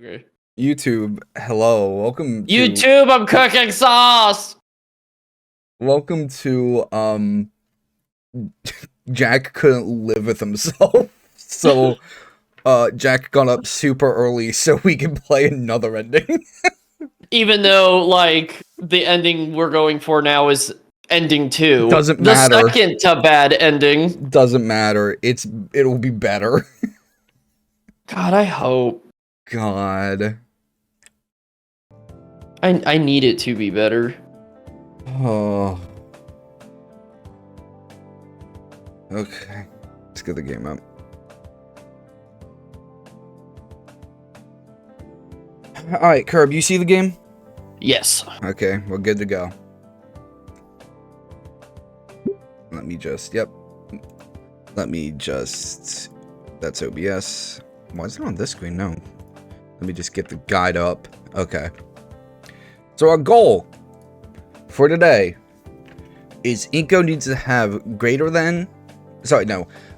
Okay. YouTube, hello. Welcome to YouTube, I'm cooking sauce. Welcome to Jack couldn't live with himself. So Jack got up super early so we can play another ending. Even though like the ending we're going for now is ending 2. Doesn't the matter. second to bad ending. Doesn't matter. It'll be better. God, I hope. God. I need it to be better. Oh. Okay. Let's get the game up. Alright, Kerb, you see the game? Yes. Okay, we're good to go. Let me just, that's OBS. Why is it on this screen? No. Let me just get the guide up. Okay. So our goal for today is Inko needs to have greater than,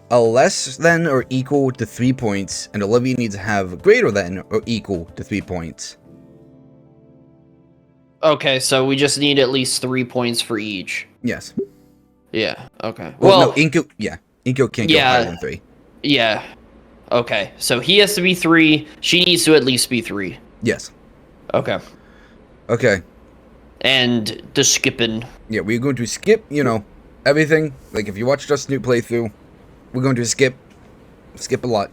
a less than or equal to 3 points, and Olivia needs to have greater than or equal to 3 points. Okay, so we just need at least 3 points for each. Yes. Yeah, okay. Well, no, Inko can't go higher than 3. Yeah. Okay, so he has to be 3. She needs to at least be 3. Yes. Okay. Okay. And the skipping. Yeah, we're going to skip, everything. Like, if you watched us new playthrough, we're going to skip a lot.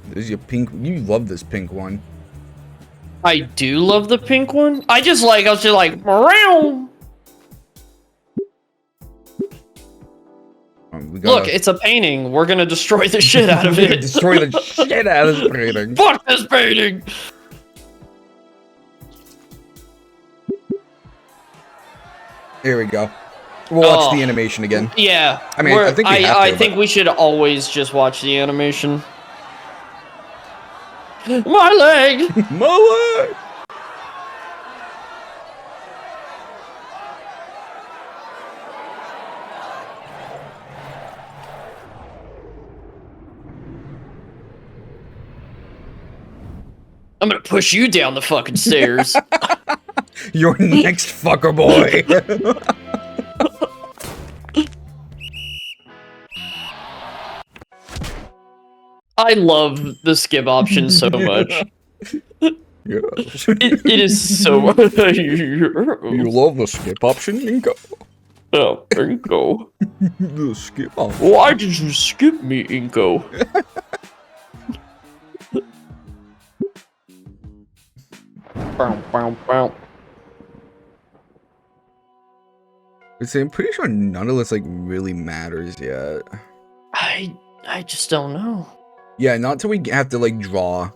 There's your pink. You love this pink one. I do love the pink one. I was just like, meow. Look, it's a painting. We're gonna destroy the shit out of it. Destroy the shit out of this painting. Fuck this painting. Here we go. We'll watch the animation again. Yeah. I mean, I think I think we should always just watch the animation. My leg! My leg! I'm gonna push you down the fucking stairs. You're next, fucker boy. I love the skip option so much. Yeah. It is so. You love the skip option, Inko? Oh, Inko. The skip option. Why did you skip me, Inko? Bow, bow, bow. I'm pretty sure none of this really matters yet. I just don't know. Yeah, not till we have to draw.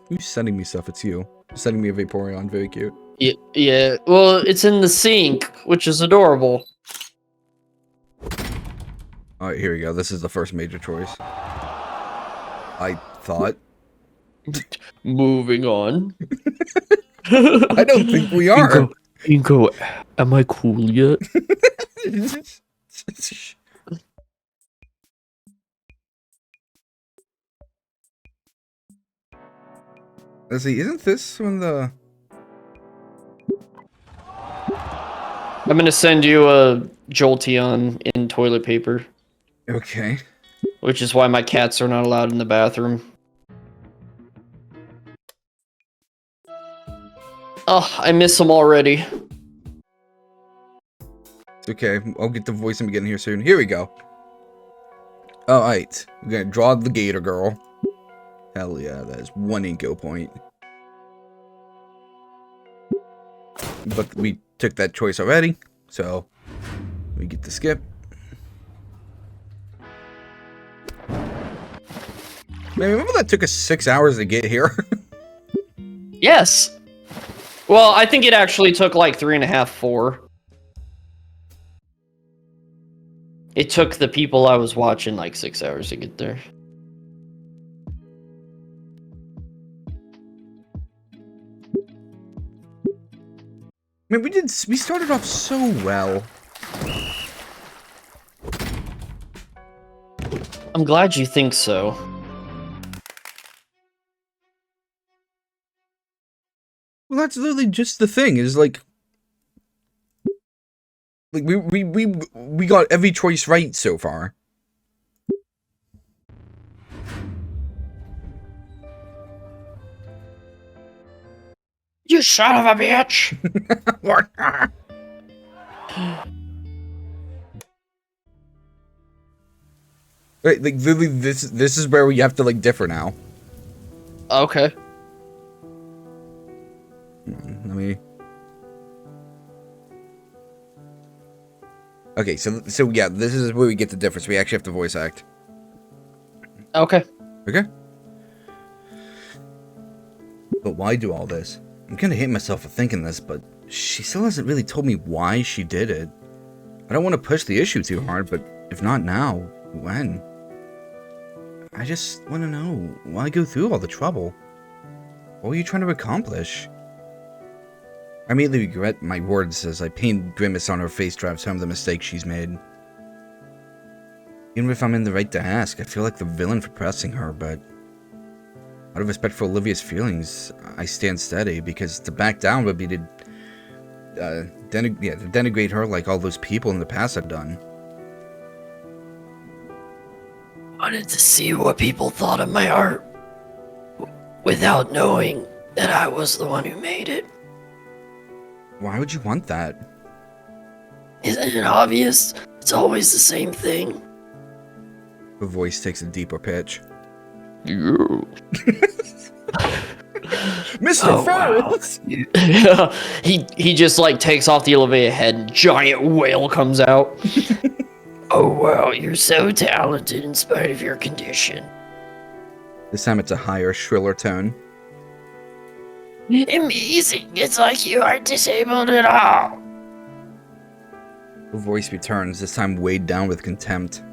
Who's sending me stuff? It's you. You're sending me a Vaporeon. Very cute. Yeah. Well, it's in the sink, which is adorable. Alright, here we go. This is the first major choice. I thought. Moving on. I don't think we are. Inko, am I cool yet? Let's see, isn't this one the... I'm gonna send you a Jolteon in toilet paper. Okay. Which is why my cats are not allowed in the bathroom. Oh, I miss them already. It's okay, I'll get to voice him again here soon. Here we go. Alright, we're gonna draw the Gator girl. Hell yeah, that is 1 Inko point. But we took that choice already, so we get to skip. Man, remember that took us 6 hours to get here? Yes. Well, I think it actually took like 3.5, 4. It took the people I was watching like 6 hours to get there. I mean, we started off so well. I'm glad you think so. Well, that's literally just the thing, is like we got every choice right so far. You son of a bitch! Wait, like literally, this is where we have to like differ now. Okay. Let me. Okay, so yeah, this is where we get the difference. We actually have to voice act. Okay. Okay. But why do all this? I'm gonna hate myself for thinking this, but she still hasn't really told me why she did it. I don't want to push the issue too hard, but if not now, when? I just want to know, why go through all the trouble? What were you trying to accomplish? I immediately regret my words as I paint grimace on her face drives home the mistake she's made. Even if I'm in the right to ask, I feel like the villain for pressing her, but out of respect for Olivia's feelings, I stand steady, because to back down would be to denigrate her like all those people in the past have done. Wanted to see what people thought of my art without knowing that I was the one who made it. Why would you want that? Isn't it obvious? It's always the same thing. Her voice takes a deeper pitch. You. Mr. Ferris! Wow. he just like takes off the elevator head and giant whale comes out. Oh wow, you're so talented in spite of your condition. This time it's a higher, shriller tone. Amazing, it's like you aren't disabled at all. Her voice returns, this time weighed down with contempt.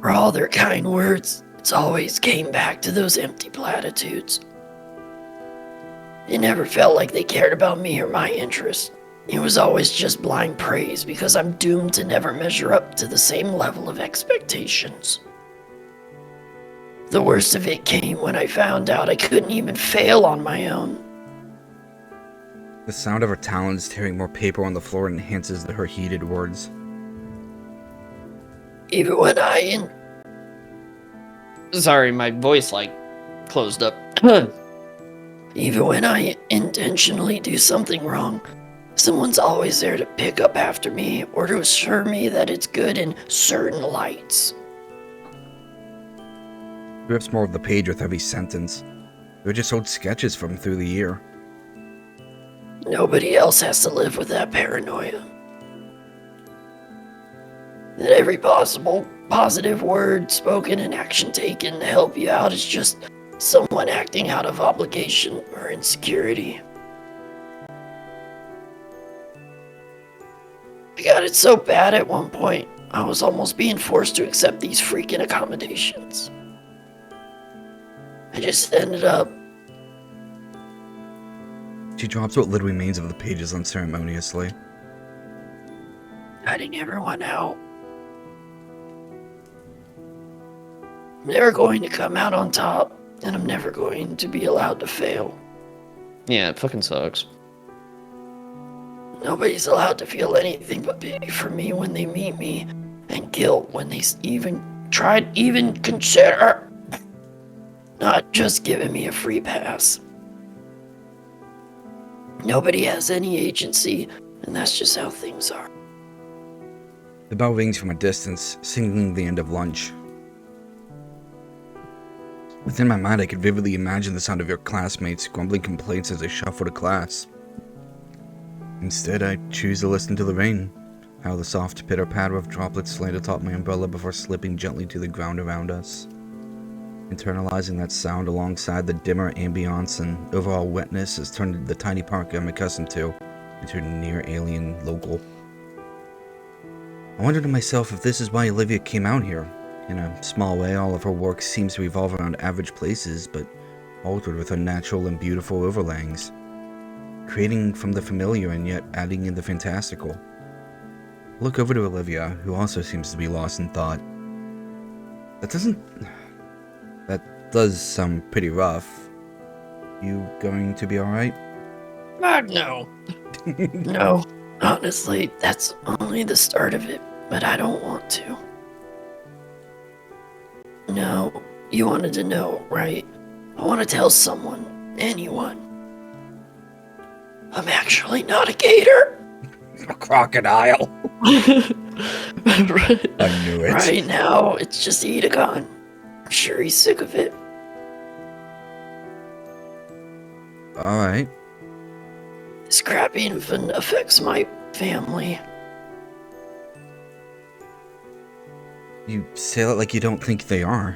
For all their kind words, it's always came back to those empty platitudes. It never felt like they cared about me or my interests. It was always just blind praise because I'm doomed to never measure up to the same level of expectations. The worst of it came when I found out I couldn't even fail on my own. The sound of her talons tearing more paper on the floor enhances her heated words. Even when Sorry, my voice, like, closed up. Even when I intentionally do something wrong, someone's always there to pick up after me or to assure me that it's good in certain lights. Rips more of the page with every sentence. They're just old sketches from through the year. Nobody else has to live with that paranoia. That every possible positive word spoken and action taken to help you out is just someone acting out of obligation or insecurity. I got it so bad at one point, I was almost being forced to accept these freaking accommodations. I just ended up... She drops what little remains of the pages unceremoniously. cutting everyone out. I'm never going to come out on top, and I'm never going to be allowed to fail. Yeah, it fucking sucks. Nobody's allowed to feel anything but pity for me when they meet me, and guilt when they even consider not just giving me a free pass. Nobody has any agency, and that's just how things are. The bell rings from a distance, signaling the end of lunch. Within my mind, I could vividly imagine the sound of your classmates grumbling complaints as they shuffle to class. Instead, I choose to listen to the rain, how the soft pitter-patter of droplets land atop my umbrella before slipping gently to the ground around us. Internalizing that sound alongside the dimmer ambiance and overall wetness has turned the tiny park I'm accustomed to into a near-alien local. I wonder to myself if this is why Olivia came out here. In a small way, all of her work seems to revolve around average places, but altered with unnatural and beautiful overlayings. creating from the familiar and yet adding in the fantastical. Look over to Olivia, who also seems to be lost in thought. That does sound pretty rough. You going to be alright? No. No. Honestly, that's only the start of it, but I don't want to. No, you wanted to know, right? I want to tell someone, anyone. I'm actually not a gator. A crocodile. I knew it. Right now, it's just Edagon. I'm sure he's sick of it. Alright. This crappy infant affects my family. You say that like you don't think they are.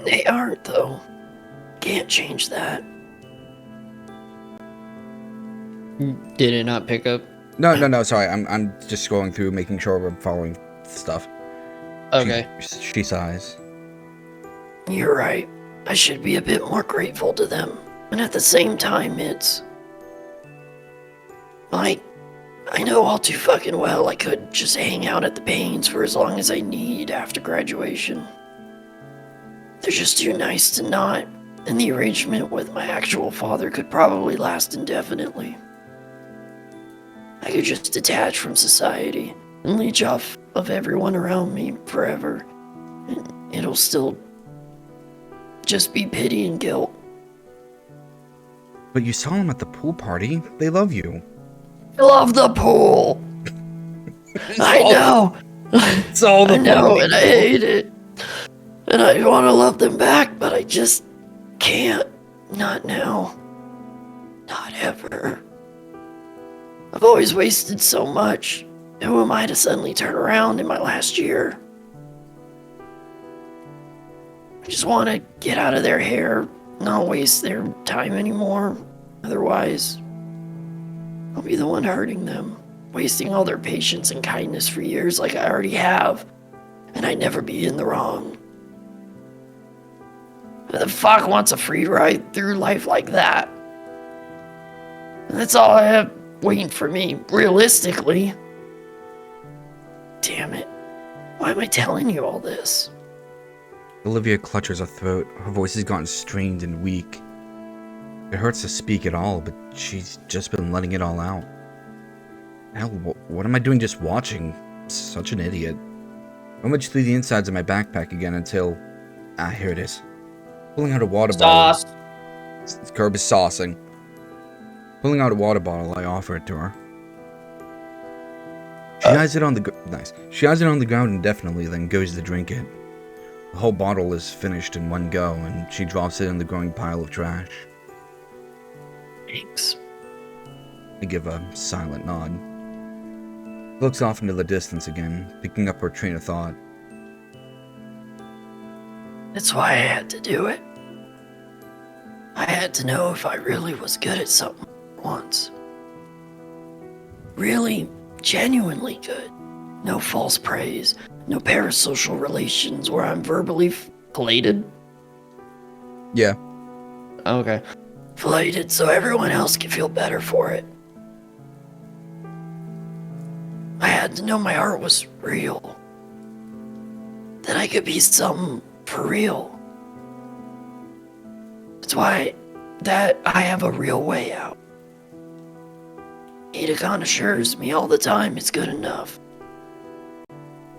They aren't, though. Can't change that. Did it not pick up? No, sorry. I'm just going through, making sure we're following stuff. Okay. She sighs. You're right. I should be a bit more grateful to them. And at the same time, it's... I know all too fucking well I could just hang out at the Pains for as long as I need after graduation. They're just too nice to not, and the arrangement with my actual father could probably last indefinitely. I could just detach from society and leech off of everyone around me forever, and it'll still just be pity and guilt. But you saw them at the pool party. They love you. I love the pool. I know. It's all the I know, fun. and I hate it. And I want to love them back, but I just can't. Not now. Not ever. I've always wasted so much. Who am I to suddenly turn around in my last year? I just want to get out of their hair, not waste their time anymore. Otherwise, I'll be the one hurting them, wasting all their patience and kindness for years like I already have, and I'd never be in the wrong. Who the fuck wants a free ride through life like that? And that's all I have waiting for me, realistically. Damn it. Why am I telling you all this? Olivia clutches her throat. Her voice has gotten strained and weak. It hurts to speak at all, but she's just been letting it all out. Hell, what am I doing just watching? Such an idiot. I rummaged through the insides of my backpack again until... here it is. Pulling out a water Sauce. bottle. Kerb is saucing. Pulling out a water bottle, I offer it to her. She eyes it on the She eyes it on the ground indefinitely, then goes to drink it. The whole bottle is finished in one go, and she drops it in the growing pile of trash. Thanks. I give a silent nod. Looks off into the distance again, picking up her train of thought. That's why I had to do it. I had to know if I really was good at something once. Really, genuinely good. No false praise, no parasocial relations where I'm verbally flated. Yeah. Okay. Flated so everyone else can feel better for it. I had to know my art was real. That I could be something for real. That's why that I have a real way out. Edagon assures me all the time it's good enough.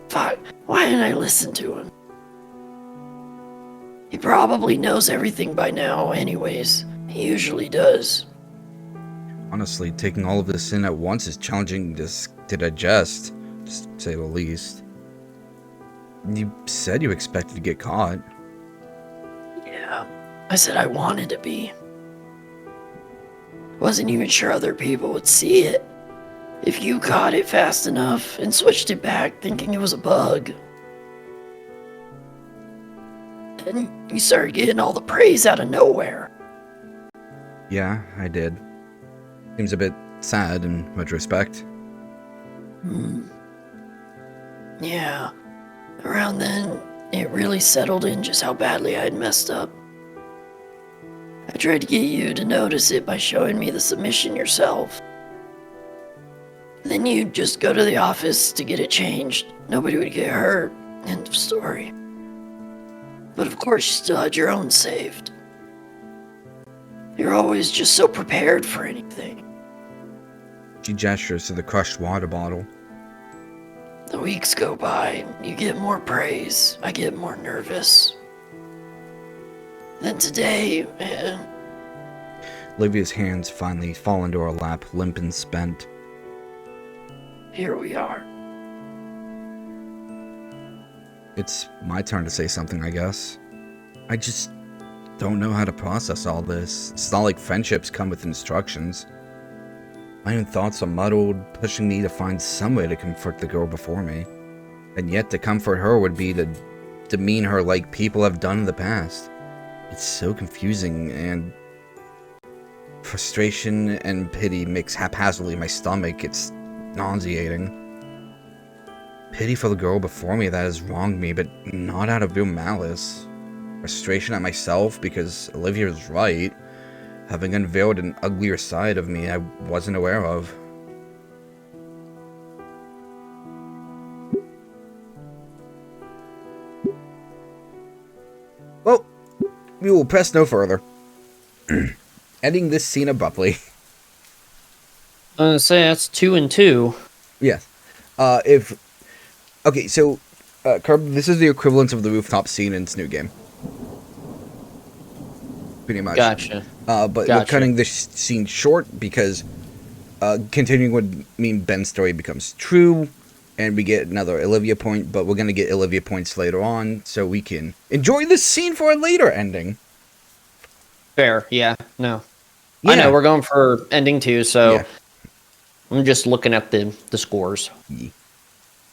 Fuck, why didn't I listen to him? He probably knows everything by now anyways. He usually does. Honestly, taking all of this in at once is challenging to digest, to say the least. You said you expected to get caught. Yeah, I said I wanted to be. Wasn't even sure other people would see it. If you caught it fast enough and switched it back thinking it was a bug. Then you started getting all the praise out of nowhere. Yeah, I did. Seems a bit sad in retrospect. Yeah. Around then, it really settled in just how badly I had messed up. I I tried to get you to notice it by showing me the submission yourself. Then you'd just go to the office to get it changed. Nobody would get hurt. End of story. But of course you still had your own saved. You're always just so prepared for anything. She gestures to the crushed water bottle. The weeks go by, you get more praise, I get more nervous. Then today, man, Olivia's hands finally fall into her lap, limp and spent. here we are. It's my turn to say something, I guess. I just don't know how to process all this. It's not like friendships come with instructions. My own thoughts are muddled, pushing me to find some way to comfort the girl before me. And yet to comfort her would be to demean her like people have done in the past. It's so confusing, and frustration and pity mix haphazardly in my stomach. It's nauseating. Pity for the girl before me that has wronged me, but not out of real malice. Frustration at myself because Olivia was right, having unveiled an uglier side of me I wasn't aware of. Well, we will press no further. Ending this scene abruptly. Say that's 2 and 2. Yes. Okay, so, Kerb, this is the equivalent of the rooftop scene in Snoot Game. Pretty much. Gotcha. But we're Gotcha. cutting this scene short because continuing would mean Ben's story becomes true, and we get another Olivia point, but we're going to get Olivia points later on, so we can enjoy this scene for a later ending. Fair, yeah, no. Yeah. I know, we're going for ending 2, so Yeah. I'm just looking at the scores.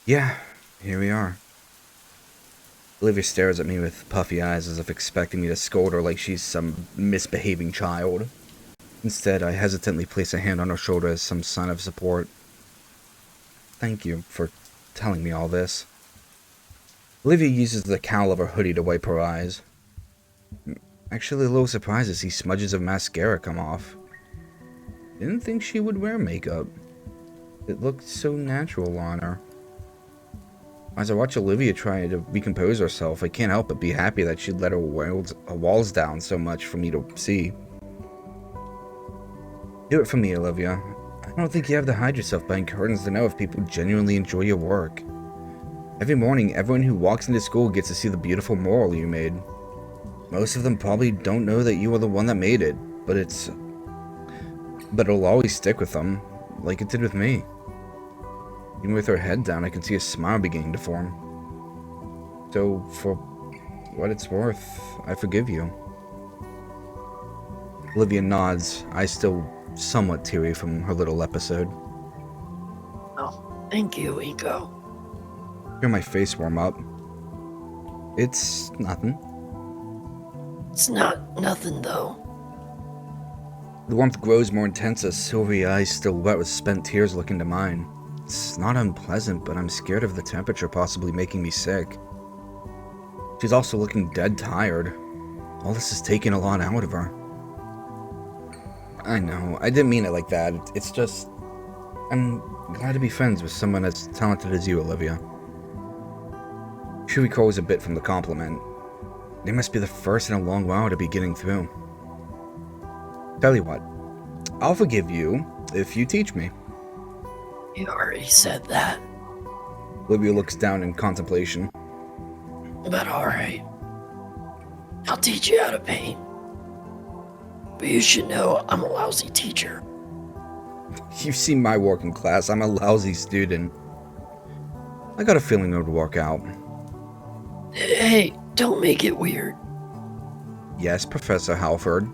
Yeah, here we are. Olivia stares at me with puffy eyes as if expecting me to scold her like she's some misbehaving child. Instead, I hesitantly place a hand on her shoulder as some sign of support. Thank you for telling me all this. Olivia uses the cowl of her hoodie to wipe her eyes. Actually a little surprised to see smudges of mascara come off. Didn't think she would wear makeup. It looked so natural on her. As I watch Olivia try to recompose herself, I can't help but be happy that she'd let her walls down so much for me to see. Do it for me, Olivia. I don't think you have to hide yourself behind curtains to know if people genuinely enjoy your work. Every morning, everyone who walks into school gets to see the beautiful mural you made. Most of them probably don't know that you are the one that made it, but it'll always stick with them, like it did with me. Even with her head down, I can see a smile beginning to form. So, for what it's worth, I forgive you. Olivia nods, eyes still somewhat teary from her little episode. Oh, thank you, Iko. Hear my face warm up. It's nothing. It's not nothing, though. The warmth grows more intense as silvery eyes still wet with spent tears look into mine. It's not unpleasant, but I'm scared of the temperature possibly making me sick. She's also looking dead tired. All this is taking a lot out of her. I know, I didn't mean it like that. It's just... I'm glad to be friends with someone as talented as you, Olivia. She recoils a bit from the compliment. They must be the first in a long while to be getting through. Tell you what, I'll forgive you if you teach me. You already said that. Olivia looks down in contemplation. But alright. I'll teach you how to paint. But you should know I'm a lousy teacher. You've seen my work in class. I'm a lousy student. I got a feeling it would work out. Hey, don't make it weird. Yes, Professor Halford.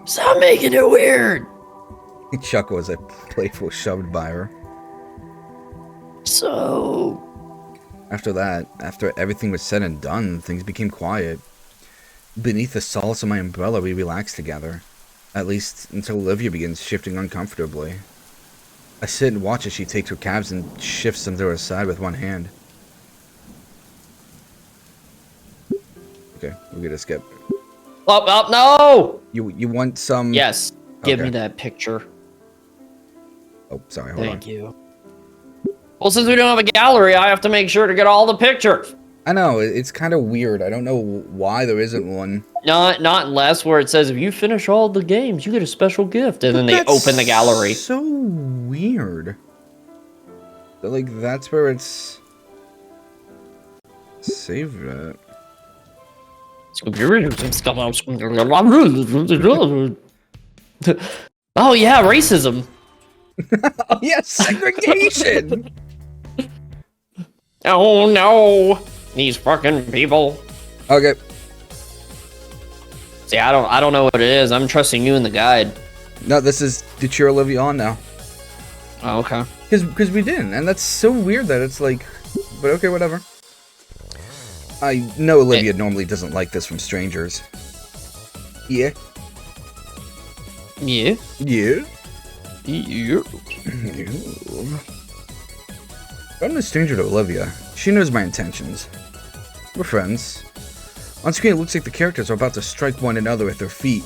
Stop making it weird! He chuckled as I playfully shoved by her. So... After that, after everything was said and done, things became quiet. Beneath the solace of my umbrella, we relaxed together. At least until Olivia begins shifting uncomfortably. I sit and watch as she takes her calves and shifts them to her side with one hand. Okay, we're gonna skip. Up, no! You want some? Yes. Give me Okay. that picture. Oh, sorry. Hold on. Thank you. Well, since we don't have a gallery, I have to make sure to get all the pictures. I know it's kind of weird. I don't know why there isn't one. Not unless where it says if you finish all the games, you get a special gift, and then they That's open the gallery. So weird. So, like that's where it's saved at. Oh yeah, racism. Oh yeah, segregation. Oh no, these fucking people. Okay. See, I don't know what it is. I'm trusting you in the guide. No, this is to cheer Olivia on now. Oh, okay. Because we didn't, and that's so weird that it's like, but okay, whatever. I know Olivia normally doesn't like this from strangers. Yeah. Yeah. Yeah. Yeah. If I'm a stranger to Olivia, she knows my intentions. We're friends. On screen, it looks like the characters are about to strike one another with their feet.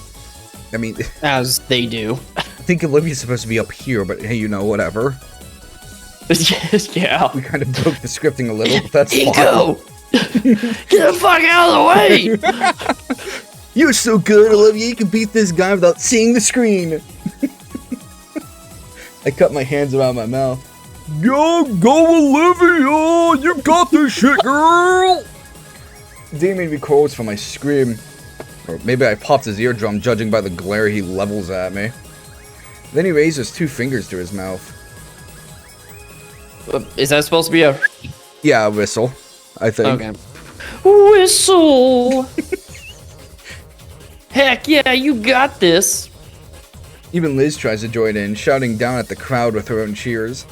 I mean, As they do. I think Olivia's supposed to be up here, but hey, you know, whatever. Yeah. We kind of broke the scripting a little, but that's Ego! fine. Get the fuck out of the way! You're so good, Olivia, you can beat this guy without seeing the screen. I cut my hands around my mouth. Go Olivia! You got this shit, girl! Damien recoils from my scream. Or maybe I popped his eardrum, judging by the glare he levels at me. Then he raises 2 fingers to his mouth. Is that supposed to be a... Yeah, a whistle, I think. Okay. Whistle! Heck yeah, you got this! Even Liz tries to join in, shouting down at the crowd with her own cheers.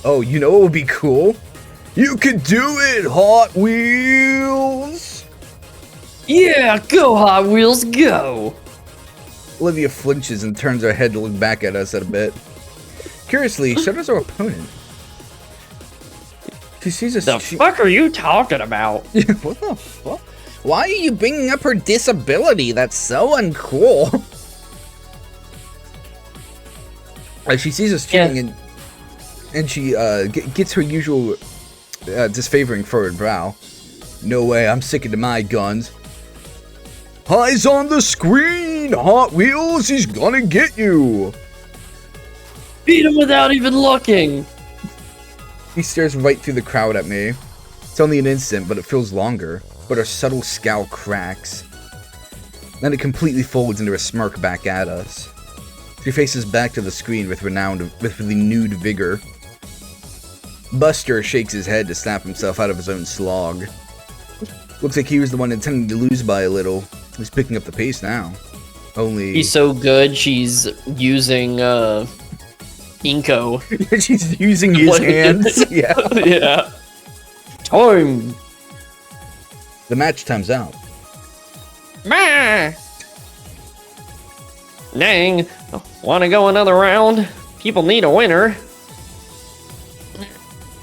Oh, you know what would be cool? You could do it, Hot Wheels! Yeah, go Hot Wheels, go! Olivia flinches and turns her head to look back at us a bit. Curiously, so does our opponent. She sees us. The fuck are you talking about? What the fuck? Why are you bringing up her disability? That's so uncool. She sees us cheating and she gets her usual disfavoring furrowed brow. No way, I'm sticking to my guns. Eyes on the screen! Hot Wheels, he's gonna get you! Beat him without even looking! He stares right through the crowd at me. It's only an instant, but it feels longer. But her subtle scowl cracks. Then it completely folds into a smirk back at us. She faces back to the screen with renewed vigor. Buster shakes his head to snap himself out of his own slog. Looks like he was the one intending to lose by a little. He's picking up the pace now. Only... He's so good, she's using, Inko. She's using his hands. Yeah. Yeah. Time! The match time's out. Bah! Dang, wanna go another round? People need a winner.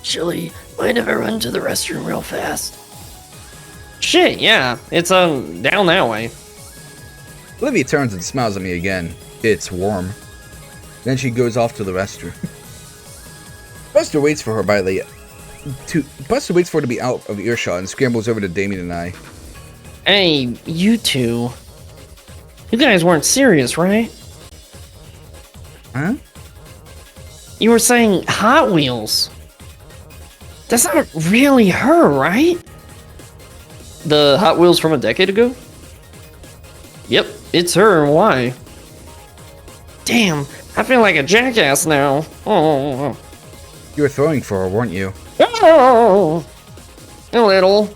Chili, mind if I run to the restroom real fast? Shit, yeah, it's, down that way. Olivia turns and smiles at me again. It's warm. Then she goes off to the restroom. Buster waits for her Buster waits for her to be out of earshot and scrambles over to Damien and I. Hey, you two. You guys weren't serious, right? Huh? You were saying Hot Wheels. That's not really her, right? The Hot Wheels from a decade ago? Yep, it's her. Why? Damn, I feel like a jackass now. Oh. You were throwing for her, weren't you? Oh. A little.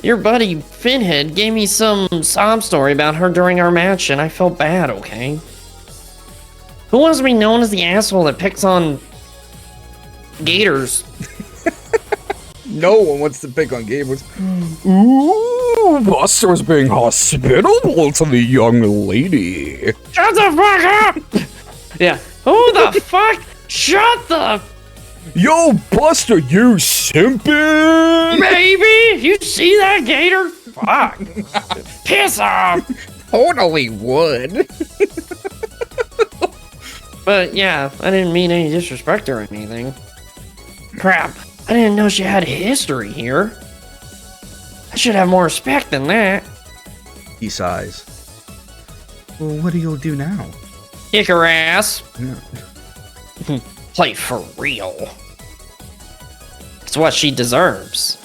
Your buddy Finhead gave me some sob story about her during our match, and I felt bad, okay? Who wants to be known as the asshole that picks on Gators? No one wants to pick on Gators. Ooh, Buster's being hospitable to the young lady. Shut the fuck up! Yeah. Who the fuck? Shut the... Yo, Buster, you simping! Baby! You see that, Gator? Fuck. Piss off. Totally would. But yeah, I didn't mean any disrespect or anything. Crap, I didn't know she had a history here. I should have more respect than that. He sighs. Well, what do you do now? Kick her ass. Yeah. Play for real. It's what she deserves.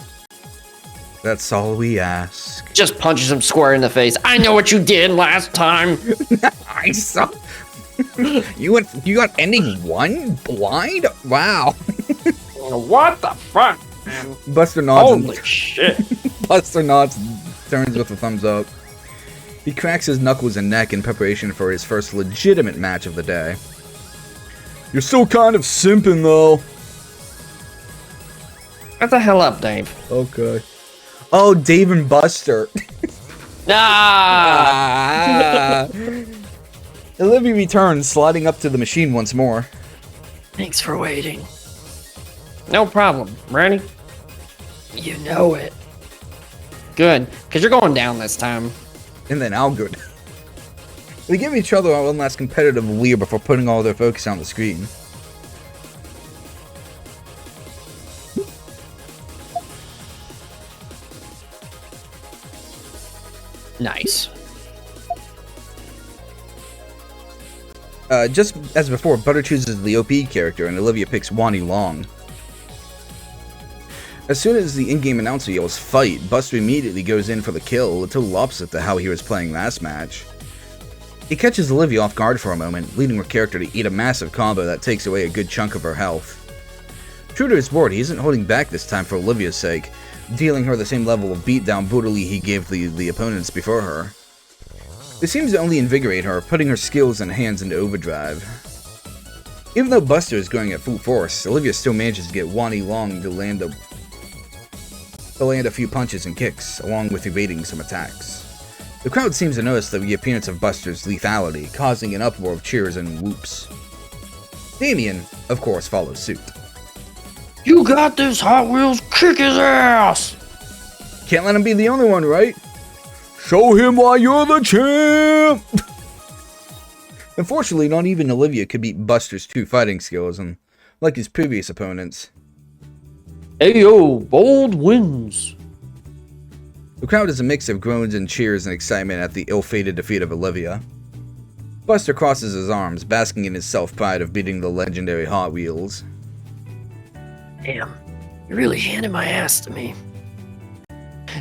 That's all we ask. Just punches him square in the face. I know what you did last time. I saw. You got ending one blind? Wow. What the fuck, man? Buster nods. Holy shit. Buster nods, turns with a thumbs up. He cracks his knuckles and neck in preparation for his first legitimate match of the day. You're still kind of simping, though. What the hell up, Dave? Okay. Oh, Dave and Buster. Ah! Olivia returns, sliding up to the machine once more. Thanks for waiting. No problem. Ready? You know it. Good, because you're going down this time. And then Algood. They give each other one last competitive leer before putting all their focus on the screen. Nice. Just as before, Butter chooses the OP character and Olivia picks Wani Long. As soon as the in-game announcer yells fight, Buster immediately goes in for the kill, a little opposite to how he was playing last match. He catches Olivia off guard for a moment, leading her character to eat a massive combo that takes away a good chunk of her health. True to his word, he isn't holding back this time for Olivia's sake, dealing her the same level of beatdown brutally he gave the opponents before her. This seems to only invigorate her, putting her skills and hands into overdrive. Even though Buster is going at full force, Olivia still manages to get Wani Long to land a few punches and kicks, along with evading some attacks. The crowd seems to notice the appearance of Buster's lethality, causing an uproar of cheers and whoops. Damien, of course, follows suit. You got this, Hot Wheels. Kick his ass. Can't let him be the only one, right? Show him why you're the champ! Unfortunately, not even Olivia could beat Buster's two fighting skills, and like his previous opponents. Ayo, bold wins. The crowd is a mix of groans and cheers and excitement at the ill-fated defeat of Olivia. Buster crosses his arms, basking in his self-pride of beating the legendary Hot Wheels. Damn, you really handed my ass to me.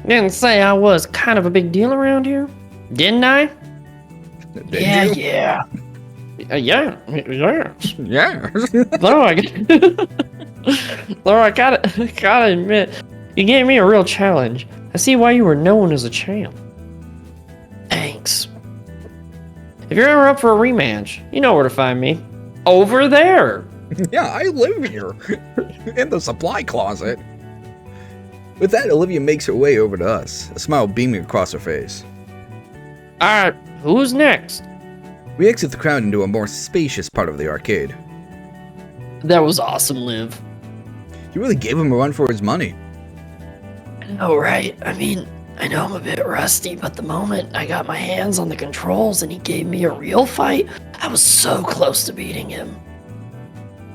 Didn't say I was kind of a big deal around here, didn't I? Did Yeah, you? yeah. Yeah. Yeah. Though I gotta admit, you gave me a real challenge. I see why you were known as a champ. Thanks. If you're ever up for a rematch, you know where to find me. Over there. Yeah, I live here. In the supply closet. With that, Olivia makes her way over to us, a smile beaming across her face. Alright, who's next? We exit the crowd into a more spacious part of the arcade. That was awesome, Liv. You really gave him a run for his money. Oh, right. I mean, I know I'm a bit rusty, but the moment I got my hands on the controls and he gave me a real fight, I was so close to beating him.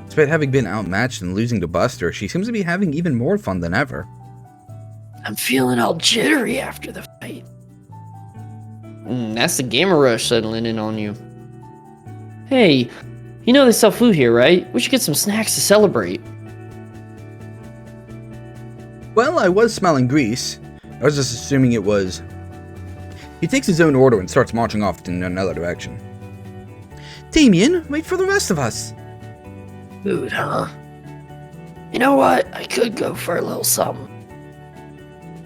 Despite having been outmatched and losing to Buster, she seems to be having even more fun than ever. I'm feeling all jittery after the fight. That's the gamer rush settling in on you. Hey, you know they sell food here, right? We should get some snacks to celebrate. Well, I was smelling grease. I was just assuming it was... He takes his own order and starts marching off in another direction. Damien, wait for the rest of us. Food, huh? You know what? I could go for a little something.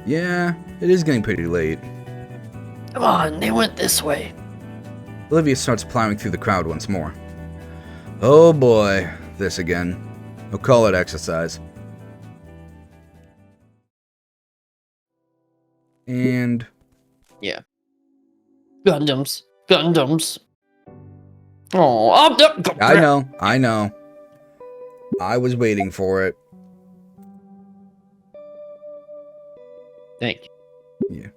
Yeah, it is getting pretty late. Come on, they went this way. Olivia starts plowing through the crowd once more. Oh boy, this again. We'll call it exercise. And... Yeah. Gundams. Oh, up. I know. I was waiting for it. Thank you. Yeah.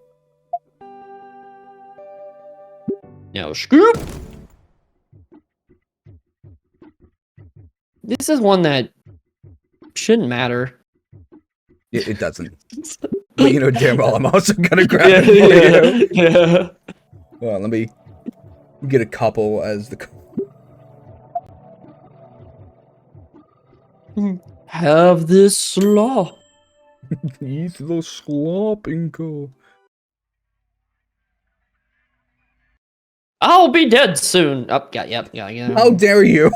Now, scoop! This is one that shouldn't matter. It doesn't. But you know damn well I'm also gonna grab Yeah, it for you. yeah. Well, let me get a couple as the... Have this slaw. Eat the slop, Inko. I'll be dead soon. Oh, yeah. How dare you?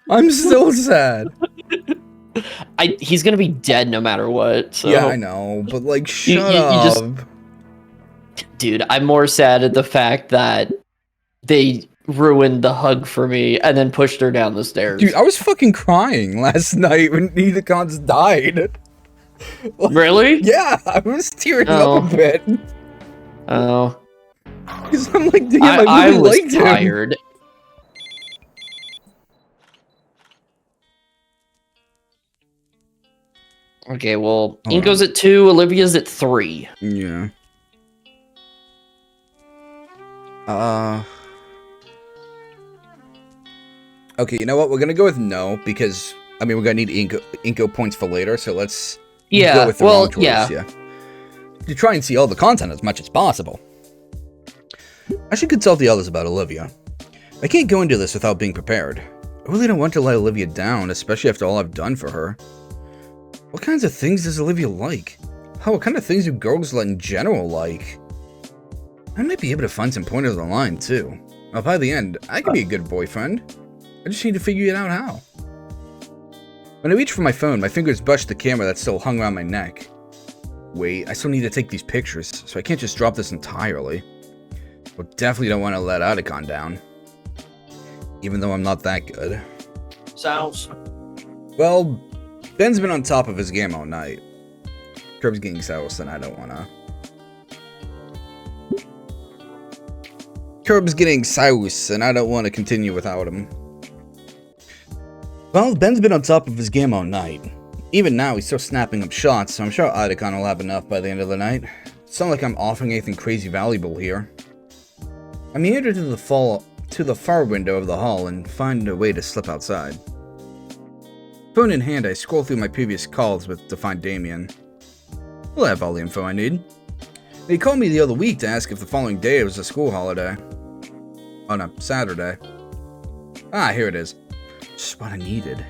I'm still sad. He's gonna be dead no matter what. So. Yeah, I know, but like, shut you up. just- Dude, I'm more sad at the fact that they ruined the hug for me and then pushed her down the stairs. Dude, I was fucking crying last night when Needacons died. Really? Yeah, I was tearing Oh. up a bit. Oh. Because I'm like, damn, I really was liked him. tired. Okay, well, Hold Inko's at 2, Olivia's at 3. Yeah. Okay, you know what? We're gonna go with no, because, I mean, we're gonna need Inko points for later, so let's go with the wrong choice, yeah. To try and see all the content as much as possible. I should consult the others about Olivia. I can't go into this without being prepared. I really don't want to let Olivia down, especially after all I've done for her. What kinds of things does Olivia like? What kind of things do girls in general like? I might be able to find some pointers online, too. Well, by the end, I can be a good boyfriend. I just need to figure it out how. When I reach for my phone, my fingers brushed the camera that still hung around my neck. Wait, I still need to take these pictures, so I can't just drop this entirely. But definitely don't want to let Otacon down. Even though I'm not that good. Sounds. Well, Ben's been on top of his game all night. Kerb's getting soused, and I don't wanna. Kerb's getting soused, and I don't want to continue without him. Well, Ben's been on top of his game all night. Even now, he's still snapping up shots, so I'm sure Otacon will have enough by the end of the night. It's not like I'm offering anything crazy valuable here. I'm headed to the far window of the hall and find a way to slip outside. Phone in hand, I scroll through my previous calls to find Damien. He'll have all the info I need. He called me the other week to ask if the following day was a school holiday. On a Saturday. Ah, here it is. Just what I needed.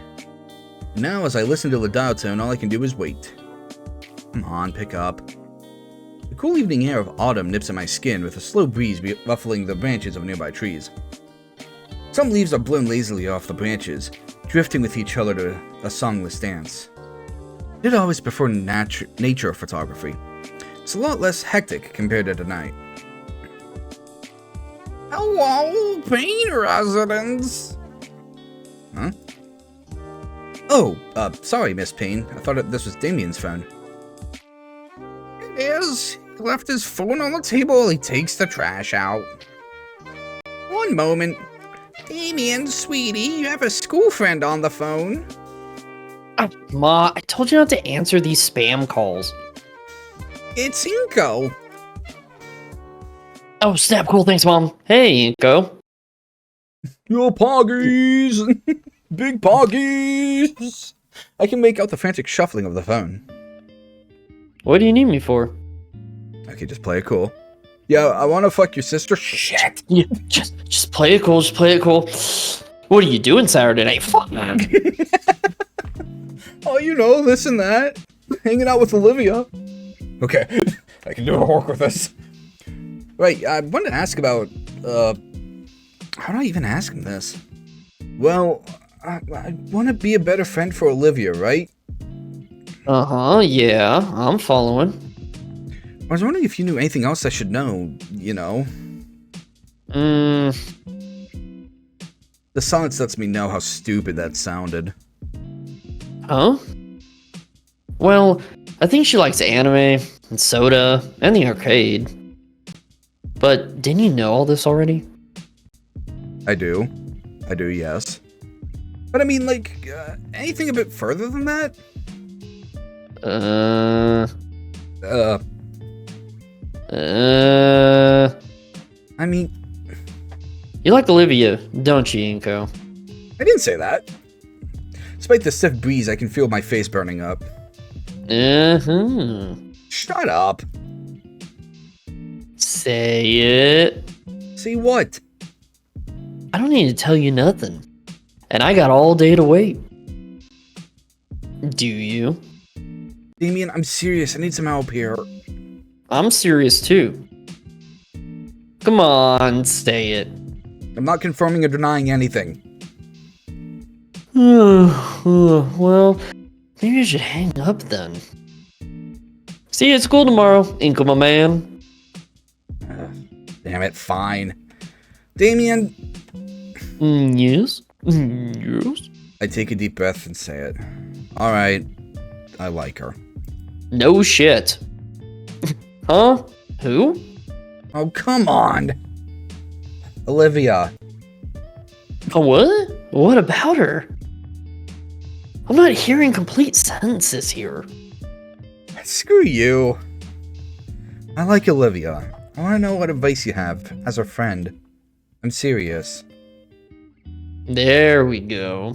Now, as I listen to the dial tone, all I can do is wait. Come on, pick up. The cool evening air of autumn nips at my skin with a slow breeze ruffling the branches of nearby trees. Some leaves are blown lazily off the branches, drifting with each other to a songless dance. I did always prefer nature photography. It's a lot less hectic compared to tonight. Hello, Payne residents! Huh? Oh, sorry, Miss Payne. I thought this was Damien's phone. It is. He left his phone on the table while he takes the trash out. One moment. Damien, sweetie, you have a school friend on the phone. Ma, I told you not to answer these spam calls. It's Inko. Oh, snap, cool, thanks, Mom. Hey, Inko. Yo, poggies! Big poggies! I can make out the frantic shuffling of the phone. What do you need me for? Okay, just play it cool. Yeah, I want to fuck your sister. Shit! Yeah, just play it cool, just play it cool. What are you doing Saturday night? Fuck, man. Oh, you know, this and that. Hanging out with Olivia. Okay, I can do a work with this. Right, I wanted to ask about, how do I even ask him this? Well, I want to be a better friend for Olivia, right? Uh-huh, yeah, I'm following. I was wondering if you knew anything else I should know, you know? The silence lets me know how stupid that sounded. Huh? Well, I think she likes anime, and soda, and the arcade. But didn't you know all this already? I do, yes. But I mean, like, anything a bit further than that? I mean, You like Olivia, don't you, Inko? I didn't say that. Despite the stiff breeze, I can feel my face burning up. Uh-huh. Shut up. Say it. See what? I don't need to tell you nothing. And I got all day to wait. Do you? Damien, I'm serious. I need some help here. I'm serious too. Come on, say it. I'm not confirming or denying anything. Well, maybe I should hang up then. See you at school tomorrow, Inko, my man. Damn it, fine. Damien! Yes? Yes? I take a deep breath and say it. Alright, I like her. No shit. Huh? Who? Oh, come on! Olivia. Oh, what? What about her? I'm not hearing complete sentences here. Screw you. I like Olivia. I want to know what advice you have as a friend. I'm serious. There we go.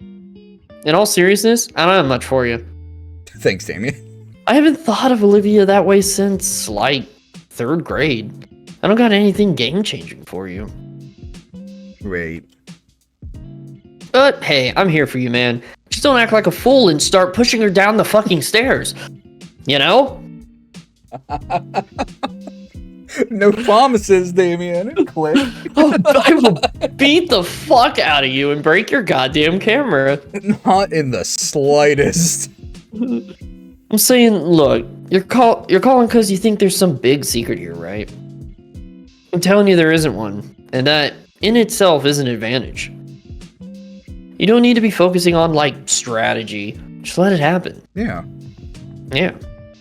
In all seriousness, I don't have much for you. Thanks, Damien. I haven't thought of Olivia that way since, like, 3rd grade. I don't got anything game-changing for you. Great. But, hey, I'm here for you, man. Just don't act like a fool and start pushing her down the fucking stairs. You know? No promises, Damien. Click. I will beat the fuck out of you and break your goddamn camera. Not in the slightest. I'm saying, look, you're calling because you think there's some big secret here, right? I'm telling you there isn't one, and that in itself is an advantage. You don't need to be focusing on, like, strategy. Just let it happen. Yeah. Yeah.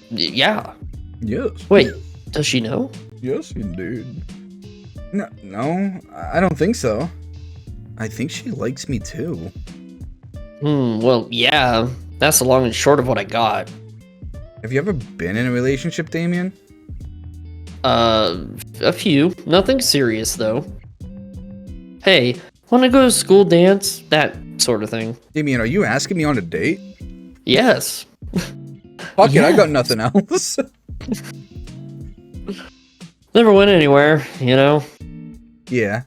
Yeah. Yes. Wait, does she know? Yes, indeed. No, I don't think so. I think she likes me too. Well, yeah. That's the long and short of what I got. Have you ever been in a relationship, Damien? A few. Nothing serious, though. Hey, wanna go to school dance? That sort of thing. Damien, are you asking me on a date? Yes. Fuck it, I Yeah. got nothing else. Never went anywhere, you know? Yeah.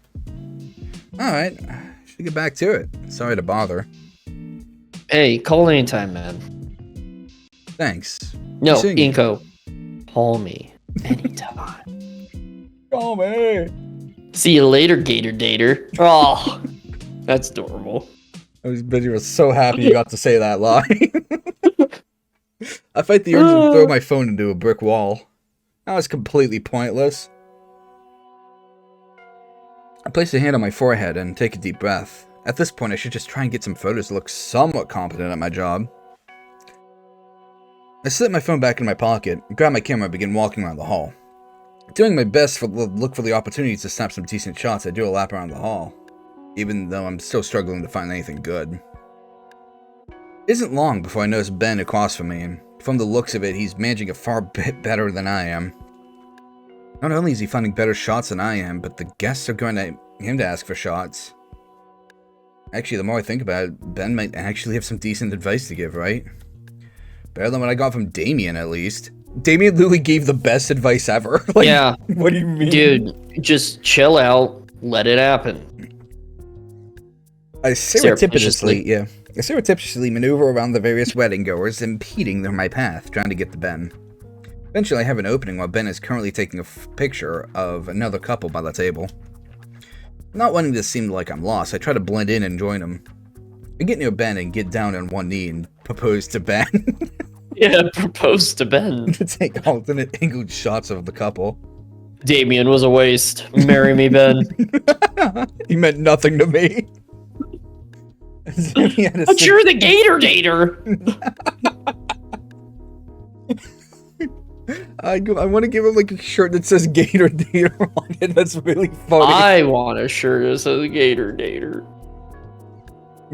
Alright, should get back to it. Sorry to bother. Hey, call anytime, man. Thanks. No, Sing. Inko. Call me anytime. Call me. See you later, Gator Dater. Oh, that's adorable. I bet you were so happy you got to say that line. I fight the urge to throw my phone into a brick wall. That was completely pointless. I place a hand on my forehead and take a deep breath. At this point, I should just try and get some photos to look somewhat competent at my job. I slip my phone back in my pocket, grab my camera and begin walking around the hall. Doing my best to look for the opportunities to snap some decent shots, I do a lap around the hall, even though I'm still struggling to find anything good. It isn't long before I notice Ben across from me, and from the looks of it, he's managing a far bit better than I am. Not only is he finding better shots than I am, but the guests are going to him to ask for shots. Actually, the more I think about it, Ben might actually have some decent advice to give, right? Better than what I got from Damien, at least. Damien literally gave the best advice ever. Like, Yeah. What do you mean? Dude, just chill out. Let it happen. I surreptitiously maneuver around the various wedding goers, impeding my path, trying to get to Ben. Eventually, I have an opening while Ben is currently taking a picture of another couple by the table. Not wanting to seem like I'm lost, I try to blend in and join him. I get near Ben and get down on one knee and propose to Ben. Yeah, propose to Ben. To take alternate angled shots of the couple. Damien was a waste. Marry me, Ben. He meant nothing to me. But you're the Gator Dater. I want to give him like a shirt that says Gator Dater on it. That's really funny. I want a shirt that says Gator Dater.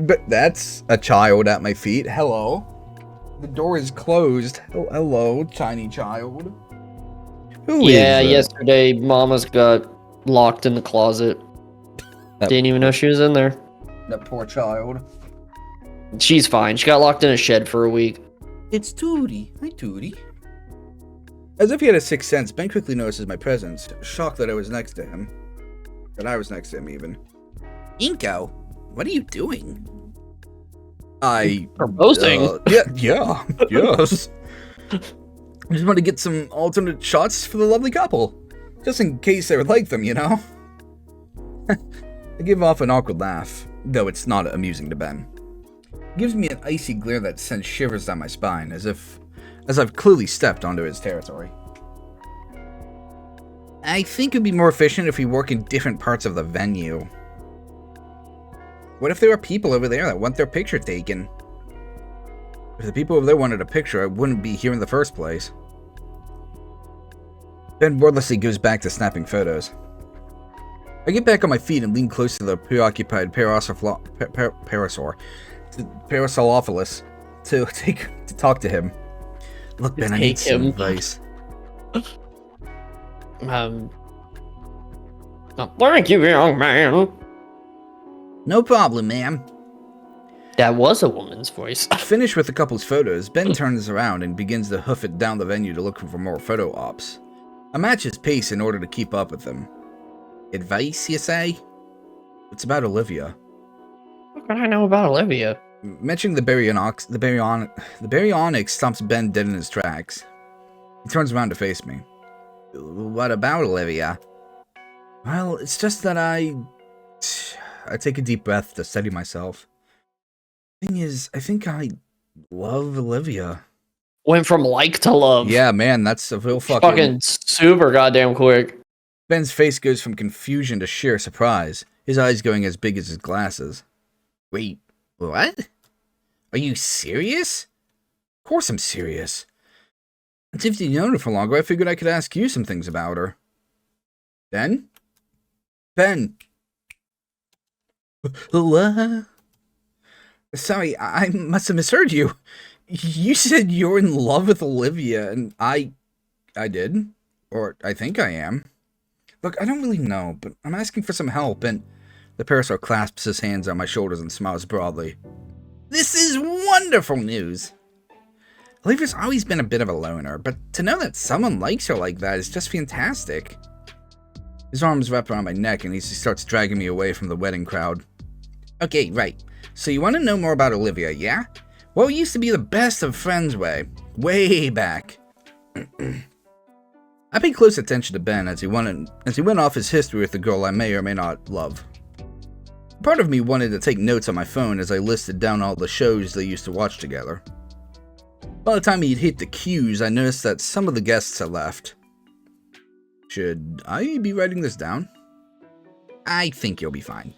But that's a child at my feet. Hello. The door is closed. Hello, tiny child. Who is Yeah, it? yesterday Mama's got locked in the closet. Didn't even know she was in there. That poor child. She's fine. She got locked in a shed for a week. It's Tootie. Hi, Tootie. As if he had a sixth sense, Ben quickly notices my presence, shocked that I was next to him. That I was next to him, even. Inko, what are you doing? Proposing? Yes. I just want to get some alternate shots for the lovely couple. Just in case they would like them, you know? I give off an awkward laugh, though it's not amusing to Ben. He gives me an icy glare that sends shivers down my spine, as I've clearly stepped onto his territory. I think it'd be more efficient if we work in different parts of the venue. What if there are people over there that want their picture taken? If the people over there wanted a picture, I wouldn't be here in the first place. Ben wordlessly goes back to snapping photos. I get back on my feet and lean close to the preoccupied Parasaurolophilus to talk to him. Look, Ben, I need some advice. Thank you, young man. No problem, ma'am. That was a woman's voice. Finished with the couple's photos, Ben turns around and begins to hoof it down the venue to look for more photo ops. I match his pace in order to keep up with him. Advice, you say? It's about Olivia. What can I know about Olivia? Mentioning the baryonyx stumps Ben dead in his tracks. He turns around to face me. What about Olivia? Well, it's just that I take a deep breath to steady myself. Thing is, I think I love Olivia. Went from like to love. Yeah, man, that's a real fucking super goddamn quick. Ben's face goes from confusion to sheer surprise, his eyes going as big as his glasses. Wait, what? Are you serious? Of course I'm serious. And since you've known her for longer, I figured I could ask you some things about her. Ben? Ben! What? Sorry, I must have misheard you. You said you're in love with Olivia, and I did. Or I think I am. Look, I don't really know, but I'm asking for some help, and the parasaur clasps his hands on my shoulders and smiles broadly. This is wonderful news! Olivia's always been a bit of a loner, but to know that someone likes her like that is just fantastic. His arms wrap around my neck, and he starts dragging me away from the wedding crowd. Okay, right. So you want to know more about Olivia, yeah? Well, we used to be the best of friends way back. I paid close attention to Ben as he went off his history with the girl I may or may not love. Part of me wanted to take notes on my phone as I listed down all the shows they used to watch together. By the time he'd hit the cues, I noticed that some of the guests had left. Should I be writing this down? I think you'll be fine.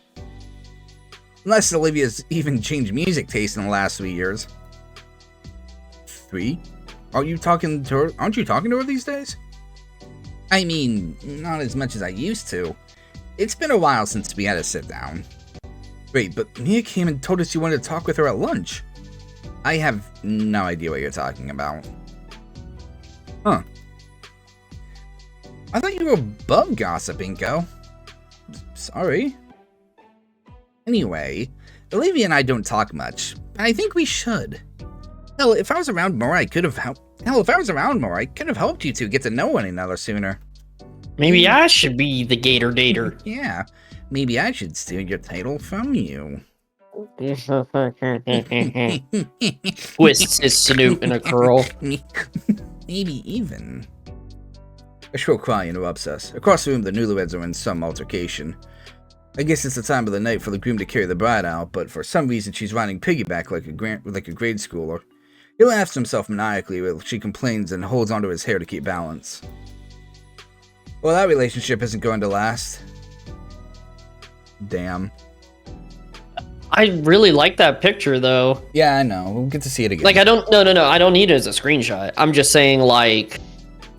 Unless Olivia's even changed music taste in the last 3 years. 3? Aren't you talking to her these days? I mean, not as much as I used to. It's been a while since we had a sit down. Wait, but Mia came and told us you wanted to talk with her at lunch. I have no idea what you're talking about. Huh. I thought you were above gossip, Inko. Sorry. Anyway, Olivia and I don't talk much, but I think we should. Hell, if I was around more, I could have helped you two get to know one another sooner. Maybe I should be the Gator dater. Yeah, maybe I should steal your title from you. Twists his snoot in a curl. Maybe even. A shrill cry interrupts us. Across the room, the newlyweds are in some altercation. I guess it's the time of the night for the groom to carry the bride out, but for some reason she's riding piggyback like a grade schooler. He laughs to himself maniacally while she complains and holds onto his hair to keep balance. Well, that relationship isn't going to last. Damn. I really like that picture, though. Yeah, I know. We'll get to see it again. Like, no, I don't need it as a screenshot. I'm just saying, like,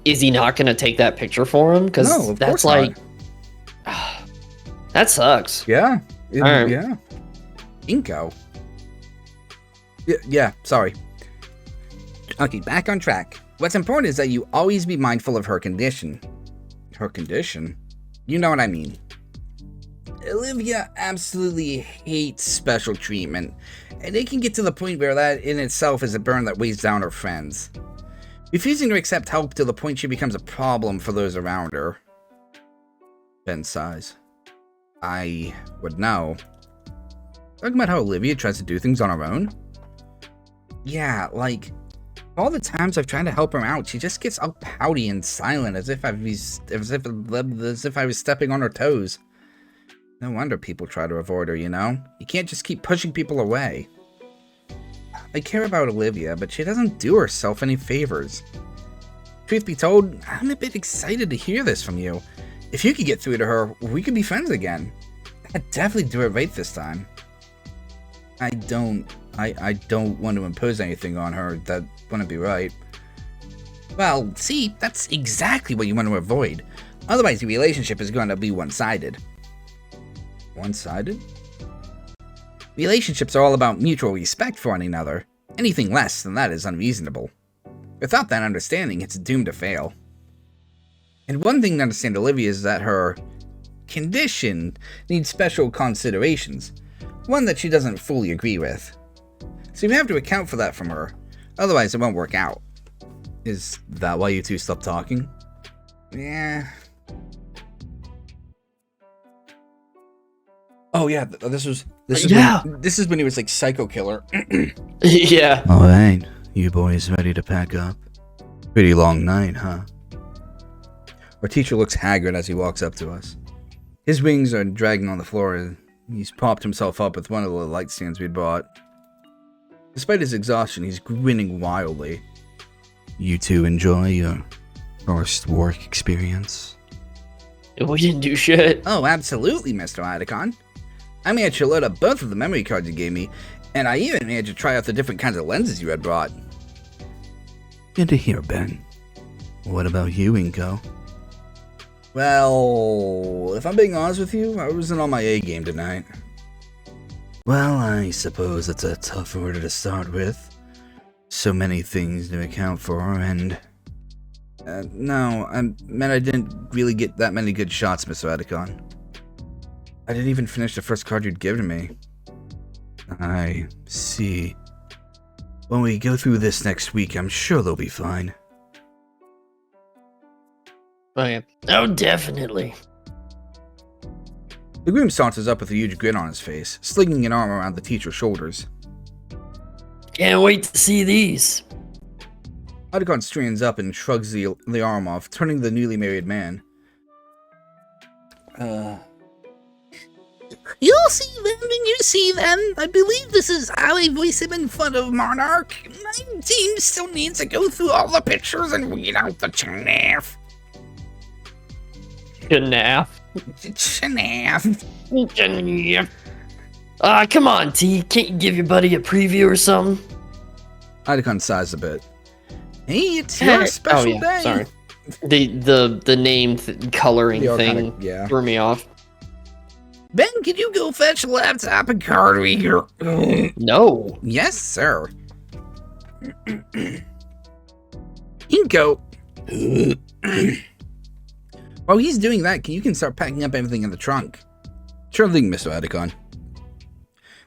is he not going to take that picture for him? Because no, that's like... that sucks. Yeah. Right. Yeah. Inko. Yeah, sorry. Okay, back on track. What's important is that you always be mindful of her condition. Her condition? You know what I mean. Olivia absolutely hates special treatment, and it can get to the point where that in itself is a burden that weighs down her friends. Refusing to accept help to the point she becomes a problem for those around her. Ben sighs. I would know. Talking about how Olivia tries to do things on her own? Yeah, like, all the times I've tried to help her out, she just gets all pouty and silent as if I was stepping on her toes. No wonder people try to avoid her, you know? You can't just keep pushing people away. I care about Olivia, but she doesn't do herself any favors. Truth be told, I'm a bit excited to hear this from you. If you could get through to her, we could be friends again. I'd definitely do it right this time. I don't want to impose anything on her. That wouldn't be right. Well, see, that's exactly what you want to avoid. Otherwise, the relationship is going to be one-sided. One-sided? Relationships are all about mutual respect for one another. Anything less than that is unreasonable. Without that understanding, it's doomed to fail. And one thing to understand Olivia is that her condition needs special considerations. One that she doesn't fully agree with. So you have to account for that from her. Otherwise, it won't work out. Is that why you two stopped talking? Yeah. Oh yeah, this is when he was like psycho killer. Yeah. All right, you boys ready to pack up? Pretty long night, huh? Our teacher looks haggard as he walks up to us. His wings are dragging on the floor, and he's propped himself up with one of the light stands we bought. Despite his exhaustion, he's grinning wildly. You two enjoy your first work experience? We didn't do shit. Oh, absolutely, Mr. Idacon. I managed to load up both of the memory cards you gave me, and I even managed to try out the different kinds of lenses you had brought. Good to hear, Ben. What about you, Inko? Well, if I'm being honest with you, I wasn't on my A game tonight. Well, I suppose that's a tough order to start with. So many things to account for, and... no, I meant I didn't really get that many good shots, Mr. Idacon. I didn't even finish the first card you'd given me. I see. When we go through this next week, I'm sure they'll be fine. Oh, yeah. Oh, definitely. The groom saunters up with a huge grin on his face, slinging an arm around the teacher's shoulders. Can't wait to see these. Idacon straightens up and shrugs the arm off, turning to the newly married man. You'll see them when you see them. I believe this is how I voice him in front of Monarch. My team still needs to go through all the pictures and weed out the chaff. Enough. Come on, T. Can't you give your buddy a preview or something? Idacon sighs a bit. Hey, it's your special day. Sorry. The name coloring thing threw me off. Ben, can you go fetch a laptop and card reader? No. Yes, sir. Inko. While he's doing that, you can start packing up everything in the trunk. Sure thing, Mr. Idacon.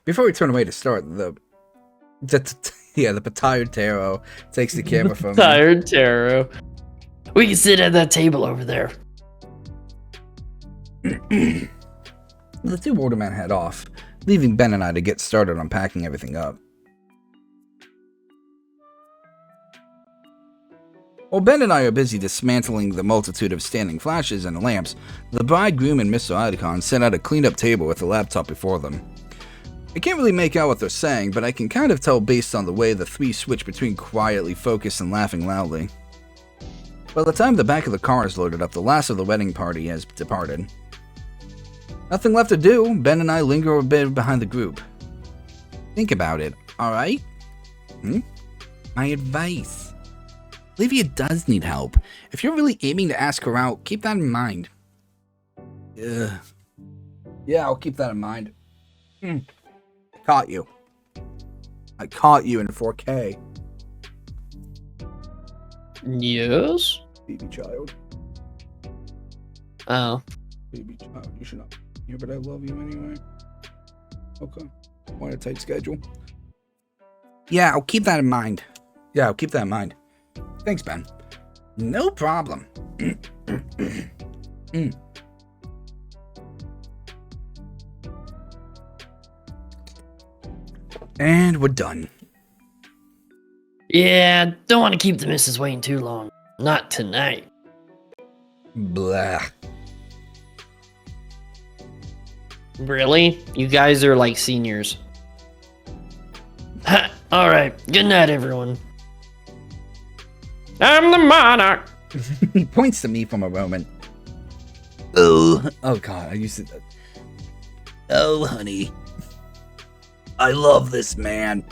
Before we turn away to start, the tired Taro takes the camera from Tired Taro. We can sit at that table over there. The two older men head off, leaving Ben and I to get started on packing everything up. While Ben and I are busy dismantling the multitude of standing flashes and lamps, the bridegroom and Mr. Idacon sit at a cleaned-up table with a laptop before them. I can't really make out what they're saying, but I can kind of tell based on the way the three switch between quietly focused and laughing loudly. By the time the back of the car is loaded up, the last of the wedding party has departed. Nothing left to do, Ben and I linger a bit behind the group. Think about it, alright? My advice. Olivia does need help. If you're really aiming to ask her out, keep that in mind. Yeah, I'll keep that in mind. Caught you. I caught you in 4K. Yes? Baby child. Oh. Baby child, you should not be here, but I love you anyway. Okay. Want a tight schedule? Yeah, I'll keep that in mind. Thanks, Ben. No problem. And we're done. Yeah, don't want to keep the missus waiting too long. Not tonight. Blah. Really? You guys are like seniors. Ha, all right. Good night, everyone. I'm the monarch. He points to me from a moment. Oh God, I used to. Oh, honey. I love this man.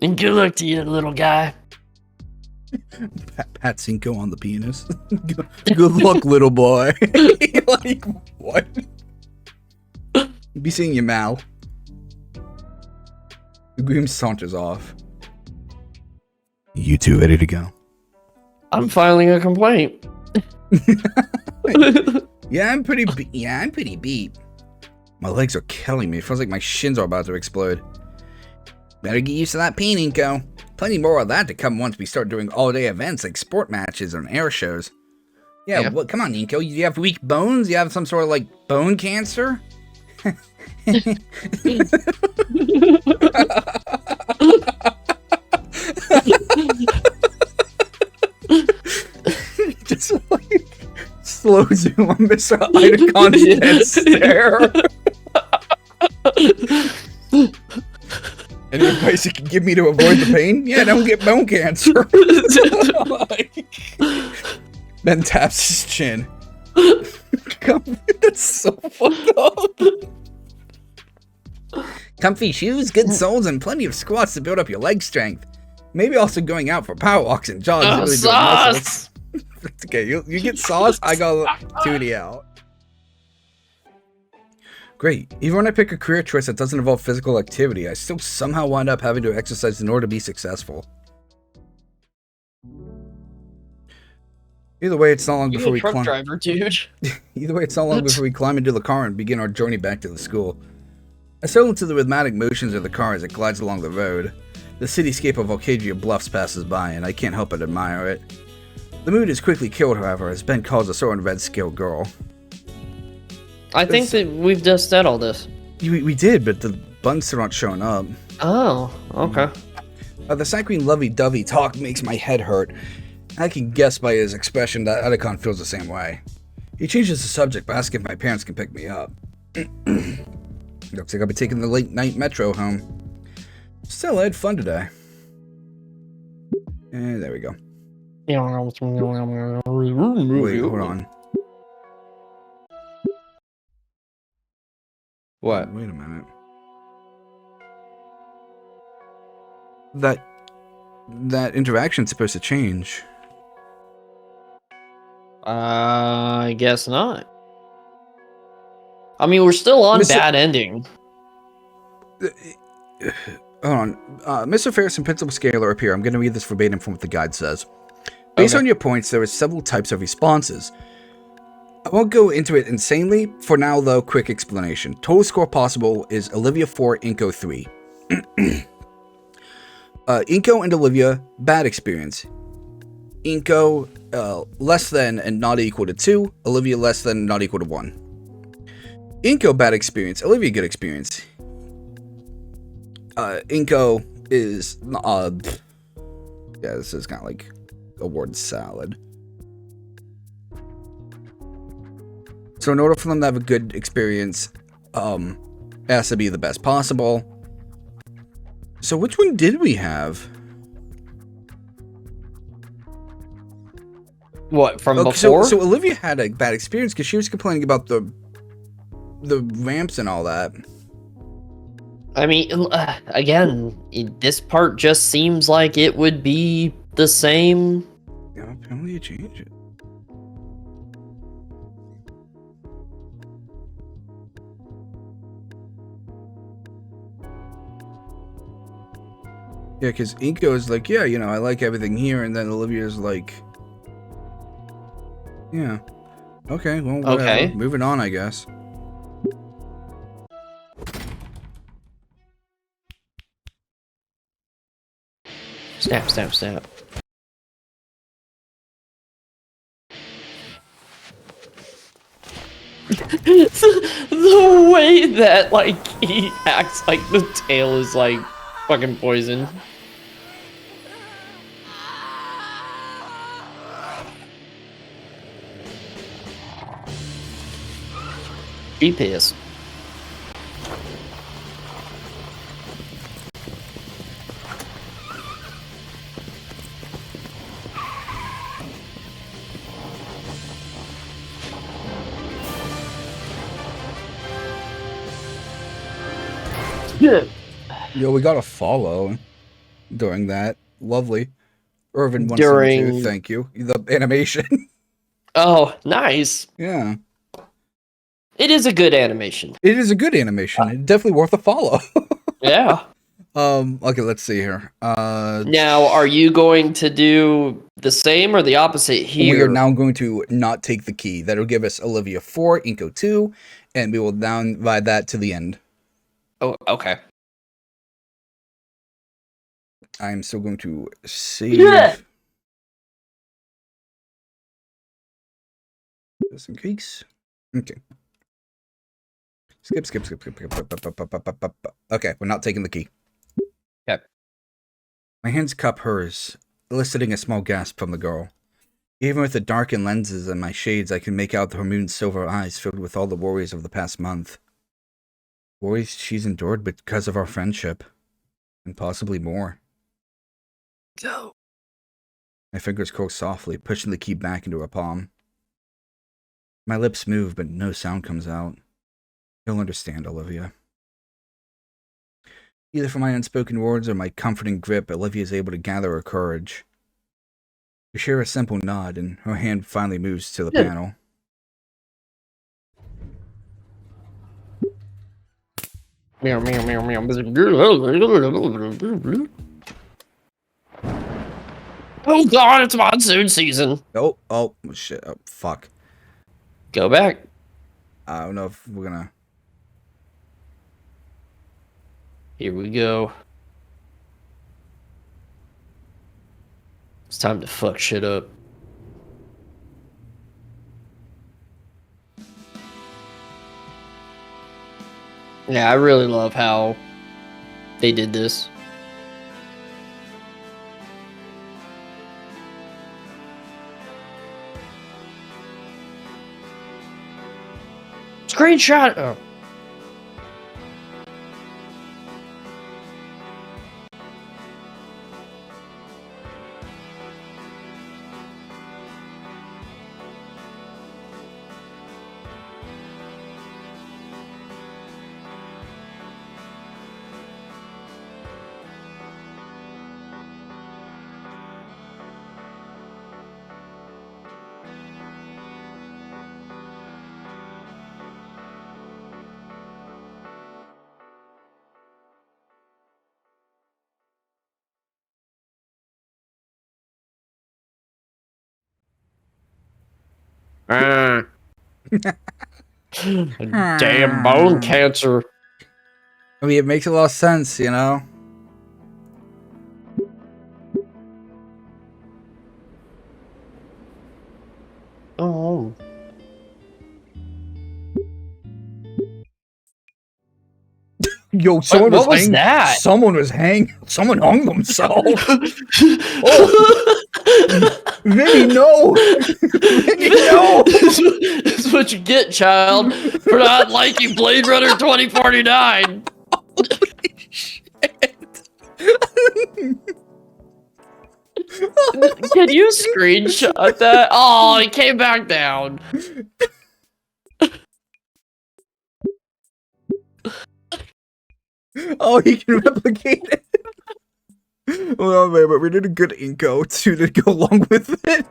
And good luck to you, little guy. Pat Cinco on the penis. Good luck, little boy. Like, what? Be seeing you, Mal. The groom saunters off. You two ready to go? I'm filing a complaint. Yeah, I'm pretty beat. My legs are killing me. It feels like my shins are about to explode. Better get used to that pain, Inko. Plenty more of that to come once we start doing all-day events like sport matches and air shows. Yeah. Well, come on, Inko. You have weak bones? You have some sort of, like, bone cancer? Just, like, slow zoom on Mr. Idacon's dead stare. Any advice you can give me to avoid the pain? Yeah, don't get bone cancer. Ben taps his chin. That's so fucked up. Comfy shoes, good soles, and plenty of squats to build up your leg strength. Maybe also going out for power walks and jogs. Oh, Really sauce! That's okay, you get sauce, I got Tootie out. Great. Even when I pick a career choice that doesn't involve physical activity, I still somehow wind up having to exercise in order to be successful. Either way, it's not long before we climb. Driver, dude. Either way, it's not long before we climb into the car and begin our journey back to the school. I settle into the rhythmic motions of the car as it glides along the road. The cityscape of Arcadia Bluffs passes by, and I can't help but admire it. The mood is quickly killed, however, as Ben calls a certain red-scaled girl. I think that we've just said all this. We did, but the buns still aren't showing up. Oh, okay. The sanguine lovey-dovey talk makes my head hurt. I can guess by his expression that Adicon feels the same way. He changes the subject by asking if my parents can pick me up. Looks like I'll be taking the late-night metro home. Still, I had fun today. And there we go. Wait, hold on. What? Wait a minute. That interaction's supposed to change. I guess not. I mean, we're still on bad ending. Hold on. Mr. Ferris and Principal Scalar appear. I'm going to read this verbatim from what the guide says. Based on your points, there are several types of responses. I won't go into it insanely. For now, though, quick explanation. Total score possible is Olivia 4, Inko 3. Inko and Olivia, bad experience. Inko, less than and not equal to 2. Olivia, less than and not equal to 1. Inko, bad experience. Olivia, good experience. Inko is, yeah, this is kind of like a word salad. So in order for them to have a good experience, it has to be the best possible. So which one did we have? What, from before? So Olivia had a bad experience because she was complaining about the ramps and all that. I mean, again, this part just seems like it would be the same. Yeah, apparently you change it. Yeah, because Inko is like, yeah, you know, I like everything here, and then Olivia's like, yeah, okay, well, whatever. Okay. Moving on, I guess. Snap, snap, snap. The way that, like, he acts like the tail is, like, fucking poison. GPS. Yeah. Yo, we got a follow during that. Lovely. Irvin 172, During... thank you. The animation. Oh, nice. Yeah. It is a good animation. It is a good animation. It's definitely worth a follow. Yeah. Okay, let's see here. Now, are you going to do the same or the opposite here? We are now going to not take the key. That'll give us Olivia 4, Inko 2, and we will down by that to the end. Oh, okay. I'm still going to save. Yeah. Just in case. Okay. Skip. Okay, we're not taking the key. Okay. My hands cup hers, eliciting a small gasp from the girl. Even with the darkened lenses and my shades, I can make out her moon silver eyes filled with all the worries of the past month. Worries she's endured because of our friendship. And possibly more. Go. My fingers curl softly, pushing the key back into her palm. My lips move, but no sound comes out. You'll understand, Olivia. Either from my unspoken words or my comforting grip, Olivia is able to gather her courage. We share a simple nod, and her hand finally moves to the panel. Meow, meow, meow, meow. Oh god, it's monsoon season. Oh, shit. Oh, fuck. Go back. I don't know if we're gonna... Here we go. It's time to fuck shit up. Yeah, I really love how they did this. Screenshot. Oh. Damn bone cancer. I mean, it makes a lot of sense, you know? Oh. Yo, someone What was that? Someone was someone hung themselves. Oh. Vinny, no! Vinny, no! This is what you get, child, for not liking Blade Runner 2049. Holy shit. Can you screenshot that? Oh, it came back down. Oh, he can replicate it. Well, man, but we did a good Inko too to go along with it.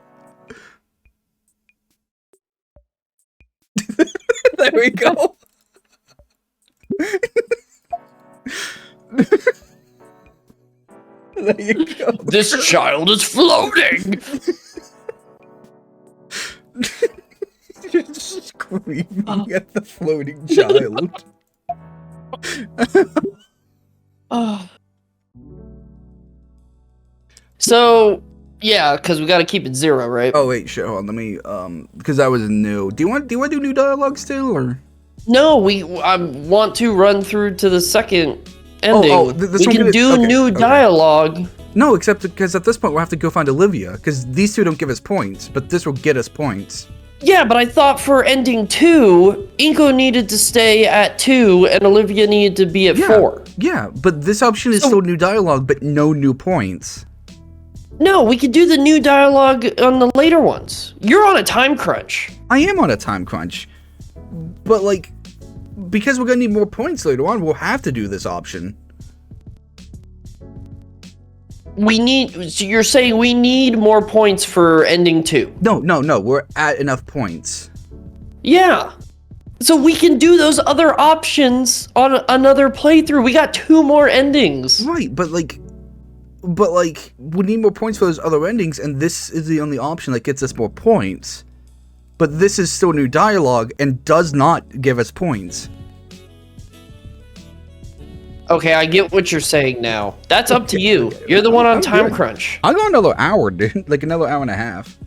There we go. There you go. This child is floating. Just screaming at the floating child. So, yeah, because we got to keep it 0, right? Oh wait, shit. Hold on. Let me because that was new. Do you want to do new dialogue still, or? No, I want to run through to the second ending. This we can do new dialogue. No, except because at this point we'll have to go find Olivia, because these two don't give us points, but this will get us points. Yeah, but I thought for ending 2, Inko needed to stay at 2 and Olivia needed to be at 4. Yeah, but this option is still new dialogue, but no new points. No, we could do the new dialogue on the later ones. You're on a time crunch. I am on a time crunch, but like, because we're gonna need more points later on, we'll have to do this option. So you're saying we need more points for ending 2? No, we're at enough points. Yeah. So we can do those other options on another playthrough. We got 2 more endings. Right, but we need more points for those other endings, and this is the only option that gets us more points. But this is still new dialogue and does not give us points. Okay, I get what you're saying now. That's up to you. You're the one on time crunch. I'll go another hour, dude. Like another hour and a half.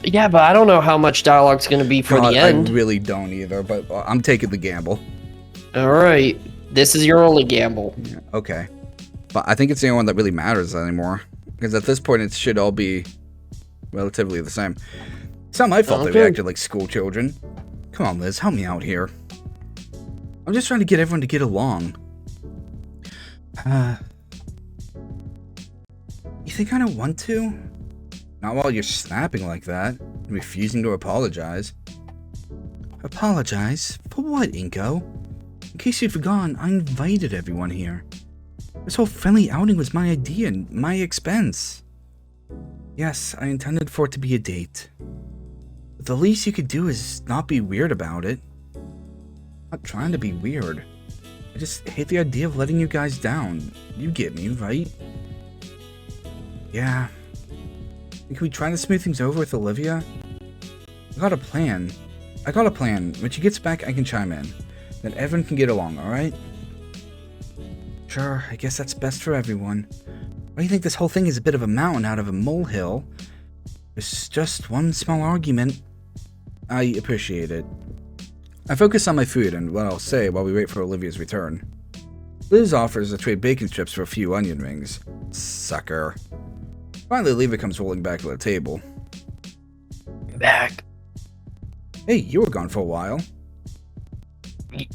Yeah, but I don't know how much dialogue's going to be for the end. I really don't either, but I'm taking the gamble. All right. This is your only gamble. Yeah, okay. But I think it's the only one that really matters anymore. Because at this point, it should all be relatively the same. It's not my fault they reacted like school children. Come on, Liz, help me out here. I'm just trying to get everyone to get along. You think I don't want to? Not while you're snapping like that and refusing to apologize. Apologize? For what, Inko? In case you've forgotten, I invited everyone here. This whole friendly outing was my idea and my expense. Yes, I intended for it to be a date. But the least you could do is not be weird about it. I'm not trying to be weird. I just hate the idea of letting you guys down. You get me, right? Yeah. Can we try to smooth things over with Olivia? I got a plan. When she gets back, I can chime in. Then everyone can get along, alright? Sure, I guess that's best for everyone. Why do you think this whole thing is a bit of a mountain out of a molehill? It's just one small argument. I appreciate it. I focus on my food and what I'll say while we wait for Olivia's return. Liz offers to trade bacon strips for a few onion rings. Sucker. Finally, Olivia comes rolling back to the table. Back. Hey, you were gone for a while.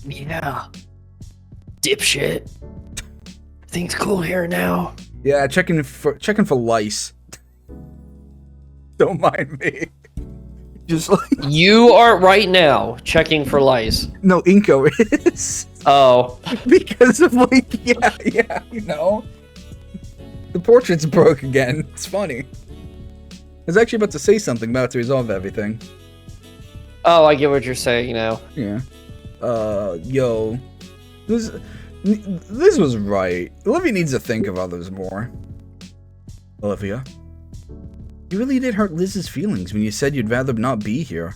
Yeah. Dipshit. Things cool here now. Yeah, checking for lice. Don't mind me. Just like You are right now checking for lice. no, Inko is. Oh. Because of like yeah, you know. The portrait's broke again. It's funny. I was actually about to say something about to resolve everything. Oh, I get what you're saying now. Yeah. Yo. This was right. Olivia needs to think of others more. Olivia. You really did hurt Liz's feelings when you said you'd rather not be here.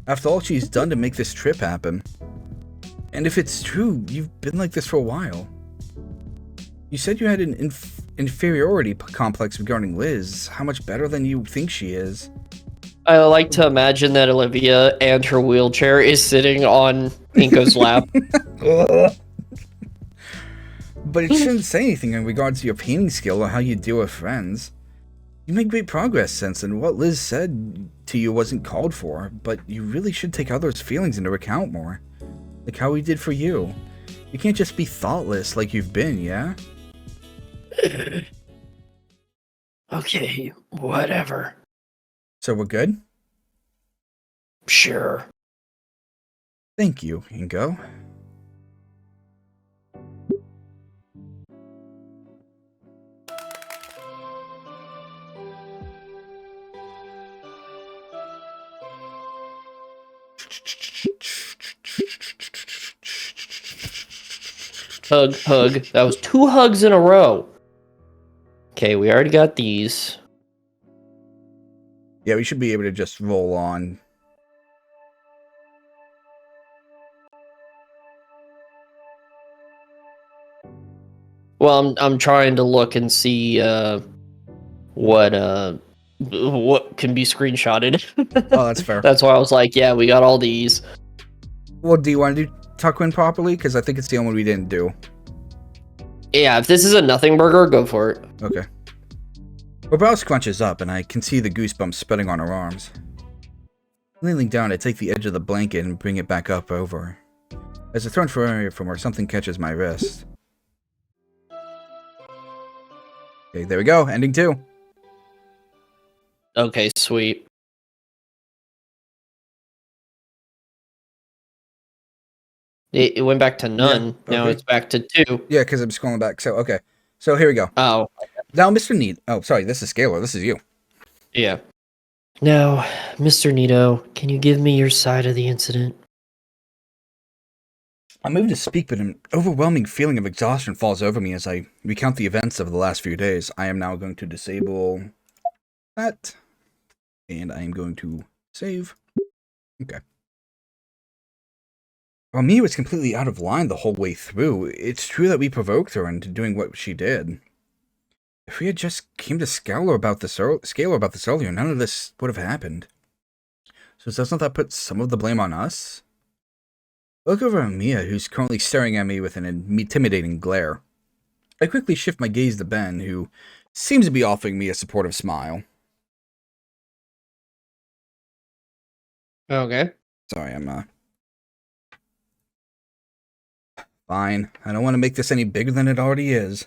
After all she's done to make this trip happen. And if it's true, you've been like this for a while. You said you had an inferiority complex regarding Liz. How much better than you think she is. I like to imagine that Olivia and her wheelchair is sitting on Inko's lap. But it shouldn't say anything in regards to your painting skill or how you deal with friends. You made great progress since, and what Liz said to you wasn't called for, but you really should take others' feelings into account more. Like how we did for you. You can't just be thoughtless like you've been, yeah? Okay, whatever. So we're good? Sure. Thank you, Inko. Hug, hug. That was 2 hugs in a row. Okay, we already got these. Yeah, we should be able to just roll on. Well, I'm trying to look and see what can be screenshotted. Oh, that's fair. That's why I was like, yeah, we got all these. Well, do you want to do Tuckwin properly? Because I think it's the only one we didn't do. Yeah, if this is a nothing burger, go for it. Okay. Her brow scrunches up, and I can see the goosebumps spreading on her arms. Kneeling down, I take the edge of the blanket and bring it back up over her. As I turn from her, something catches my wrist. Okay, there we go. Ending 2. Okay, sweet. It went back to none. Yeah, Now okay. it's back to 2. Yeah, because I'm scrolling back. So, okay. So, here we go. Oh, Now, Mr. Need. Oh, sorry. This is Scalar. This is you. yeah. Now, Mr. Nito, can you give me your side of the incident? I'm moved to speak, but an overwhelming feeling of exhaustion falls over me as I recount the events of the last few days. I am now going to disable that. And I am going to save. Okay. While Mia was completely out of line the whole way through, it's true that we provoked her into doing what she did. If we had just came to Scalar about this earlier, none of this would have happened. So doesn't that put some of the blame on us? I look over at Mia, who's currently staring at me with an intimidating glare. I quickly shift my gaze to Ben, who seems to be offering me a supportive smile. Okay. Sorry, I'm fine. I don't want to make this any bigger than it already is.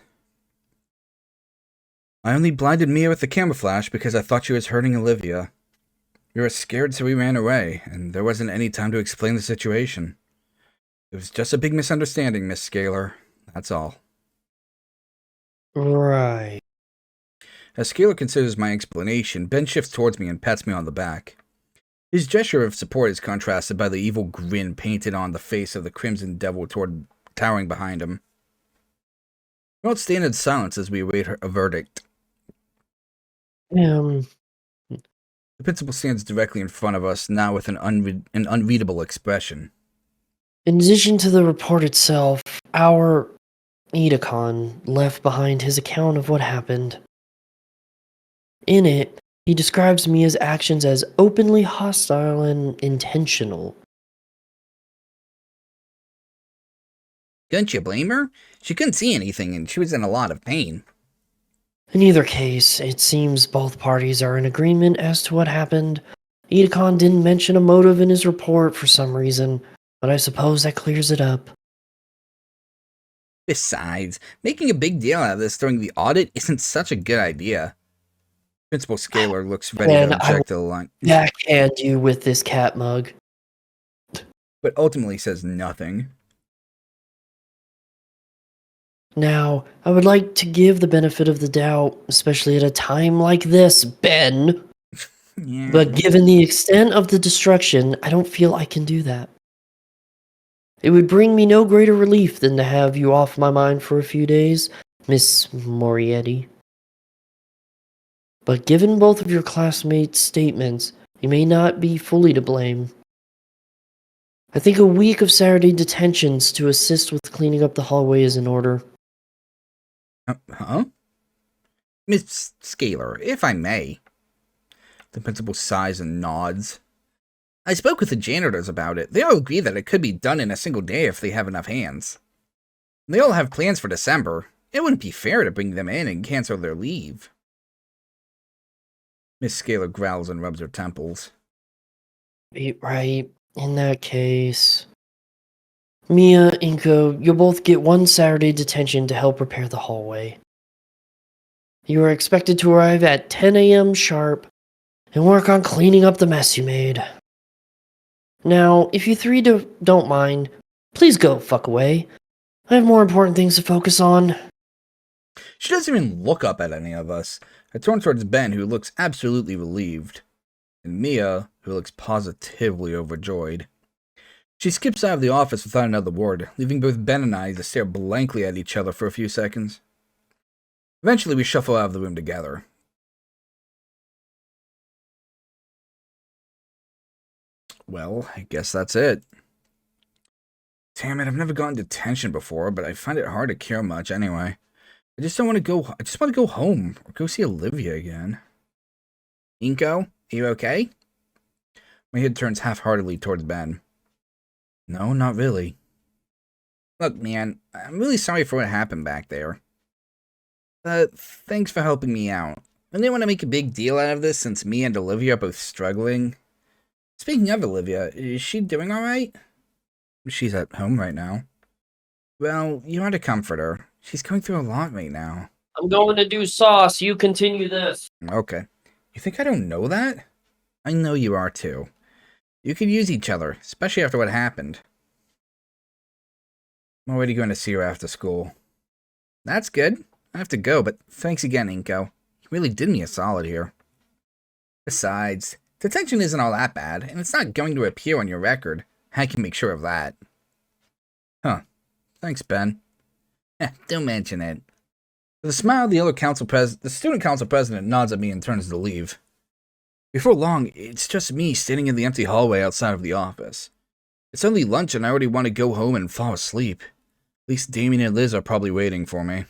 I only blinded Mia with the camera flash because I thought she was hurting Olivia. We were scared, so we ran away, and there wasn't any time to explain the situation. It was just a big misunderstanding, Miss Scalar. That's all. Right. As Scalar considers my explanation, Ben shifts towards me and pats me on the back. His gesture of support is contrasted by the evil grin painted on the face of the Crimson Devil towering behind him. We all stand in silence as we await a verdict. The principal stands directly in front of us, now with an unreadable expression. In addition to the report itself, our Edicon left behind his account of what happened. In it, he describes Mia's actions as openly hostile and intentional. Couldn't you blame her? She couldn't see anything and she was in a lot of pain. In either case, it seems both parties are in agreement as to what happened. Edicon didn't mention a motive in his report for some reason, but I suppose that clears it up. Besides, making a big deal out of this during the audit isn't such a good idea. Principal Scalar looks ready to object to the line. Backhand you with this cat mug. But ultimately says nothing. Now, I would like to give the benefit of the doubt, especially at a time like this, Ben. Yeah. But given the extent of the destruction, I don't feel I can do that. It would bring me no greater relief than to have you off my mind for a few days, Miss Morietti. But given both of your classmates' statements, you may not be fully to blame. I think a week of Saturday detentions to assist with cleaning up the hallway is in order. Huh? Miss Scalar, if I may. The principal sighs and nods. I spoke with the janitors about it. They all agree that it could be done in a single day if they have enough hands. They all have plans for December. It wouldn't be fair to bring them in and cancel their leave. Miss Scalar growls and rubs her temples. Right. In that case... Mia, Inko, you'll both get one Saturday detention to help repair the hallway. You are expected to arrive at 10 a.m. sharp and work on cleaning up the mess you made. Now, if you three don't mind, please go fuck away. I have more important things to focus on. She doesn't even look up at any of us. I turn towards Ben, who looks absolutely relieved, and Mia, who looks positively overjoyed. She skips out of the office without another word, leaving both Ben and I to stare blankly at each other for a few seconds. Eventually, we shuffle out of the room together. Well, I guess that's it. Damn it, I've never gotten detention before, but I find it hard to care much anyway. I just want to go home or go see Olivia again. Inko, are you okay? My head turns half-heartedly towards Ben. No, not really. Look, man, I'm really sorry for what happened back there. Thanks for helping me out. I didn't want to make a big deal out of this since me and Olivia are both struggling. Speaking of Olivia, is she doing alright? She's at home right now. Well, you ought to comfort her. She's going through a lot right now. I'm going to do sauce. You continue this. Okay. You think I don't know that? I know you are too. You could use each other, especially after what happened. I'm already going to see her after school. That's good. I have to go, but thanks again, Inko. You really did me a solid here. Besides, detention isn't all that bad, and it's not going to appear on your record. I can make sure of that. Huh. Thanks, Ben. Don't mention it. With a smile, the student council president nods at me and turns to leave. Before long, it's just me standing in the empty hallway outside of the office. It's only lunch and I already want to go home and fall asleep. At least Damien and Liz are probably waiting for me.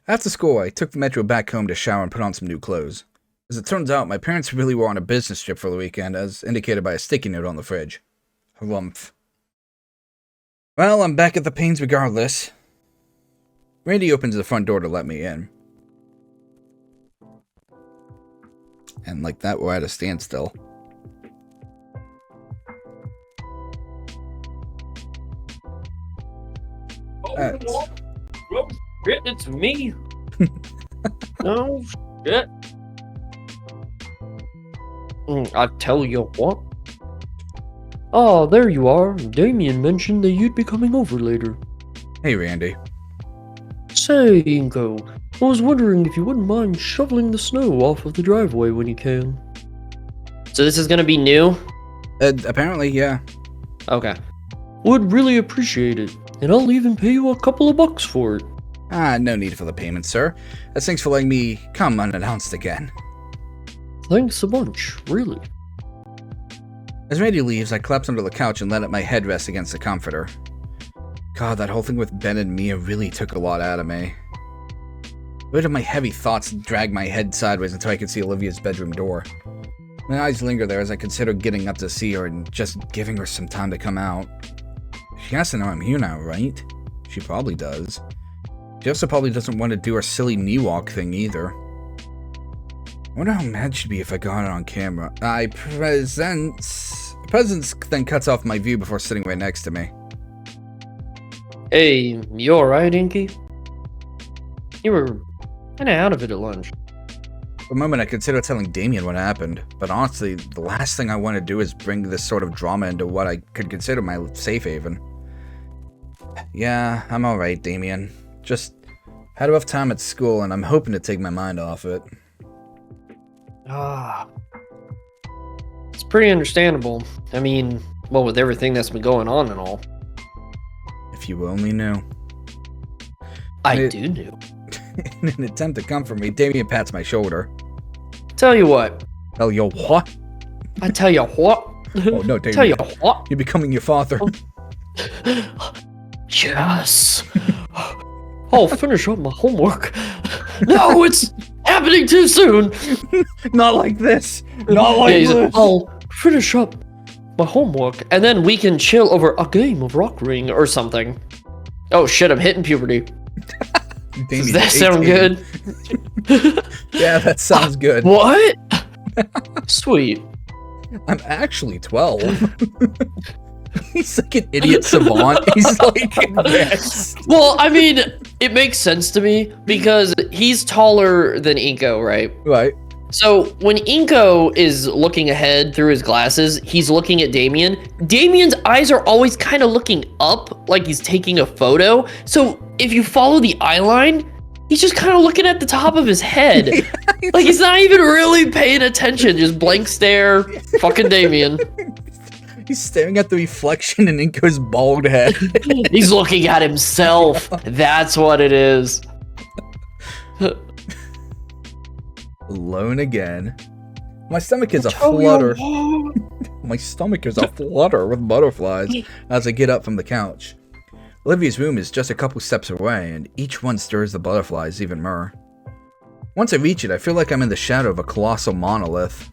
After school, I took the metro back home to shower and put on some new clothes. As it turns out, my parents really were on a business trip for the weekend, as indicated by a sticky note on the fridge. Harumph. Well, I'm back at the Pains regardless. Randy opens the front door to let me in. And like that, we're at a standstill. Oh, shit, it's me. Oh, shit. I tell you what. Oh, there you are. Damien mentioned that you'd be coming over later. Hey, Randy. Say, Inko, I was wondering if you wouldn't mind shoveling the snow off of the driveway when you can. So this is gonna be new? Apparently, yeah. Okay. Would really appreciate it, and I'll even pay you a couple of bucks for it. No need for the payment, sir. Thanks for letting me come unannounced again. Thanks a bunch, really. As Randy leaves, I collapse under the couch and let my head rest against the comforter. God, that whole thing with Ben and Mia really took a lot out of me. Rid of my heavy thoughts dragged my head sideways until I could see Olivia's bedroom door. My eyes linger there as I consider getting up to see her and just giving her some time to come out. She has to know I'm here now, right? She probably does. She also probably doesn't want to do her silly knee walk thing either. I wonder how mad she'd be if I got it on camera. Presence then cuts off my view before sitting right next to me. Hey, you alright, Inky? You were kinda out of it at lunch. For a moment I considered telling Damien what happened, but honestly, the last thing I want to do is bring this sort of drama into what I could consider my safe haven. Yeah, I'm alright, Damien. Just had a rough time at school and I'm hoping to take my mind off it. It's pretty understandable. I mean, well, with everything that's been going on and all. If you only knew. I do know. In an attempt to comfort me, Damien pats my shoulder. Tell you what. Tell you what? I tell you what. Oh no, Damien. Tell you what. You're becoming your father. Yes. I'll finish up my homework. No, it's happening too soon. Not like this. Not like this. I'll finish up my homework and then we can chill over a game of Rock Ring or something. Oh shit, I'm hitting puberty. Does that sound good? Yeah, that sounds good. What? Sweet. I'm actually 12. He's like an idiot savant. He's like, yes. Well, I mean, it makes sense to me because he's taller than Inko, right? Right. So when Inko is looking ahead through his glasses, he's looking at Damien. Damien's eyes are always kind of looking up, like he's taking a photo. So if you follow the eye line, he's just kind of looking at the top of his head. Like he's not even really paying attention, just blank stare, fucking Damien. He's staring at the reflection in Inko's bald head. He's looking at himself. That's what it is. Alone again. My stomach is aflutter. My stomach is aflutter with butterflies as I get up from the couch. Olivia's room is just a couple steps away, and each one stirs the butterflies even more. Once I reach it, I feel like I'm in the shadow of a colossal monolith.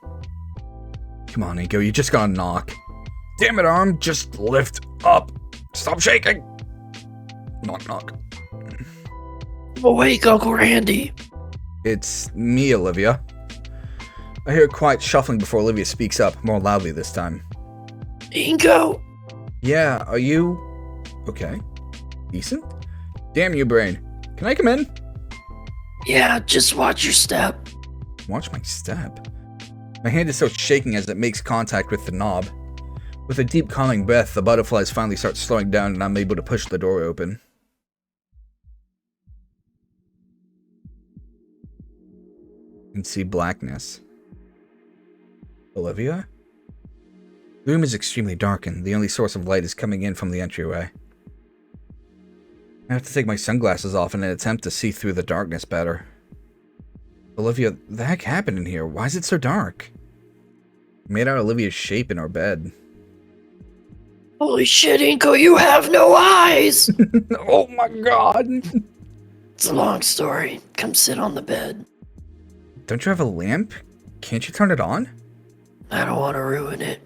Come on, Inko, you just gotta knock. Damn it, arm, just lift up. Stop shaking. Knock, knock. Awake, Uncle Randy. It's me, Olivia. I hear a quiet shuffling before Olivia speaks up, more loudly this time. Inko. Yeah, are you... okay? Decent? Damn you, brain. Can I come in? Yeah, just watch your step. Watch my step. My hand is still shaking as it makes contact with the knob. With a deep calming breath, the butterflies finally start slowing down and I'm able to push the door open. I can see blackness. Olivia? The room is extremely dark and the only source of light is coming in from the entryway. I have to take my sunglasses off in an attempt to see through the darkness better. Olivia, the heck happened in here? Why is it so dark? I made out Olivia's shape in our bed. Holy shit, Inko, you have no eyes! Oh my god! It's a long story. Come sit on the bed. Don't you have a lamp? Can't you turn it on? I don't want to ruin it.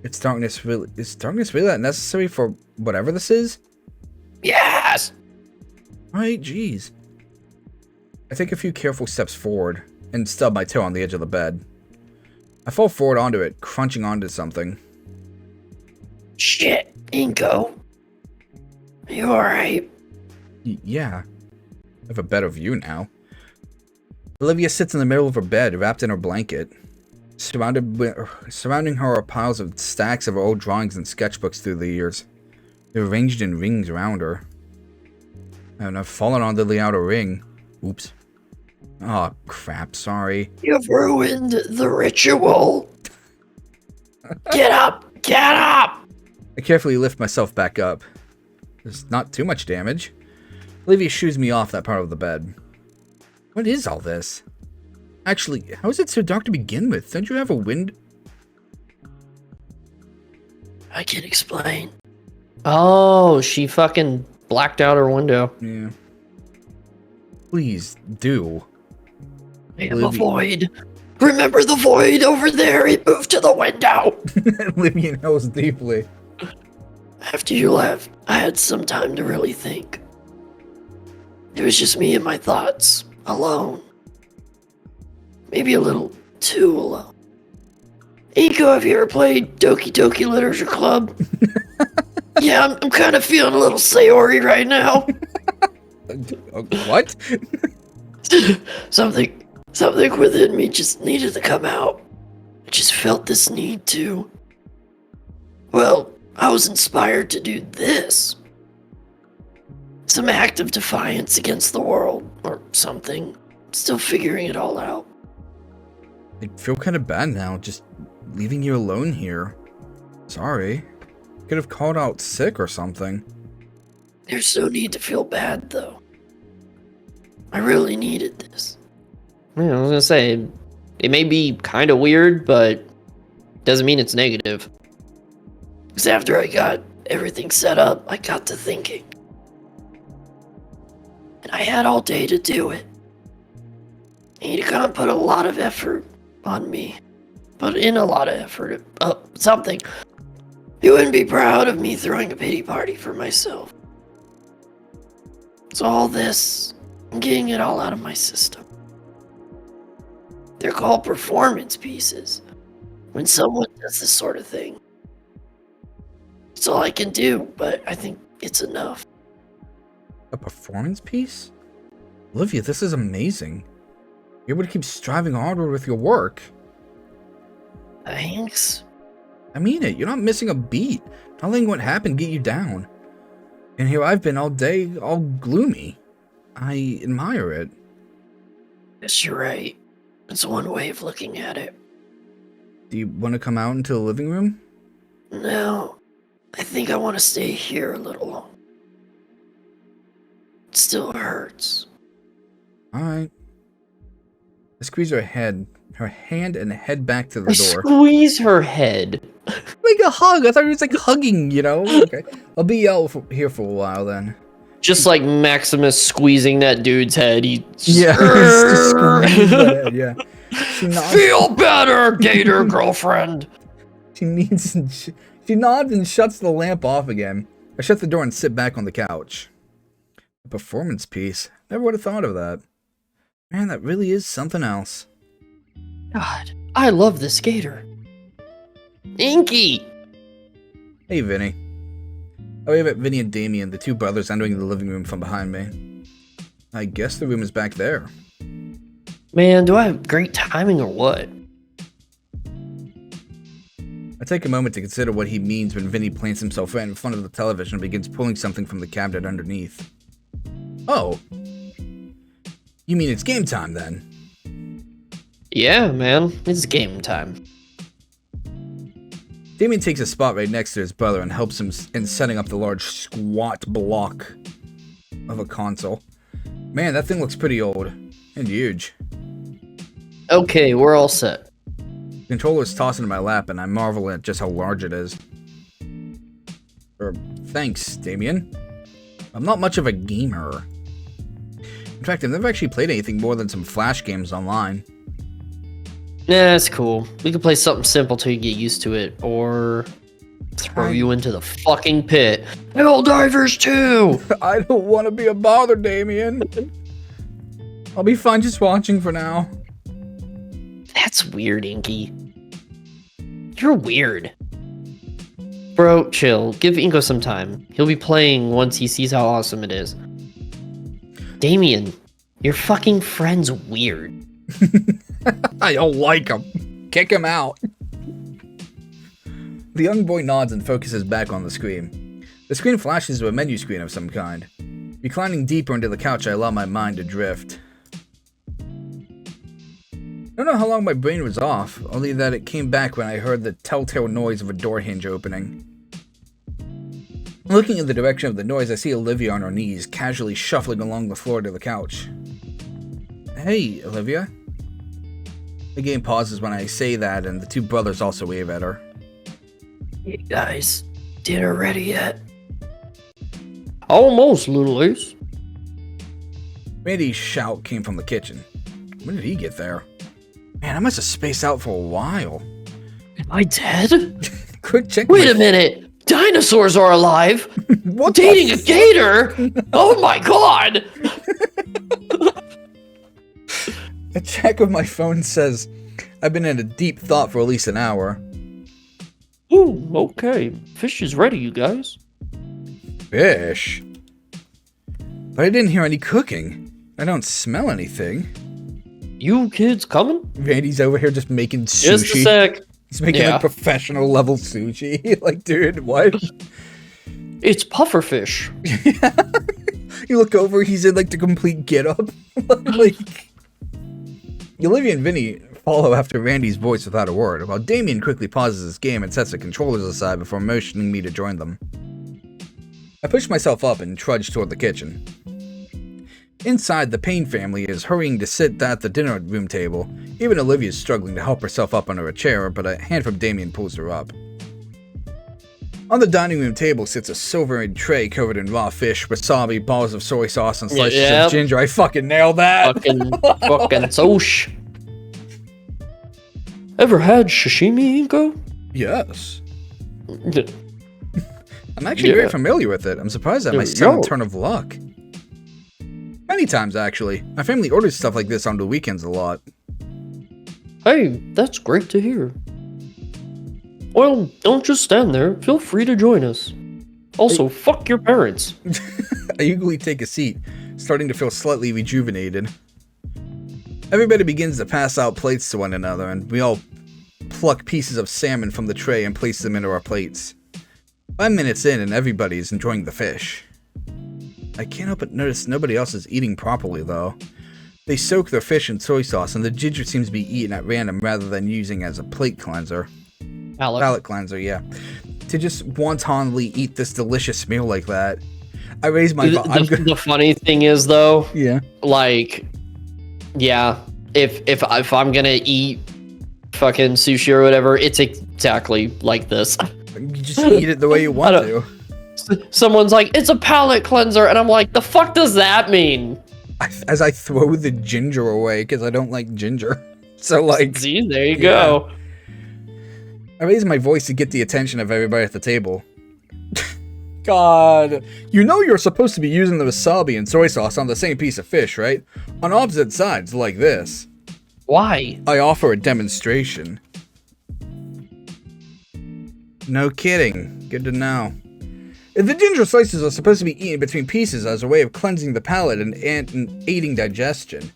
Is darkness really that necessary for whatever this is? Yes! Right, jeez. I take a few careful steps forward and stub my toe on the edge of the bed. I fall forward onto it, crunching onto something. Shit, Inko. Are you alright? Yeah. I have a better view now. Olivia sits in the middle of her bed, wrapped in her blanket. Surrounding her are piles of stacks of old drawings and sketchbooks through the years. They're arranged in rings around her. And I've fallen onto the outer ring. Oops. Oh, crap, sorry. You've ruined the ritual. Get up! Get up! I carefully lift myself back up. There's not too much damage. Olivia shoos me off that part of the bed. What is all this? Actually, how is it so dark to begin with? Don't you have a wind? I can explain. Oh, she fucking blacked out her window. Yeah. Please, do. I have a void. Remember the void over there? It moved to the window. Olivia knows deeply. After you left, I had some time to really think. It was just me and my thoughts, alone. Maybe a little too alone. Inko, have you ever played Doki Doki Literature Club? Yeah, I'm kind of feeling a little Sayori right now. What? Something within me just needed to come out. I just felt this need to. Well, I was inspired to do this. Some act of defiance against the world, or something. Still figuring it all out. I feel kind of bad now, just leaving you alone here. Sorry. Could have called out sick or something. There's no need to feel bad, though. I really needed this. Yeah, I was gonna say, it may be kind of weird, but doesn't mean it's negative. Because after I got everything set up, I got to thinking. And I had all day to do it. And you kind of put a lot of effort on me. Put in a lot of effort. Something. You wouldn't be proud of me throwing a pity party for myself. So all this, I'm getting it all out of my system. They're called performance pieces. When someone does this sort of thing. It's all I can do, but I think it's enough. A performance piece? Olivia, this is amazing. You're able to keep striving onward with your work. Thanks. I mean it, you're not missing a beat. Not letting what happened get you down. And here I've been all day, all gloomy. I admire it. Guess you're right. It's one way of looking at it. Do you want to come out into the living room? No, I think I want to stay here a little longer. It still hurts. Alright. I squeeze her hand and head back to the I door. squeeze her head. Like a hug. I thought it was like hugging, you know? Okay. I'll be out here for a while then. Just like Maximus squeezing that dude's head. He Yeah. Just squeeze the head, yeah. feel better, Gator girlfriend. She nods and shuts the lamp off again. I shut the door and sit back on the couch. A performance piece. Never would have thought of that. Man, that really is something else. God, I love this Gator. Inky. Hey, Vinny. I wave at Vinny and Damien, the two brothers entering the living room from behind me. I guess the room is back there. Man, do I have great timing or what? I take a moment to consider what he means when Vinny plants himself right in front of the television and begins pulling something from the cabinet underneath. Oh. You mean it's game time then? Yeah, man, it's game time. Damien takes a spot right next to his brother and helps him in setting up the large squat block of a console. Man, that thing looks pretty old and huge. Okay, we're all set. The controller's tossed into my lap and I marvel at just how large it is. Thanks, Damien. I'm not much of a gamer. In fact, I've never actually played anything more than some Flash games online. Nah, it's cool. We could play something simple till you get used to it, or throw you into the fucking pit. Hell Divers 2! I don't want to be a bother, Damien. I'll be fine just watching for now. That's weird, Inky. You're weird. Bro, chill. Give Inko some time. He'll be playing once he sees how awesome it is. Damien, your fucking friend's weird. I don't like him. Kick him out. The young boy nods and focuses back on the screen. The screen flashes to a menu screen of some kind. Reclining deeper into the couch, I allow my mind to drift. I don't know how long my brain was off, only that it came back when I heard the telltale noise of a door hinge opening. Looking in the direction of the noise, I see Olivia on her knees, casually shuffling along the floor to the couch. Hey, Olivia. The game pauses when I say that, and the two brothers also wave at her. Hey guys, dinner ready yet? Almost, little ace. Randy's shout came from the kitchen. When did he get there? Man, I must have spaced out for a while. Am I dead? Quick check. Wait a minute! Dinosaurs are alive! What Dating a gator? Oh my god! A check of my phone says I've been in a deep thought for at least an hour. Ooh, okay. Fish is ready, you guys. Fish? But I didn't hear any cooking. I don't smell anything. You kids coming? Randy's over here just making sushi. Just a sec. He's making like professional level sushi. Like, dude, what? It's pufferfish. You look over, he's in like the complete get-up. Like, Olivia and Vinny follow after Randy's voice without a word, while Damien quickly pauses his game and sets the controllers aside before motioning me to join them. I push myself up and trudge toward the kitchen. Inside, the Payne family is hurrying to sit at the dinner room table. Even Olivia is struggling to help herself up under a chair, but a hand from Damien pulls her up. On the dining room table sits a silvery tray covered in raw fish, wasabi, balls of soy sauce, and slices of ginger. I fucking nailed that! Fucking soch. Ever had sashimi, Inko? Yes. I'm actually very familiar with it. I'm surprised at my second turn of luck. Many times, actually. My family orders stuff like this on the weekends a lot. Hey, that's great to hear. Well, don't just stand there. Feel free to join us. Also, fuck your parents. I eagerly take a seat, starting to feel slightly rejuvenated. Everybody begins to pass out plates to one another, and we all pluck pieces of salmon from the tray and place them into our plates. 5 minutes in, and everybody is enjoying the fish. I can't help but notice nobody else is eating properly, though. They soak their fish in soy sauce, and the ginger seems to be eaten at random rather than using as a plate cleanser. Palate Cleanser, yeah. to just wantonly eat this delicious meal like that. I raise my... The funny thing is, though, yeah. like, yeah, if I'm gonna eat fucking sushi or whatever, it's exactly like this. You just eat it the way you want to. Someone's like, it's a palate cleanser, and I'm like, the fuck does that mean? As I throw the ginger away, because I don't like ginger. So, like... See, there you go. I raise my voice to get the attention of everybody at the table. God. You know you're supposed to be using the wasabi and soy sauce on the same piece of fish, right? On opposite sides, like this. Why? I offer a demonstration. No kidding. Good to know. The ginger slices are supposed to be eaten between pieces as a way of cleansing the palate and aiding digestion.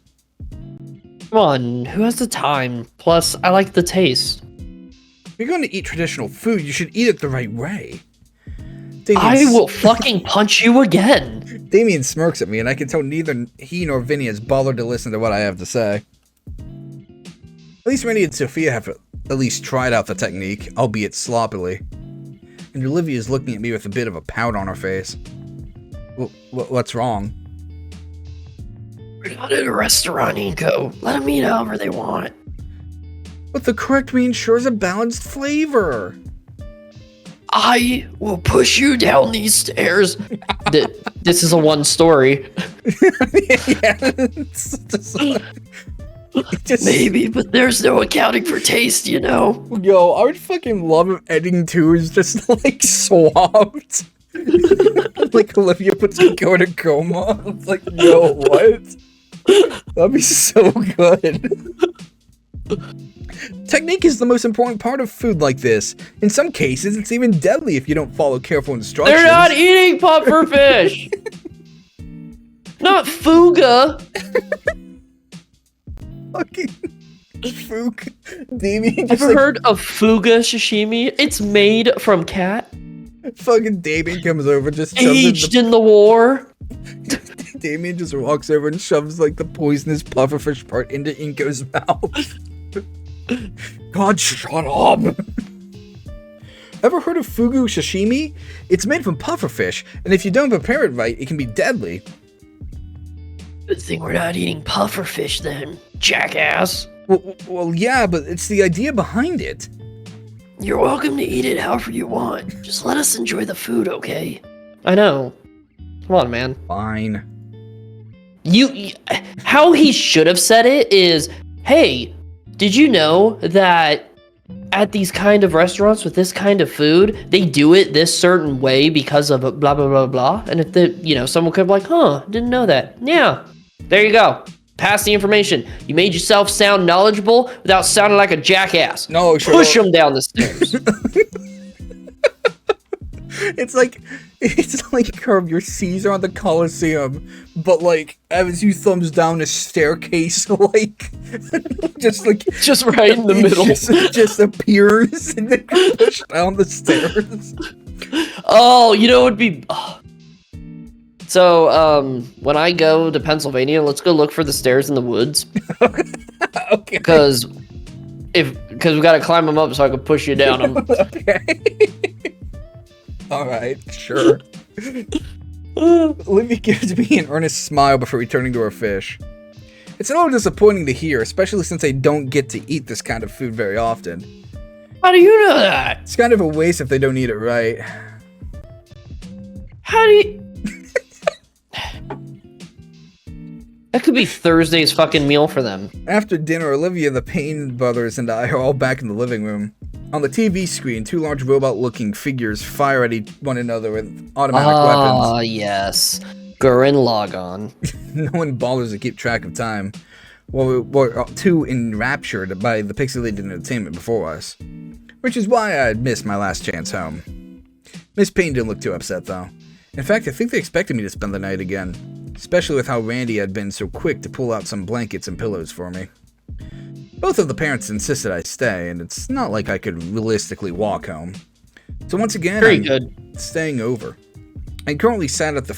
Come on, who has the time? Plus, I like the taste. If you're going to eat traditional food, you should eat it the right way. I will fucking punch you again. Damien smirks at me, and I can tell neither he nor Vinny has bothered to listen to what I have to say. At least Randy and Sophia have at least tried out the technique, albeit sloppily. And Olivia is looking at me with a bit of a pout on her face. What's wrong? We're not at a restaurant, Inko. Let them eat however they want. But the correct way ensures a balanced flavor. I will push you down these stairs. This is a one story. Maybe, but there's no accounting for taste, you know? Yo, I would fucking love if ending 2 is just, like, swapped. Like, Olivia puts Go to coma. It's like, yo, what? That'd be so good. Technique is the most important part of food like this. In some cases, it's even deadly if you don't follow careful instructions. They're not eating puffer fish! Not fuga! Fucking fuga. Damien just Ever heard of fuga sashimi? It's made from cat. Fucking Damien comes over, just shoves aged in the war. Damien just walks over and shoves like the poisonous pufferfish part into Inko's mouth. God, shut up! Ever heard of fugu sashimi? It's made from pufferfish, and if you don't prepare it right, it can be deadly. Good thing we're not eating pufferfish then, jackass. Well, yeah, but it's the idea behind it. You're welcome to eat it however you want. Just let us enjoy the food, okay? I know. Come on, man. Fine. How he should have said it is, hey, did you know that at these kind of restaurants with this kind of food, they do it this certain way because of blah, blah, blah, blah. And if someone could be like, huh, didn't know that. Yeah, there you go. Pass the information. You made yourself sound knowledgeable without sounding like a jackass. No, sure. Push him down the stairs. It's like Kerb, your Caesar on the Colosseum, but like as you thumbs down a staircase, like just right in the middle, just appears and then push down the stairs. Oh, you know, it'd be. So, when I go to Pennsylvania, let's go look for the stairs in the woods. Okay. Because we gotta climb them up so I can push you down them. Okay. All right, sure. Olivia gives me an earnest smile before returning to her fish. It's a little disappointing to hear, especially since I don't get to eat this kind of food very often. How do you know that? It's kind of a waste if they don't eat it right. How do you... That could be Thursday's fucking meal for them. After dinner, Olivia, the Payne brothers, and I are all back in the living room. On the TV screen, 2 large robot-looking figures fire at one another with automatic weapons. Ah, yes. Gurren Lagann. No one bothers to keep track of time. Well, we're too enraptured by the pixelated entertainment before us. Which is why I missed my last chance home. Miss Payne didn't look too upset, though. In fact, I think they expected me to spend the night again. Especially with how Randy had been so quick to pull out some blankets and pillows for me. Both of the parents insisted I stay, and it's not like I could realistically walk home. So once again, I'm staying over. I currently sat at the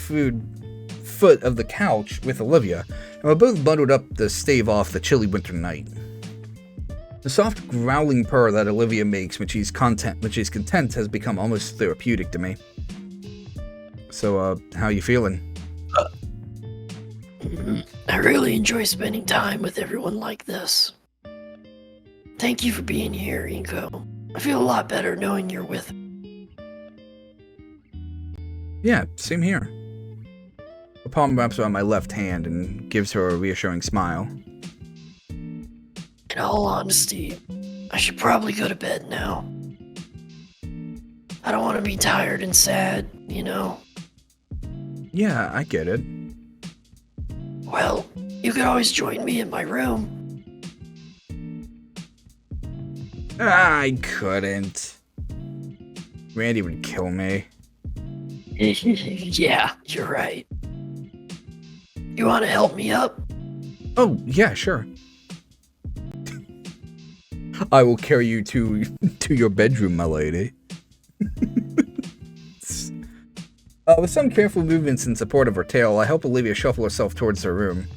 foot of the couch with Olivia, and we're both bundled up to stave off the chilly winter night. The soft growling purr that Olivia makes when she's content has become almost therapeutic to me. So, how you feeling? I really enjoy spending time with everyone like this. Thank you for being here, Inko. I feel a lot better knowing you're with me. Yeah, same here. The palm wraps around my left hand and gives her a reassuring smile. In all honesty, I should probably go to bed now. I don't want to be tired and sad, you know? Yeah, I get it. Well, you could always join me in my room. I couldn't. Randy would kill me. Yeah, you're right. You want to help me up? Oh, yeah, sure. I will carry you to your bedroom, my lady. With some careful movements in support of her tail, I help Olivia shuffle herself towards her room.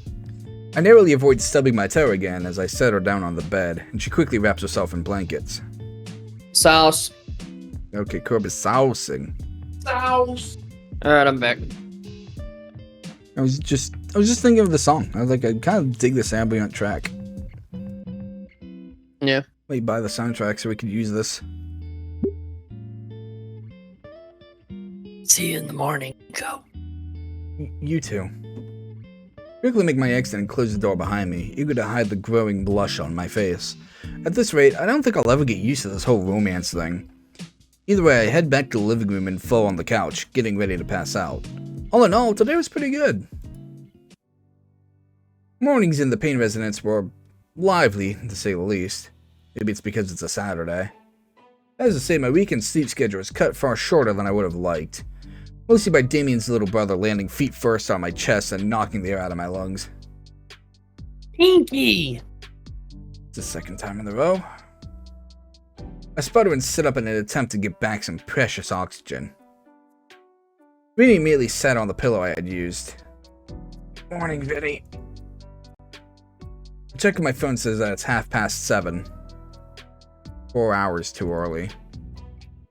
I narrowly avoid stubbing my toe again as I set her down on the bed, and she quickly wraps herself in blankets. Sauce. Okay, Kerb is sousing. Sauce. Alright, I'm back. I was just thinking of the song. I kind of dig this ambient track. Yeah. Let me buy the soundtrack so we could use this. See you in the morning, Inko. You too. Quickly make my exit and close the door behind me, eager to hide the growing blush on my face. At this rate, I don't think I'll ever get used to this whole romance thing. Either way, I head back to the living room and fall on the couch, getting ready to pass out. All in all, today was pretty good. Mornings in the Payne residence were lively, to say the least. Maybe it's because it's a Saturday. As to say, my weekend sleep schedule is cut far shorter than I would have liked. Mostly by Damien's little brother landing feet first on my chest and knocking the air out of my lungs. Pinky! It's the second time in a row. I sputter and sit up in an attempt to get back some precious oxygen. Vinny immediately sat on the pillow I had used. Morning, Vinny. A check on my phone says that it's 7:30. 4 hours too early.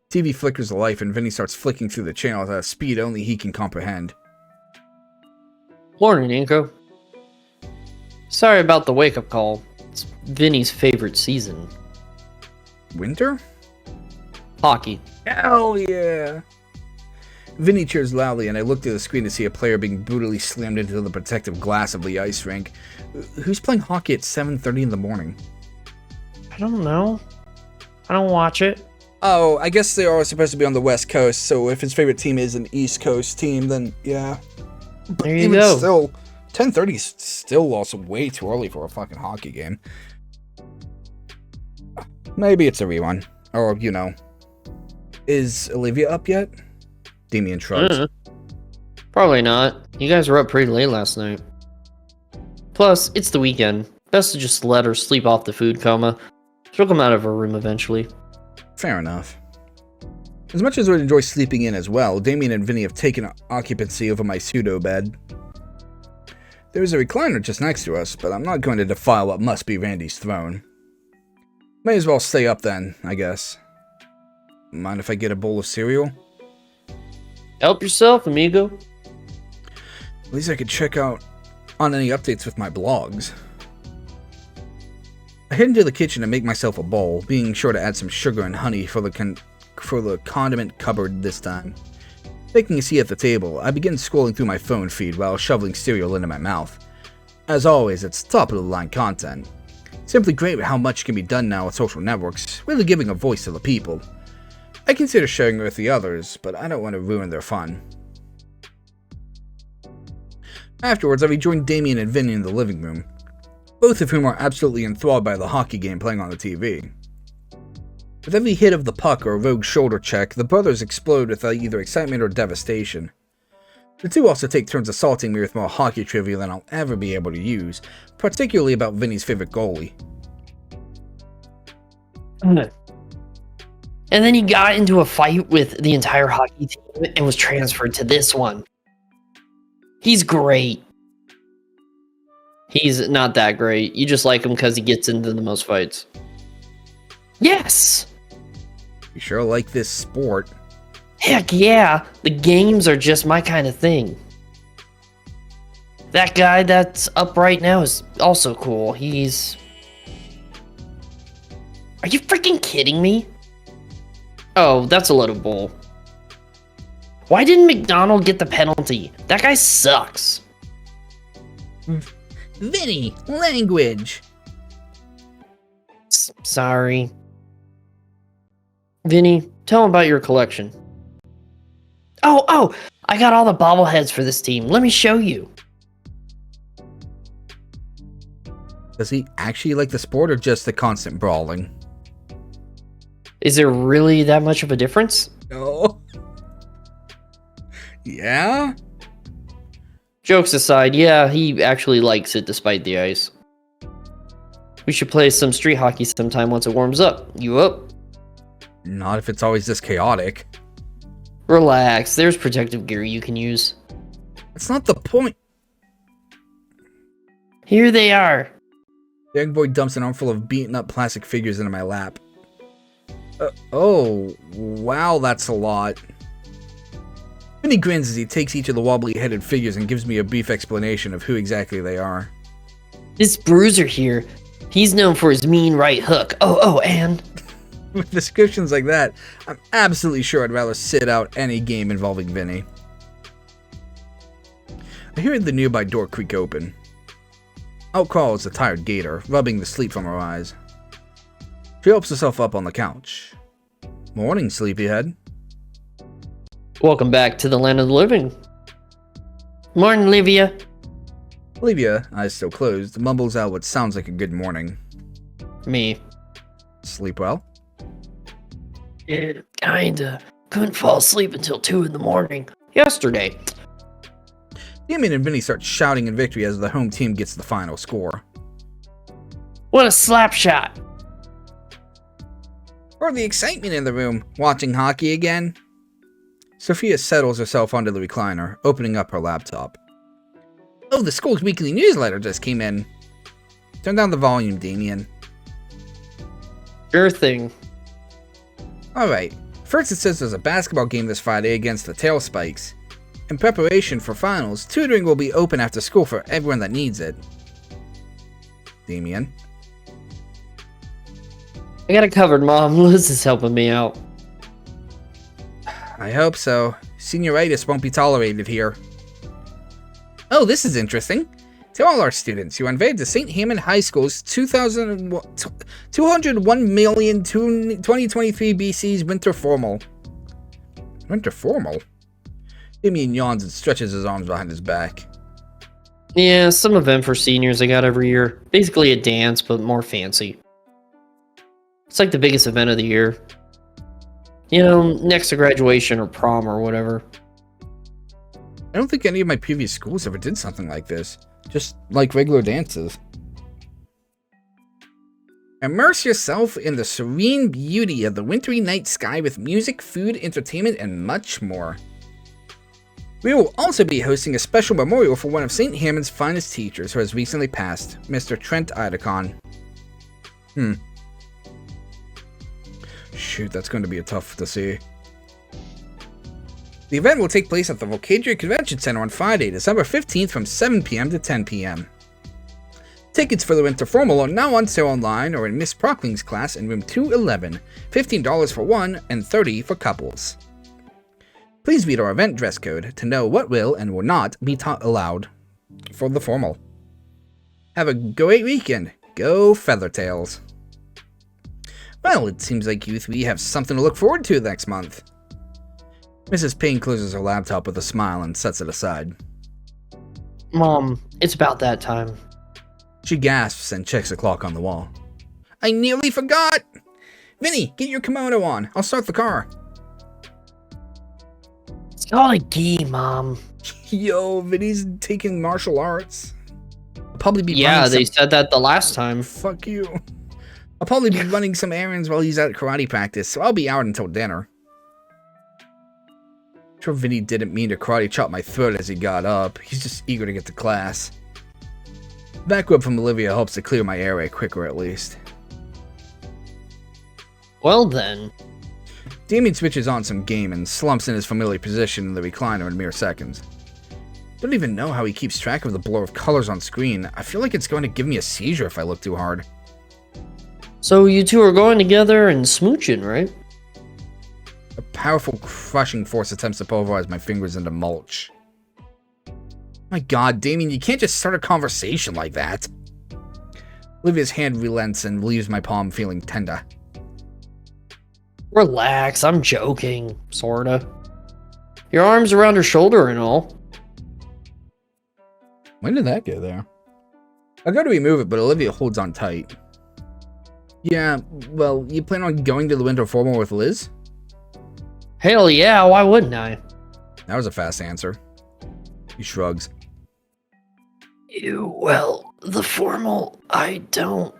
TV flickers to life and Vinny starts flicking through the channels at a speed only he can comprehend. Morning, Inko. Sorry about the wake-up call. It's Vinny's favorite season. Winter? Hockey. Hell yeah! Vinny cheers loudly and I look through the screen to see a player being brutally slammed into the protective glass of the ice rink. Who's playing hockey at 7:30 in the morning? I don't know. I don't watch it. Oh, I guess they are supposed to be on the West Coast, so if his favorite team is an East Coast team, then yeah. But There you even go. still, 10:30 is still also way too early for a fucking hockey game. Maybe it's a rerun. Or, you know. Is Olivia up yet? Damien shrugs. Probably not. You guys were up pretty late last night. Plus, it's the weekend. Best to just let her sleep off the food coma. She'll come out of her room eventually. Fair enough. As much as I would enjoy sleeping in as well, Damien and Vinny have taken occupancy over my pseudo-bed. There is a recliner just next to us, but I'm not going to defile what must be Randy's throne. May as well stay up then, I guess. Mind if I get a bowl of cereal? Help yourself, amigo. At least I could check out on any updates with my blogs. I head into the kitchen and make myself a bowl, being sure to add some sugar and honey for the condiment cupboard this time. Taking a seat at the table, I begin scrolling through my phone feed while shoveling cereal into my mouth. As always, it's top-of-the-line content. Simply great how much can be done now with social networks, really giving a voice to the people. I consider sharing it with the others, but I don't want to ruin their fun. Afterwards, I rejoined Damien and Vinny in the living room, both of whom are absolutely enthralled by the hockey game playing on the TV. With every hit of the puck or a rogue shoulder check, the brothers explode with either excitement or devastation. The two also take turns assaulting me with more hockey trivia than I'll ever be able to use, particularly about Vinny's favorite goalie. And then he got into a fight with the entire hockey team and was transferred to this one. He's great. He's not that great. You just like him because he gets into the most fights. Yes! You sure like this sport. Heck yeah! The games are just my kind of thing. That guy that's up right now is also cool. He's... Are you freaking kidding me? Oh, that's a load of bull. Why didn't McDonald get the penalty? That guy sucks. Vinny, language. Sorry. Vinny, tell him about your collection. Oh, I got all the bobbleheads for this team. Let me show you. Does he actually like the sport or just the constant brawling? Is there really that much of a difference? No. Yeah? Jokes aside, yeah, he actually likes it despite the ice. We should play some street hockey sometime once it warms up. You up? Not if it's always this chaotic. Relax, there's protective gear you can use. That's not the point. Here they are. The young boy dumps an armful of beaten up plastic figures into my lap. Oh, wow, that's a lot. Vinny grins as he takes each of the wobbly-headed figures and gives me a brief explanation of who exactly they are. This bruiser here, he's known for his mean right hook. Oh, and... With descriptions like that, I'm absolutely sure I'd rather sit out any game involving Vinny. I hear the nearby door creak open. Out crawls the tired Gator, rubbing the sleep from her eyes. She helps herself up on the couch. Morning, sleepyhead. Welcome back to the land of the living. Morning, Livia. Olivia, eyes still closed, mumbles out what sounds like a good morning. Me. Sleep well? Kinda. Couldn't fall asleep until 2 in the morning. Yesterday. Damien and Vinny start shouting in victory as the home team gets the final score. What a slap shot. Or the excitement in the room, watching hockey again. Sophia settles herself onto the recliner, opening up her laptop. Oh, the school's weekly newsletter just came in. Turn down the volume, Damien. Sure thing. Alright, first it says there's a basketball game this Friday against the Tail Spikes. In preparation for finals, tutoring will be open after school for everyone that needs it. Damien. I got it covered, Mom. Liz is helping me out. I hope so. Senioritis won't be tolerated here. Oh, this is interesting. To all our students, you are invited to St. Hammond High School's 2023 BC's Winter Formal. Winter Formal? Damien yawns and stretches his arms behind his back. Yeah, some event for seniors I got every year. Basically a dance, but more fancy. It's like the biggest event of the year. You know, next to graduation or prom or whatever. I don't think any of my previous schools ever did something like this. Just like regular dances. Immerse yourself in the serene beauty of the wintry night sky with music, food, entertainment, and much more. We will also be hosting a special memorial for one of St. Hammond's finest teachers who has recently passed, Mr. Trent Idacon. Shoot, that's going to be tough to see. The event will take place at the Vocadria Convention Center on Friday, December 15th from 7 p.m. to 10 p.m. Tickets for the Winter Formal are now on sale online or in Miss Prockling's class in room 211, $15 for one and $30 for couples. Please read our event dress code to know what will and will not be taught allowed for the formal. Have a great weekend. Go Feathertails. Well, it seems like you three have something to look forward to next month. Mrs. Payne closes her laptop with a smile and sets it aside. Mom, it's about that time. She gasps and checks the clock on the wall. I nearly forgot! Vinny, get your kimono on. I'll start the car. It's called a gi, Mom. Yo, Vinny's taking martial arts. I'll probably be They said that the last time. Fuck you. I'll probably be running some errands while he's at karate practice, so I'll be out until dinner. I'm sure Vinny didn't mean to karate chop my throat as he got up. He's just eager to get to class. Back rub from Olivia helps to clear my airway quicker at least. Well then. Damien switches on some game and slumps in his familiar position in the recliner in mere seconds. Don't even know how he keeps track of the blur of colors on screen. I feel like it's going to give me a seizure if I look too hard. So you two are going together and smooching, right? A powerful, crushing force attempts to pulverize my fingers into mulch. My god, Damien, you can't just start a conversation like that. Olivia's hand relents and leaves my palm feeling tender. Relax, I'm joking, sorta. Your arm's around her shoulder and all. When did that get there? I go to remove it, but Olivia holds on tight. Yeah, well, you plan on going to the winter formal with Liz? Hell yeah, why wouldn't I? That was a fast answer. He shrugs. Well, the formal, I don't.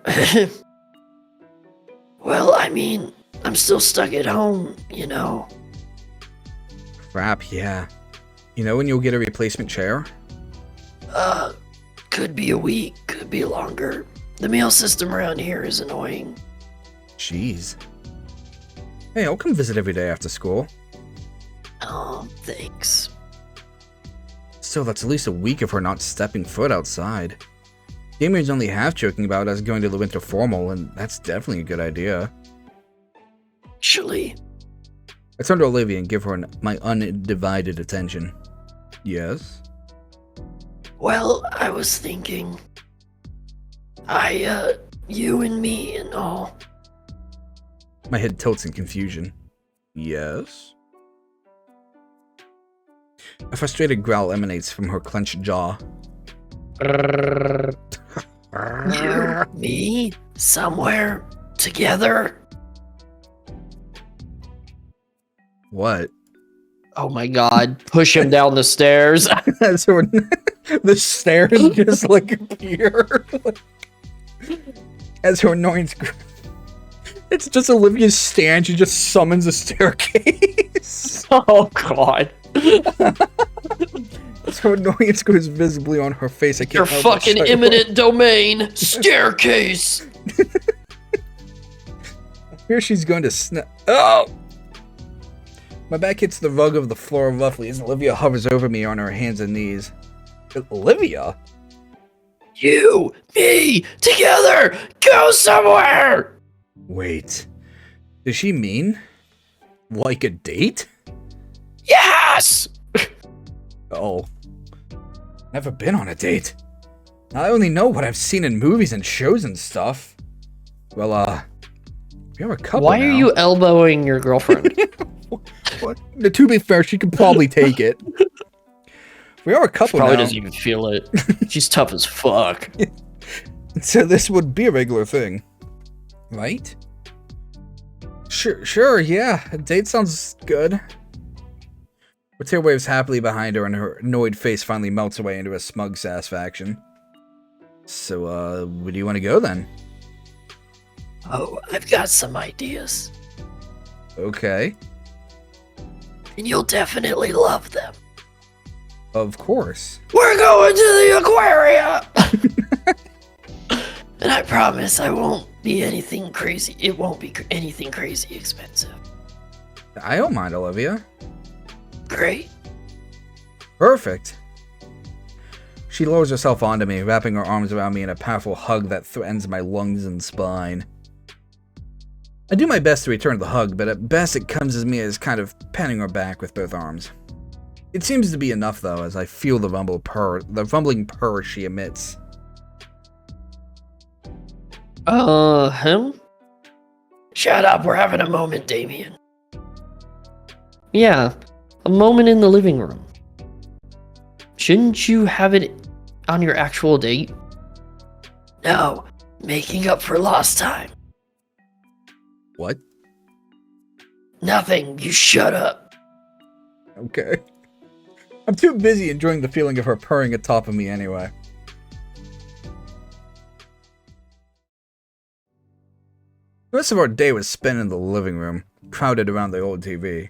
Well, I mean, I'm still stuck at home, you know. Crap, yeah. You know when you'll get a replacement chair? Could be a week, could be longer. The mail system around here is annoying. Jeez. Hey, I'll come visit every day after school. Oh, thanks. Still, that's at least a week of her not stepping foot outside. Damien's only half joking about us going to the winter formal, and that's definitely a good idea. Actually, I turn to Olivia and give her my undivided attention. Yes? well, I was thinking. You and me and all. My head tilts in confusion. Yes? A frustrated growl emanates from her clenched jaw. You, me, somewhere, together. What? Oh my god, push him down the stairs. As her, the stairs just like appear. As her annoyance it's just Olivia's stand, she just summons a staircase. Oh god. As her annoyance goes visibly on her face, I can't Your help but fucking shudder. imminent domain staircase. Here she's going to snap. Oh! My back hits the rug of the floor roughly as Olivia hovers over me on her hands and knees. Olivia? You, me, together, go somewhere. Wait. Does she mean like a date? Yes. Oh. Never been on a date. I only know what I've seen in movies and shows and stuff. Well, we are a couple Why now. are you elbowing your girlfriend? What? To be fair, she could probably take it. We are a couple Probably now. doesn't even feel it. She's tough as fuck. So this would be a regular thing. Right? Sure, yeah. A date sounds good. Her tail waves happily behind her and her annoyed face finally melts away into a smug satisfaction. So, where do you want to go then? Oh, I've got some ideas, Okay. and you'll definitely love them. Of course. We're going to the aquarium! And I promise I won't be anything crazy. It won't be anything crazy expensive. I don't mind, Olivia. Great. Perfect. She lowers herself onto me, wrapping her arms around me in a powerful hug that threatens my lungs and spine. I do my best to return the hug, but at best it comes as me as kind of patting her back with both arms. It seems to be enough, though, as I feel the rumbling purr she emits. Him? Shut up, we're having a moment, Damien. Yeah, a moment in the living room. Shouldn't you have it on your actual date? No, making up for lost time. What? Nothing, you shut up. Okay. I'm too busy enjoying the feeling of her purring atop of me anyway. The rest of our day was spent in the living room, crowded around the old TV.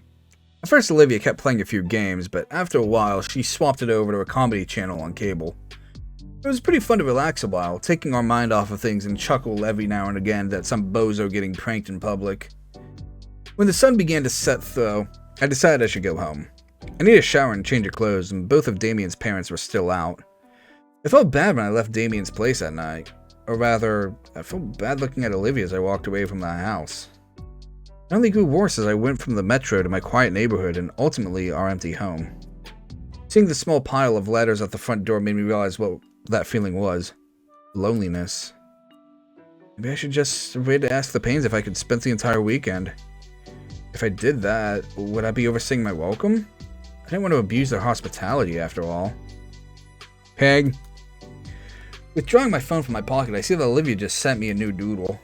At first, Olivia kept playing a few games, but after a while, she swapped it over to a comedy channel on cable. It was pretty fun to relax a while, taking our mind off of things and chuckle every now and again at some bozo getting pranked in public. When the sun began to set, though, I decided I should go home. I needed a shower and change of clothes, and both of Damien's parents were still out. I felt bad when I left Damien's place that night. Or rather, I felt bad looking at Olivia as I walked away from the house. It only grew worse as I went from the metro to my quiet neighborhood and ultimately our empty home. Seeing the small pile of letters at the front door made me realize what that feeling was. Loneliness. Maybe I should just wait to ask the Paynes if I could spend the entire weekend. If I did that, would I be overstaying my welcome? I didn't want to abuse their hospitality after all. Peg. Withdrawing my phone from my pocket, I see that Olivia just sent me a new doodle.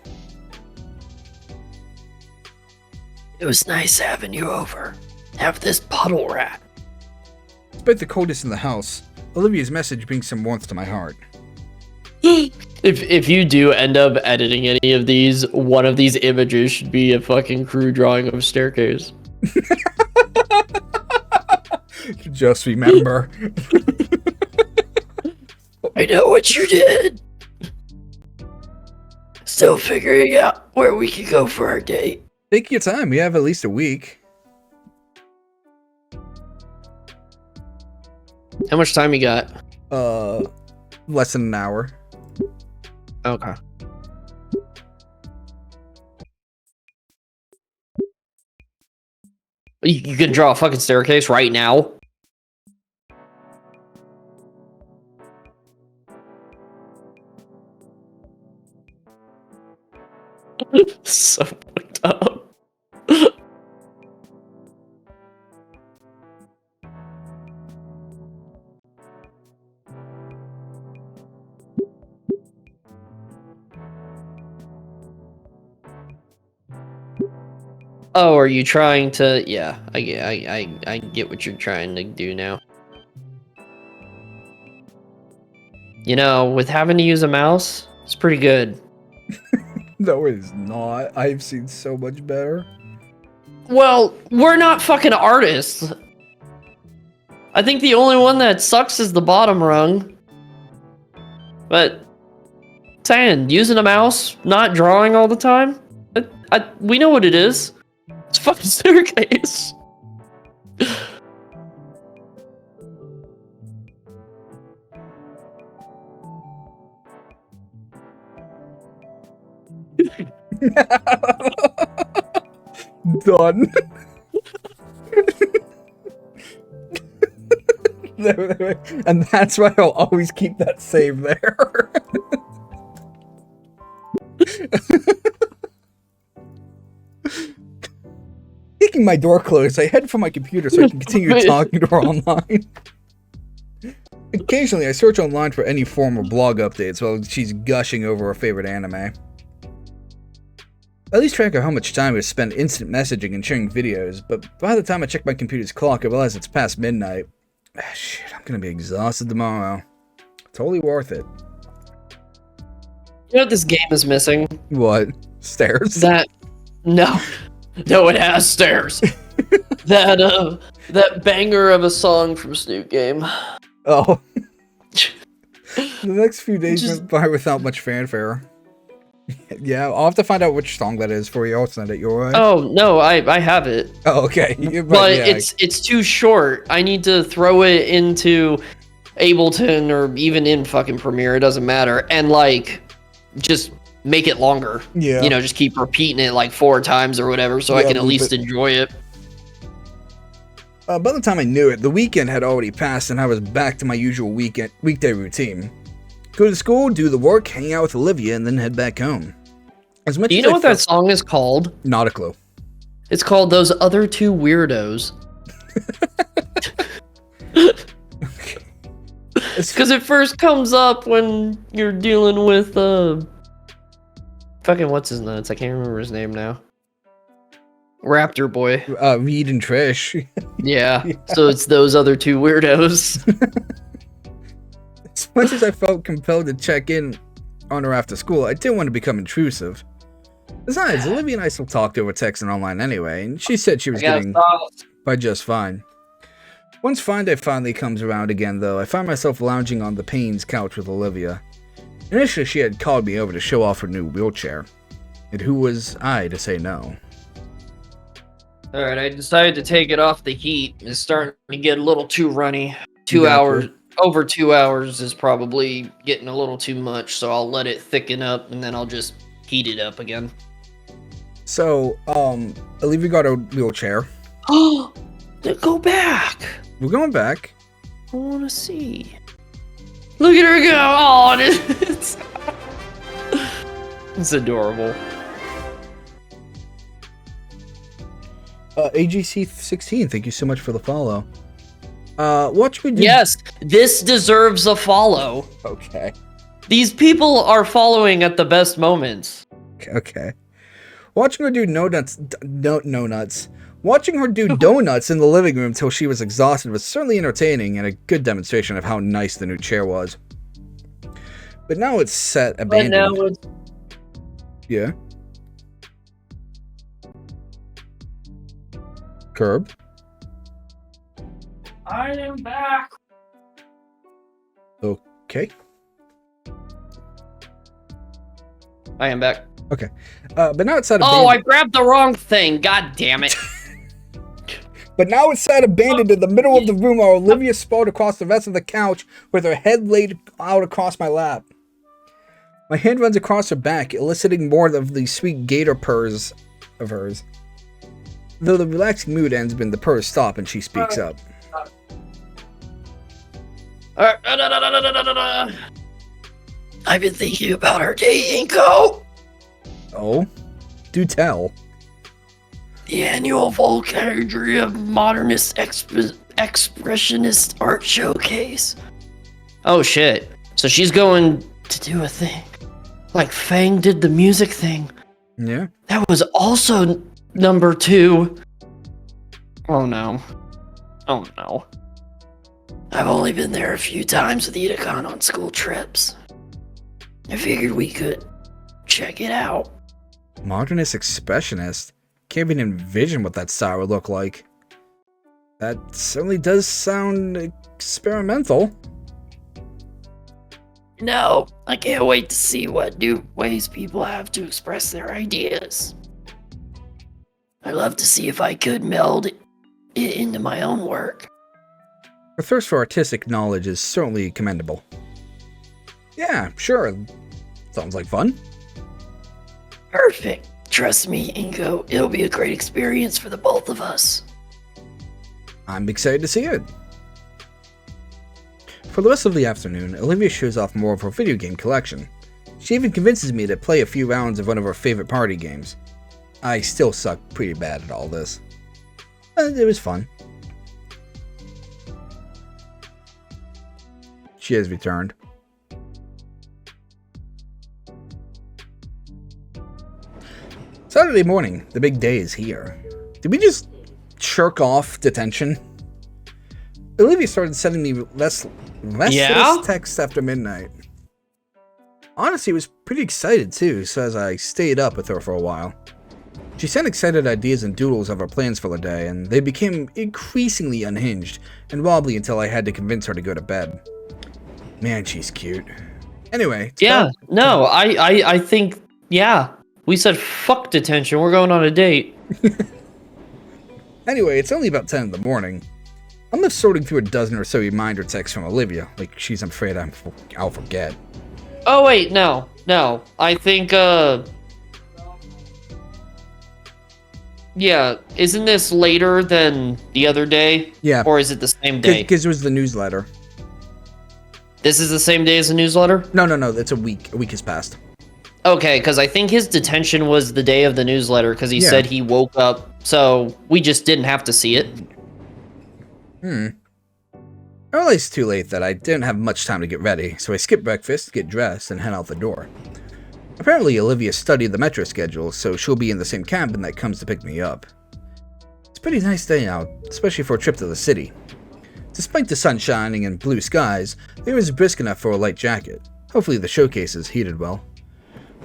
It was nice having you over. Have this puddle rat. Despite the coldness in the house, Olivia's message brings some warmth to my heart. If you do end up editing any of these, one of these images should be a fucking crew drawing of a staircase. Just remember. I know what you did. Still figuring out where we could go for our date. Take your time, we have at least a week. How much time you got? Less than an hour. Okay. You can draw a fucking staircase right now? So fucked up. Oh, are you trying to? Yeah, I get what you're trying to do now. You know, with having to use a mouse, it's pretty good. No, it is not. I've seen so much better. Well, we're not fucking artists. I think the only one that sucks is the bottom rung. But, saying, using a mouse, not drawing all the time, we know what it is. It's a fucking staircase. Done. And that's why I'll always keep that save there. Taking my door closed, I head for my computer so I can continue talking to her online. Occasionally, I search online for any form of blog updates while she's gushing over her favorite anime. I lose track of how much time I spend instant messaging and sharing videos, but by the time I check my computer's clock, I realize it's past midnight. Shit, I'm gonna be exhausted tomorrow. Totally worth it. You know what this game is missing? What? Stairs? No, it has stairs. that banger of a song from Snoop Game. Oh. The next few days went by without much fanfare. Yeah, I'll have to find out which song that is for you. I'll send it your way. Oh no, I have it. Oh, okay. But yeah, it's too short. I need to throw it into Ableton or even in fucking Premiere. It doesn't matter, and like just make it longer. Yeah. You know, just keep repeating it like 4 times or whatever, so I can at least enjoy it. By the time I knew it, the weekend had already passed, and I was back to my usual weekday routine. Go to school, do the work, hang out with Olivia, and then head back home. As much Do you know what that song is called? Not a clue. It's called Those Other Two Weirdos. Because it first comes up when you're dealing with fucking what's his nuts? I can't remember his name now. Raptor Boy. Reed and Trish. Yeah. So it's those other two weirdos. As much as I felt compelled to check in on her after school, I didn't want to become intrusive. Besides, Olivia and I still talked over text and online anyway, and she said she was getting by just fine. Once Friday finally comes around again, though, I find myself lounging on the Paynes' couch with Olivia. Initially, she had called me over to show off her new wheelchair. And who was I to say no? Alright, I decided to take it off the heat. It's starting to get a little too runny. 2 Gotcha. hours, over 2 hours is probably getting a little too much, so I'll let it thicken up and then I'll just heat it up again. So, Olivia got a wheelchair. Oh, go back. We're going back. I want to see. Look at her go. Oh, it's adorable. AGC16, thank you so much for the follow. Watch me do... Yes, this deserves a follow. Okay. These people are following at the best moments. Okay. Watching her do Watching her do donuts in the living room till she was exhausted was certainly entertaining and a good demonstration of how nice the new chair was. But now it's set abandoned. But now it's... Yeah. Kerb. I am back. Okay. I am back. Okay. But now it's set Oh, I abandoned. grabbed the wrong thing. God damn it. But now it's sat abandoned in the middle of the room while Olivia sprawled across the rest of the couch with her head laid out across my lap. My hand runs across her back, eliciting more of the sweet gator purrs of hers. Though the relaxing mood ends when the purrs stop and she speaks up. I've been thinking about our day, Inko. Oh? Do tell. The annual Volcaria Modernist Expressionist Art Showcase. Oh shit. So she's going to do a thing. Like Fang did the music thing. Yeah? That was also number 2. Oh no. Oh no. I've only been there a few times with Edacon on school trips. I figured we could check it out. Modernist expressionist? Can't even envision what that style would look like. That certainly does sound experimental. No, I can't wait to see what new ways people have to express their ideas. I'd love to see if I could meld it into my own work. Her thirst for artistic knowledge is certainly commendable. Yeah, sure. Sounds like fun. Perfect. Trust me, Inko, it'll be a great experience for the both of us. I'm excited to see it. For the rest of the afternoon, Olivia shows off more of her video game collection. She even convinces me to play a few rounds of one of her favorite party games. I still suck pretty bad at all this. But it was fun. She has returned. Saturday morning, the big day is here. Did we just shirk off detention? Olivia started sending me restless texts after midnight. Honestly, I was pretty excited too, so as I stayed up with her for a while. She sent excited ideas and doodles of our plans for the day, and they became increasingly unhinged and wobbly until I had to convince her to go to bed. Man, she's cute. Anyway. I think, yeah. We said fuck detention, we're going on a date. Anyway, it's only about 10 in the morning. I'm left sorting through a dozen or so reminder texts from Olivia, like she's afraid I'll forget. Oh wait, no. I think, yeah, isn't this later than the other day? Yeah. Or is it the same day? Because it was the newsletter. This is the same day as the newsletter? No, it's a week. A week has passed. Okay, because I think his detention was the day of the newsletter, because he said he woke up, so we just didn't have to see it. Well, it's too late that I didn't have much time to get ready, so I skipped breakfast, get dressed, and head out the door. Apparently, Olivia studied the metro schedule, so she'll be in the same cabin that comes to pick me up. It's a pretty nice day out, especially for a trip to the city. Despite the sun shining and blue skies, it was brisk enough for a light jacket. Hopefully the showcase is heated well.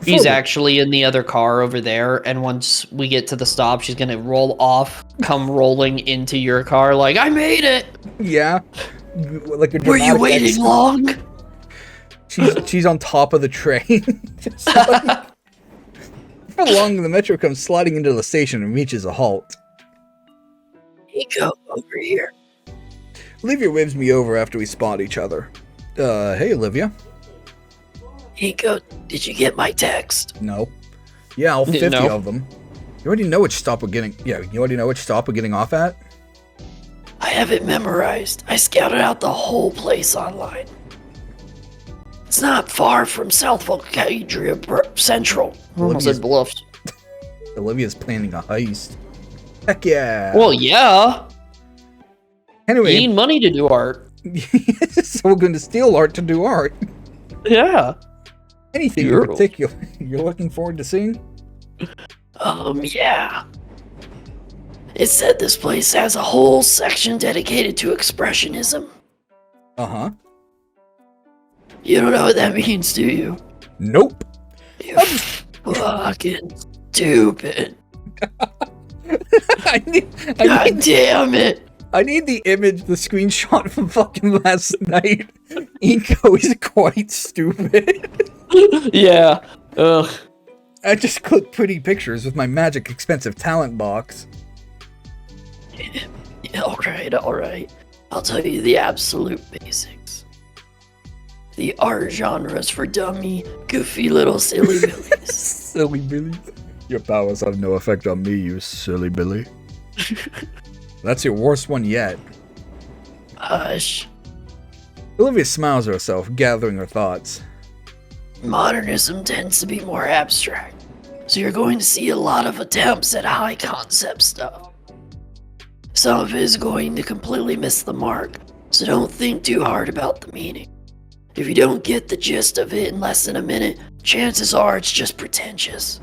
He's actually in the other car over there, and once we get to the stop, she's gonna roll off, come rolling into your car like, I made it! Yeah. Like a Were you waiting exit. long? She's on top of the train. Just like, for long, the metro comes sliding into the station and reaches a halt. Nico, over here. Olivia waves me over after we spot each other. Hey, Olivia. Nico, did you get my text? No. Yeah, all 50 No. of them. You already know which stop we're getting. Yeah, you already know which stop we're getting off at. I have it memorized. I scouted out the whole place online. It's not far from South Volcadria Central. Almost said bluffed. Olivia's planning a heist. Heck yeah. Well, yeah. You Anyway, need money to do art. so we're going to steal art to do art. Yeah. Anything in particular you're looking forward to seeing? Yeah. It said this place has a whole section dedicated to expressionism. Uh-huh. You don't know what that means, do you? Nope. You fucking stupid. I need God damn it. I need the image, the screenshot from fucking last night. Inko is quite stupid. Yeah. Ugh. I just clicked pretty pictures with my magic expensive talent box. Yeah, alright. I'll tell you the absolute basics. The art genres for dummy, goofy little silly billies. Silly Billy. Your powers have no effect on me, you silly Billy. That's your worst one yet. Hush. Olivia smiles at herself, gathering her thoughts. Modernism tends to be more abstract, so you're going to see a lot of attempts at high concept stuff. Some of it is going to completely miss the mark, so don't think too hard about the meaning. If you don't get the gist of it in less than a minute, chances are it's just pretentious.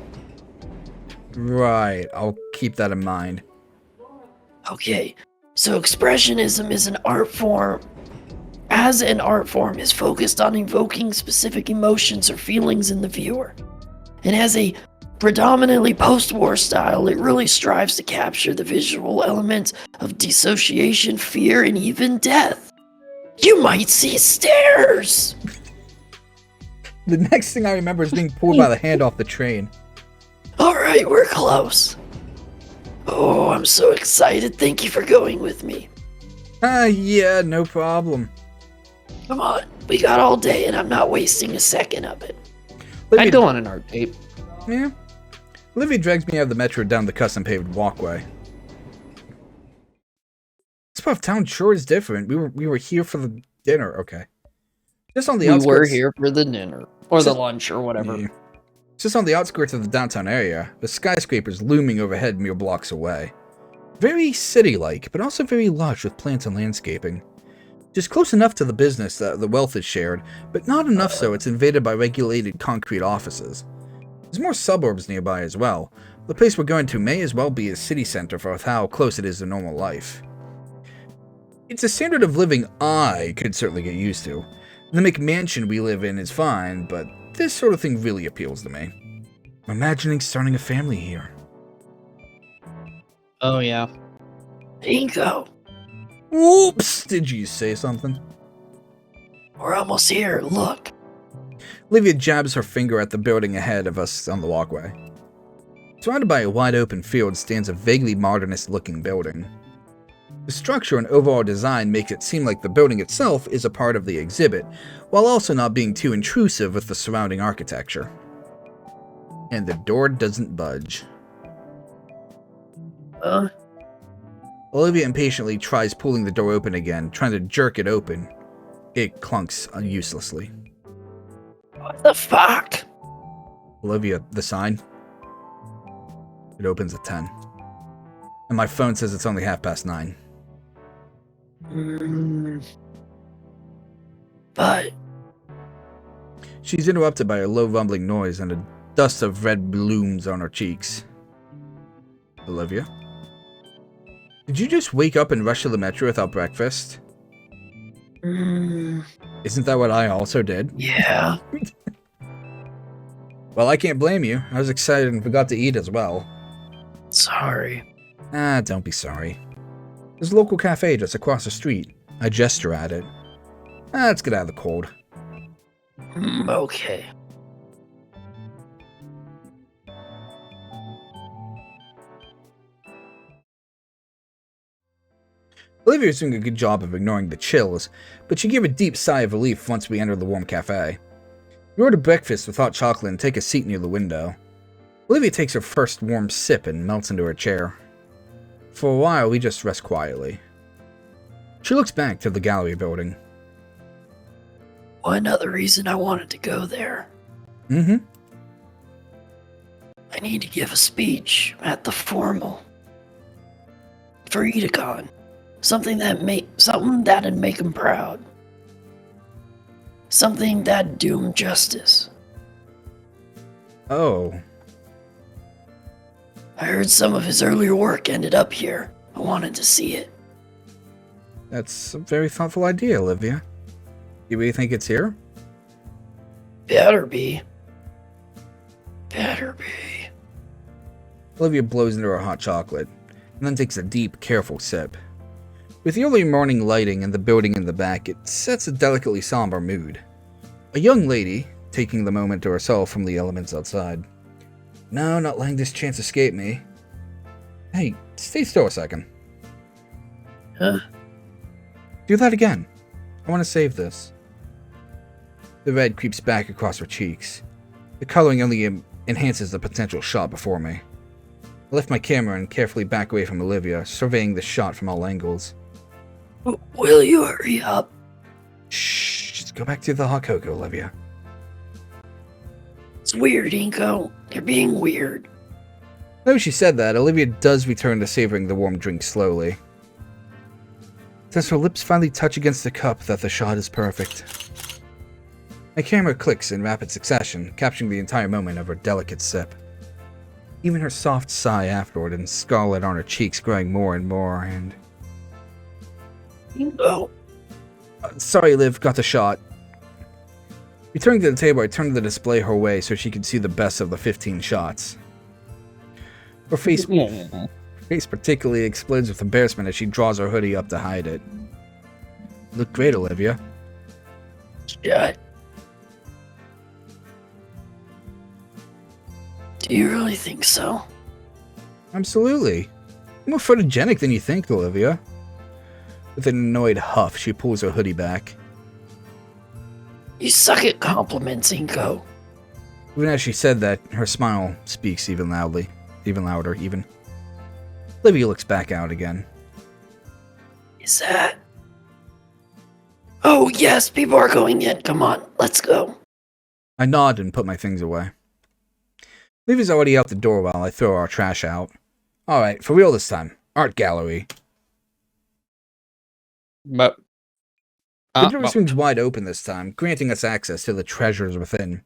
Right, I'll keep that in mind. Okay, so expressionism is an art form. As an art form is focused on evoking specific emotions or feelings in the viewer. And as a predominantly post-war style, it really strives to capture the visual elements of dissociation, fear, and even death. You might see stairs! The next thing I remember is being pulled by the hand off the train. Alright, we're close. Oh, I'm so excited. Thank you for going with me. Yeah, no problem. Come on, we got all day and I'm not wasting a second of it. I'd go on an art tape. Yeah. Olivia drags me out of the metro down the custom-paved walkway. This part of town sure is different. We were here for the dinner, okay. Just on the outskirts. We were here for the dinner. Or the lunch, or whatever. Yeah. Just on the outskirts of the downtown area, with skyscrapers looming overhead mere blocks away. Very city-like, but also very lush with plants and landscaping. Just close enough to the business that the wealth is shared, but not enough so it's invaded by regulated concrete offices. There's more suburbs nearby as well. The place we're going to may as well be a city center for how close it is to normal life. It's a standard of living I could certainly get used to. The McMansion we live in is fine, but this sort of thing really appeals to me. I'm imagining starting a family here. Oh, yeah. Inko, Whoops! Did you say something? we're almost here. Look. Olivia jabs her finger at the building ahead of us on the walkway. Surrounded by a wide open field stands a vaguely modernist-looking building. The structure and overall design makes it seem like the building itself is a part of the exhibit, while also not being too intrusive with the surrounding architecture. And the door doesn't budge. Olivia impatiently tries pulling the door open again, trying to jerk it open. It clunks uselessly. What the fuck? Olivia, the sign. It opens at 10. And my phone says it's only 9:30. But She's interrupted by a low rumbling noise and a dust of red blooms on her cheeks. Olivia? Did you just wake up and rush to the metro without breakfast? Isn't that what I also did? yeah. Well, I can't blame you. I was excited and forgot to eat as well. Sorry. Don't be sorry. There's a local cafe just across the street. I gesture at it. Let's get out of the cold. Okay. Olivia was doing a good job of ignoring the chills, but she gave a deep sigh of relief once we entered the warm cafe. We order breakfast with hot chocolate and take a seat near the window. Olivia takes her first warm sip and melts into her chair. For a while, we just rest quietly. She looks back to the gallery building. One other reason I wanted to go there. Mm-hmm. I need to give a speech at the formal. For Edacon. Something that'd make him proud. Something that'd do him justice. Oh. I heard some of his earlier work ended up here. I wanted to see it. That's a very thoughtful idea, Olivia. You really think it's here? Better be. Better be. Olivia blows into her hot chocolate, and then takes a deep, careful sip. With the early morning lighting and the building in the back, it sets a delicately somber mood. A young lady, taking the moment to herself from the elements outside. No, not letting this chance escape me. Hey, stay still a second. Huh? Do that again. I want to save this. The red creeps back across her cheeks. The coloring only enhances the potential shot before me. I lift my camera and carefully back away from Olivia, surveying the shot from all angles. Will you hurry up? Shh, just go back to the hot cocoa, Olivia. It's weird, Inko. You're being weird. Though she said that, Olivia does return to savoring the warm drink slowly. It's as her lips finally touch against the cup that the shot is perfect. My camera clicks in rapid succession, capturing the entire moment of her delicate sip. Even her soft sigh afterward and scarlet on her cheeks growing more and more, and... Inko. Sorry, Liv, got the shot. Returning to the table, I turned the display her way so she could see the best of the 15 shots. Her face particularly explodes with embarrassment as she draws her hoodie up to hide it. You look great, Olivia. Shut. Do you really think so? Absolutely. I'm more photogenic than you think, Olivia. With an annoyed huff, she pulls her hoodie back. You suck at compliments, Inko. Even as she said that, her smile speaks even louder. Olivia looks back out again. Is that... Oh, yes, people are going in. Come on, let's go. I nod and put my things away. Olivia's already out the door while I throw our trash out. Alright, for real this time. Art gallery. But The door swings wide open this time, granting us access to the treasures within.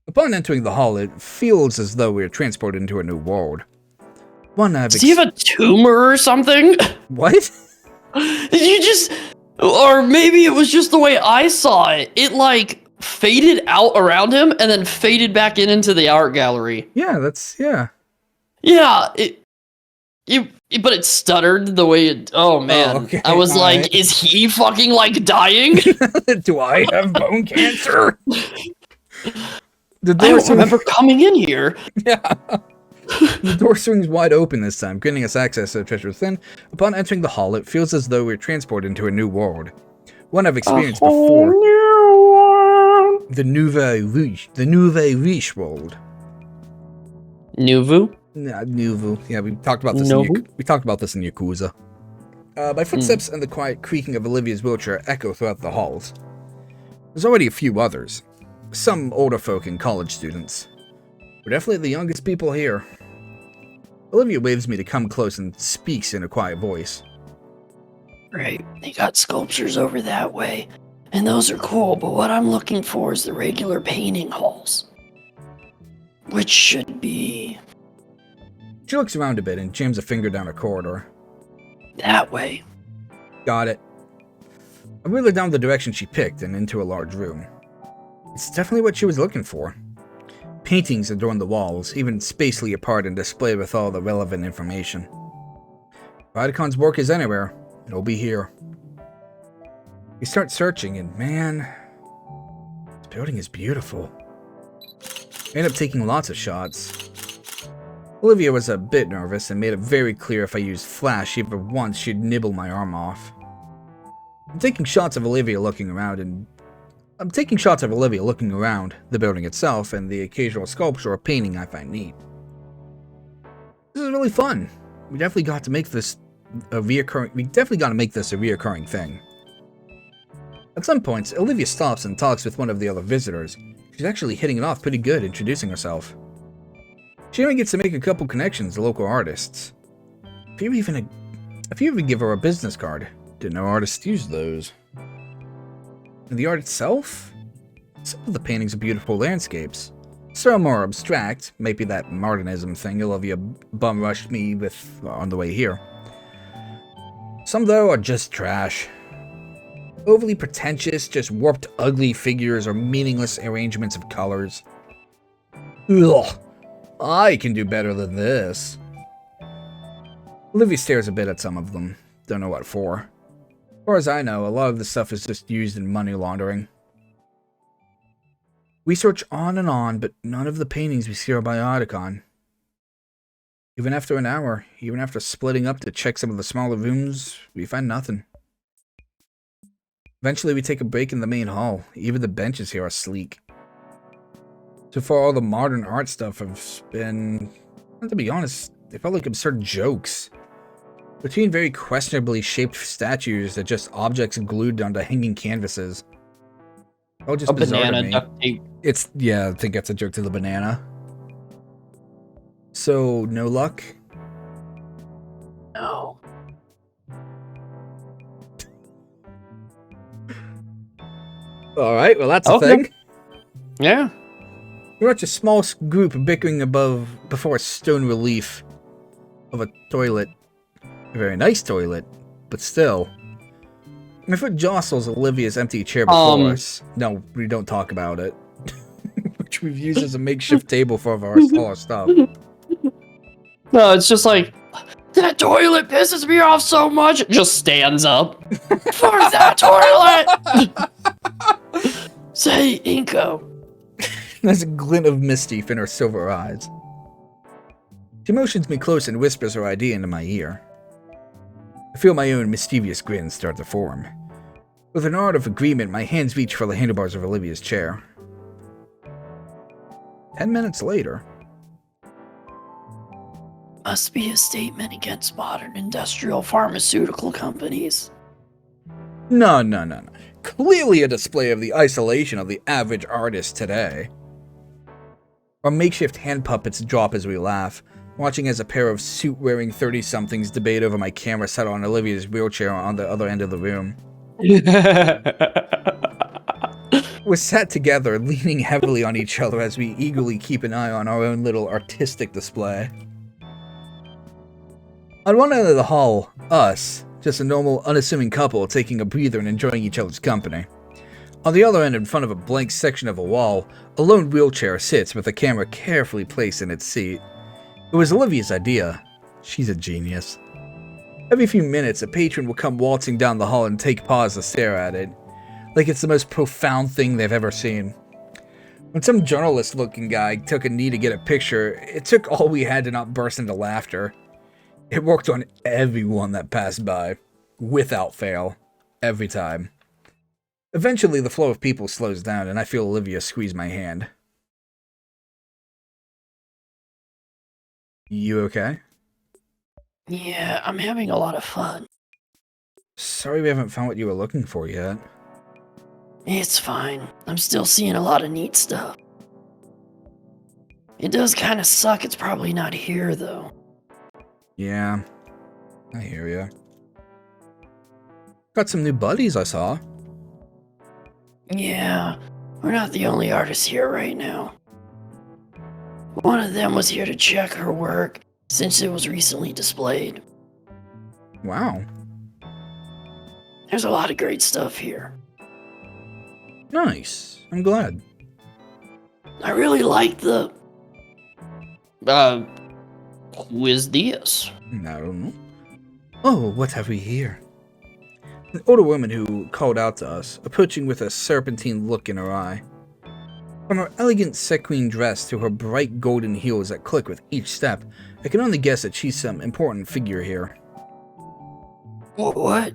Upon entering the hall, it feels as though we are transported into a new world. Does he have a tumor or something? What? Did you just... Or maybe it was just the way I saw it. It, like, faded out around him and then faded back into the art gallery. Yeah, yeah. Yeah, but it stuttered the way it... Oh, man. okay, I was like, right. Is he fucking, like, dying? Do I have bone cancer? The I door don't remember coming in here. Yeah. The door swings wide open this time, granting us access to the treasure within. Upon entering the hall, it feels as though we're transported into a new world. One I've experienced before. The Nouvelle Riche world. Nouveau? Nah, Nouveau. Yeah, we talked about this. We talked about this in Yakuza. My footsteps and the quiet creaking of Olivia's wheelchair echo throughout the halls. There's already a few others. Some older folk and college students. We're definitely the youngest people here. Olivia waves me to come close and speaks in a quiet voice. Right, they got sculptures over that way, and those are cool, but what I'm looking for is the regular painting halls. Which should be... She looks around a bit and jams a finger down a corridor. that way. Got it. I wheel her down the direction she picked and into a large room. It's definitely what she was looking for. Paintings adorn the walls, even spacely apart and displayed with all the relevant information. If Idacon's work is anywhere, it'll be here. We start searching and man, this building is beautiful. I end up taking lots of shots. Olivia was a bit nervous and made it very clear if I used flash even once, she'd nibble my arm off. I'm taking shots of Olivia looking around, the building itself, and the occasional sculpture or painting I find neat. This is really fun. We definitely got to make this a reoccurring thing. At some points, Olivia stops and talks with one of the other visitors. She's actually hitting it off pretty good, introducing herself. She even gets to make a couple connections to local artists. If you even give her a business card, didn't know artists use those. And the art itself? Some of the paintings are beautiful landscapes. Some more abstract, maybe that modernism thing Olivia bum rushed me with on the way here. Some, though, are just trash. Overly pretentious, just warped, ugly figures or meaningless arrangements of colors. Ugh, I can do better than this. Olivia stares a bit at some of them. Don't know what for. As far as I know, a lot of the stuff is just used in money laundering. We search on and on, but none of the paintings we see are by Otacon. Even after an hour, even after splitting up to check some of the smaller rooms, we find nothing. Eventually, we take a break in the main hall. Even the benches here are sleek. So far, all the modern art stuff has been, to be honest, they felt like absurd jokes. Between very questionably shaped statues that just objects glued onto hanging canvases. Oh, just A bizarre to banana me. duct tape. Yeah, I think that's a joke to the banana. So, no luck? No. Alright, well that's a Okay. thing. Yeah. We watch a small group bickering before a stone relief of a toilet. A very nice toilet, but still. My foot jostles Olivia's empty chair before us. No, we don't talk about it. Which we've used as a makeshift table for all our stuff. No, it's just like, that toilet pisses me off so much. It just stands up. For that toilet! Say, Inko. There's a glint of mischief in her silver eyes. She motions me close and whispers her idea into my ear. I feel my own mischievous grin start to form. With an art of agreement, my hands reach for the handlebars of Olivia's chair. 10 minutes later. Must be a statement against modern industrial pharmaceutical companies. No. Clearly a display of the isolation of the average artist today. Our makeshift hand puppets drop as we laugh, watching as a pair of suit-wearing 30-somethings debate over my camera set on Olivia's wheelchair on the other end of the room. We're sat together, leaning heavily on each other as we eagerly keep an eye on our own little artistic display. On one end of the hall, us, just a normal, unassuming couple taking a breather and enjoying each other's company. On the other end, in front of a blank section of a wall, a lone wheelchair sits with the camera carefully placed in its seat. It was Olivia's idea. She's a genius. Every few minutes, a patron will come waltzing down the hall and take pause to stare at it, like it's the most profound thing they've ever seen. When some journalist-looking guy took a knee to get a picture, it took all we had to not burst into laughter. It worked on everyone that passed by, without fail, every time. Eventually, the flow of people slows down, and I feel Olivia squeeze my hand. You okay? Yeah, I'm having a lot of fun. Sorry we haven't found what you were looking for yet. It's fine. I'm still seeing a lot of neat stuff. It does kind of suck it's probably not here, though. Yeah, I hear ya. Got some new buddies I saw. Yeah, we're not the only artists here right now. One of them was here to check her work, since it was recently displayed. Wow. There's a lot of great stuff here. Nice. I'm glad. I really like the... Who is this? I don't know. Oh, what have we here? An older woman who called out to us, approaching with a serpentine look in her eye. From her elegant sequin dress to her bright golden heels that click with each step, I can only guess that she's some important figure here. What?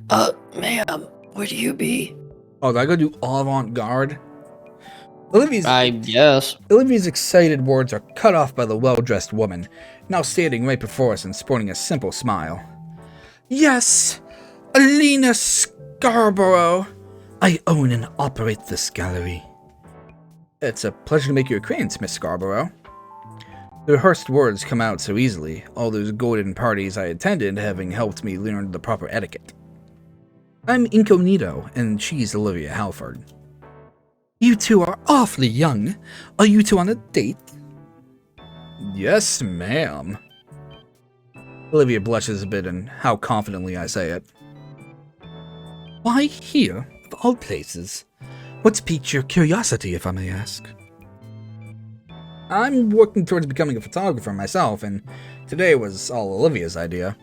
Ma'am, would you be? Oh, did I go do avant-garde? Olivia's I guess. excited words are cut off by the well-dressed woman, now standing right before us and sporting a simple smile. Yes, Alina Scarborough. I own and operate this gallery. It's a pleasure to make your acquaintance, Miss Scarborough. The rehearsed words come out so easily, all those golden parties I attended having helped me learn the proper etiquette. I'm Incognito, and she's Olivia Halford. You two are awfully young. Are you two on a date? Yes, ma'am. Olivia blushes a bit, and how confidently I say it. Why here, of all places? What's piqued your curiosity, if I may ask? I'm working towards becoming a photographer myself, and today was all Olivia's idea.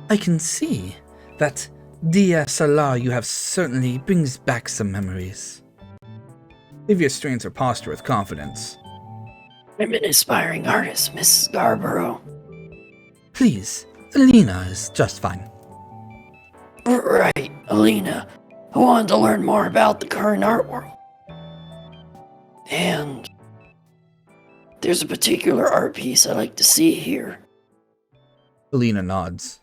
I can see that DSLR you have certainly brings back some memories. Olivia strains her posture with confidence. I'm an aspiring artist, Miss Scarborough. Please, Alina is just fine. Right, Alina. I wanted to learn more about the current art world. And there's a particular art piece I'd like to see here. Alina nods.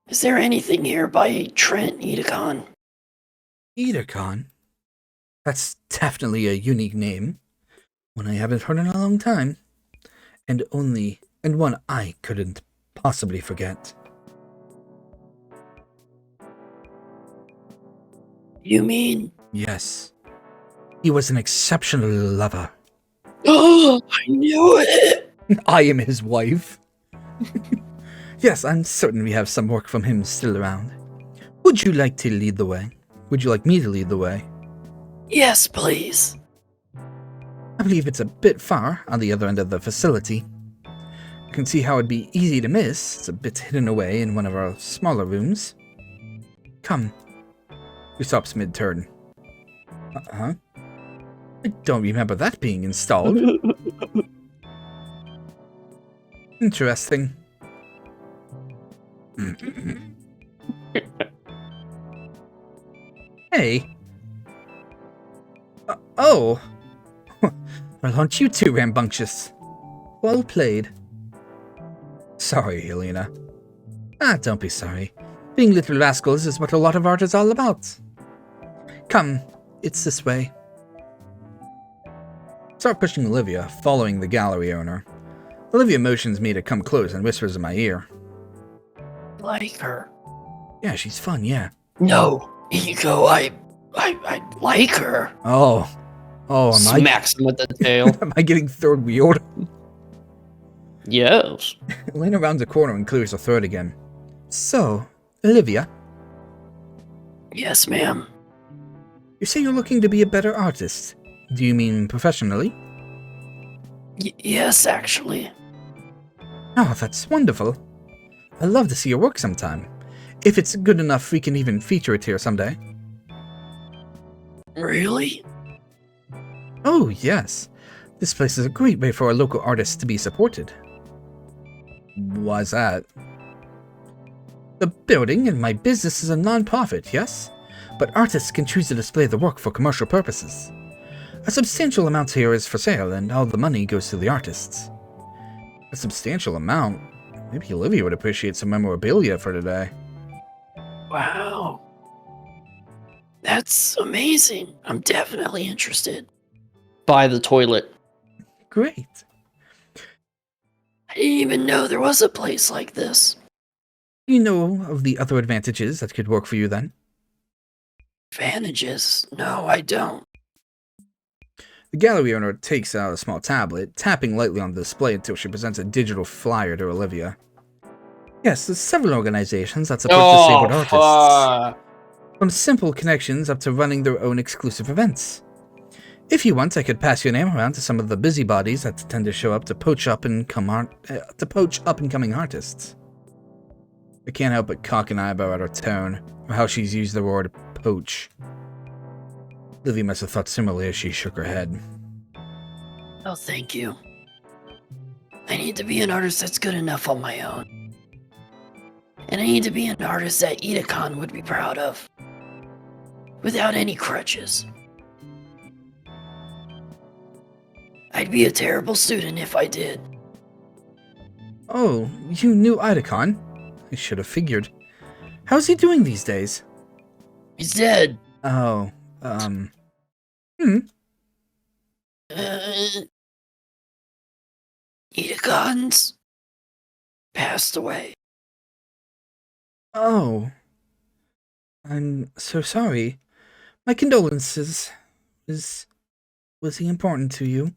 Is there anything here by Trent Edicon? Edicon? That's definitely a unique name. One I haven't heard in a long time. And one I couldn't possibly forget. You mean? Yes. He was an exceptional lover. Oh, I knew it! I am his wife. Yes, I'm certain we have some work from him still around. Would you like to lead the way? Would you like me to lead the way? Yes, please. I believe it's a bit far on the other end of the facility. You can see how it'd be easy to miss. It's a bit hidden away in one of our smaller rooms. Come. He stops mid-turn. Uh-huh. I don't remember that being installed. Interesting. Hey. Oh. Well, aren't you too rambunctious? Well played. Sorry, Helena. Don't be sorry. Being little rascals is what a lot of art is all about. Come, it's this way. Start pushing Olivia, following the gallery owner. Olivia motions me to come close and whispers in my ear. Like her. Yeah, she's fun, yeah. No, Ego, I like her. Oh, Smacks him with the tail. am I getting third wheeled? Yes. Elena rounds a corner and clears her throat again. So, Olivia, Yes, ma'am. you say you're looking to be a better artist. Do you mean professionally? Yes, actually. Oh, that's wonderful. I'd love to see your work sometime. If it's good enough, we can even feature it here someday. Really? Oh, yes. This place is a great way for our local artists to be supported. Why's that? The building and my business is a non-profit, yes? But artists can choose to display the work for commercial purposes. A substantial amount here is for sale, and all the money goes to the artists. A substantial amount? Maybe Olivia would appreciate some memorabilia for today. Wow. That's amazing. I'm definitely interested. By the toilet. Great. I didn't even know there was a place like this. You know of the other advantages that could work for you then? Advantages? No, I don't. The gallery owner takes out a small tablet, tapping lightly on the display until she presents a digital flyer to Olivia. Yes, there's several organizations that support disabled artists. From simple connections up to running their own exclusive events. If you want, I could pass your name around to some of the busybodies that tend to show up to poach up-and-coming artists. I can't help but cock an eyebrow at her tone, or how she's used the word poach. Livy must have thought similarly as she shook her head. Oh, thank you. I need to be an artist that's good enough on my own. And I need to be an artist that Itakon would be proud of. Without any crutches. I'd be a terrible student if I did. Oh, you knew Idacon? I should have figured. How's he doing these days? He's dead. Oh, Itakon's passed away. Oh. I'm so sorry. My condolences. Was he important to you?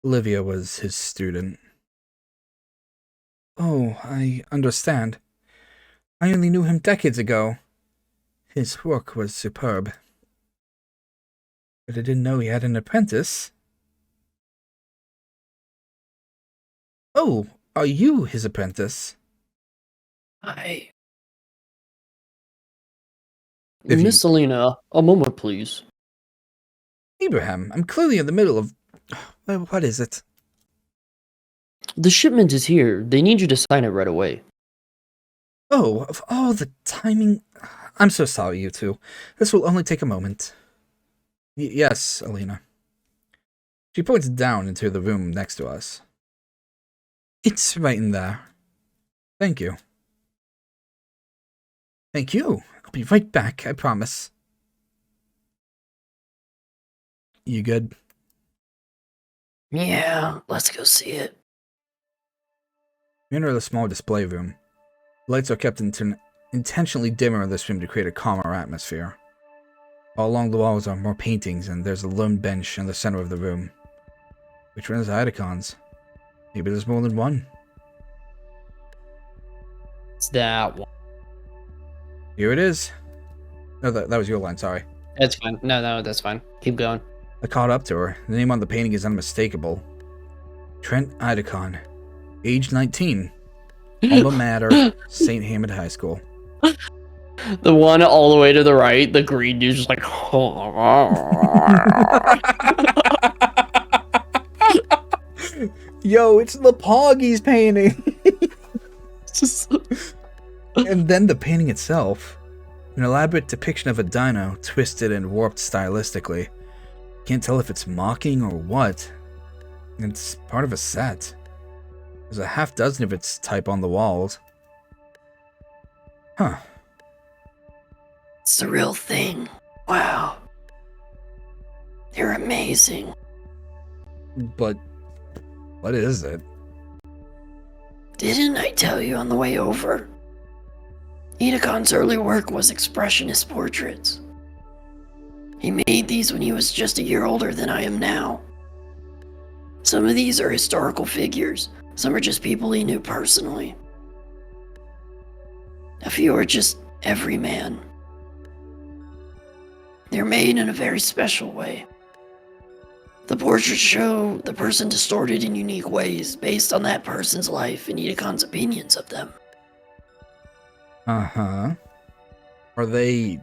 Olivia was his student. Oh, I understand. I only knew him decades ago. His work was superb. But I didn't know he had an apprentice. Oh, are you his apprentice? If Miss Selena, a moment, please. Abraham, I'm clearly in the middle of... What is it? The shipment is here. They need you to sign it right away. Oh, of all the timing... I'm so sorry, you two. This will only take a moment. Yes, Alina. She points down into the room next to us. It's right in there. Thank you. Thank you. I'll be right back, I promise. You good? Yeah, let's go see it. We enter the small display room. Lights are kept intentionally dimmer in this room to create a calmer atmosphere. All along the walls are more paintings, and there's a lone bench in the center of the room. Which one is Idacon's? Maybe there's more than one. It's that one. Here it is. No, that was your line, sorry. That's fine. No, that's fine. Keep going. I caught up to her. The name on the painting is unmistakable. Trent Idacon. Age 19. Alma Mater, St. Hamid High School. The one all the way to the right, the green dude's just like... Yo, it's the Poggies painting! And then the painting itself. An elaborate depiction of a dino, twisted and warped stylistically. Can't tell if it's mocking or what. It's part of a set. There's a half dozen of its type on the walls. Huh. It's the real thing. Wow. They're amazing. But what is it? Didn't I tell you on the way over? Itacon's early work was expressionist portraits. He made these when he was just a year older than I am now. Some of these are historical figures, some are just people he knew personally. A few are just everyman. They're made in a very special way. The portraits show the person distorted in unique ways based on that person's life and Itacon's opinions of them. Uh-huh. Are they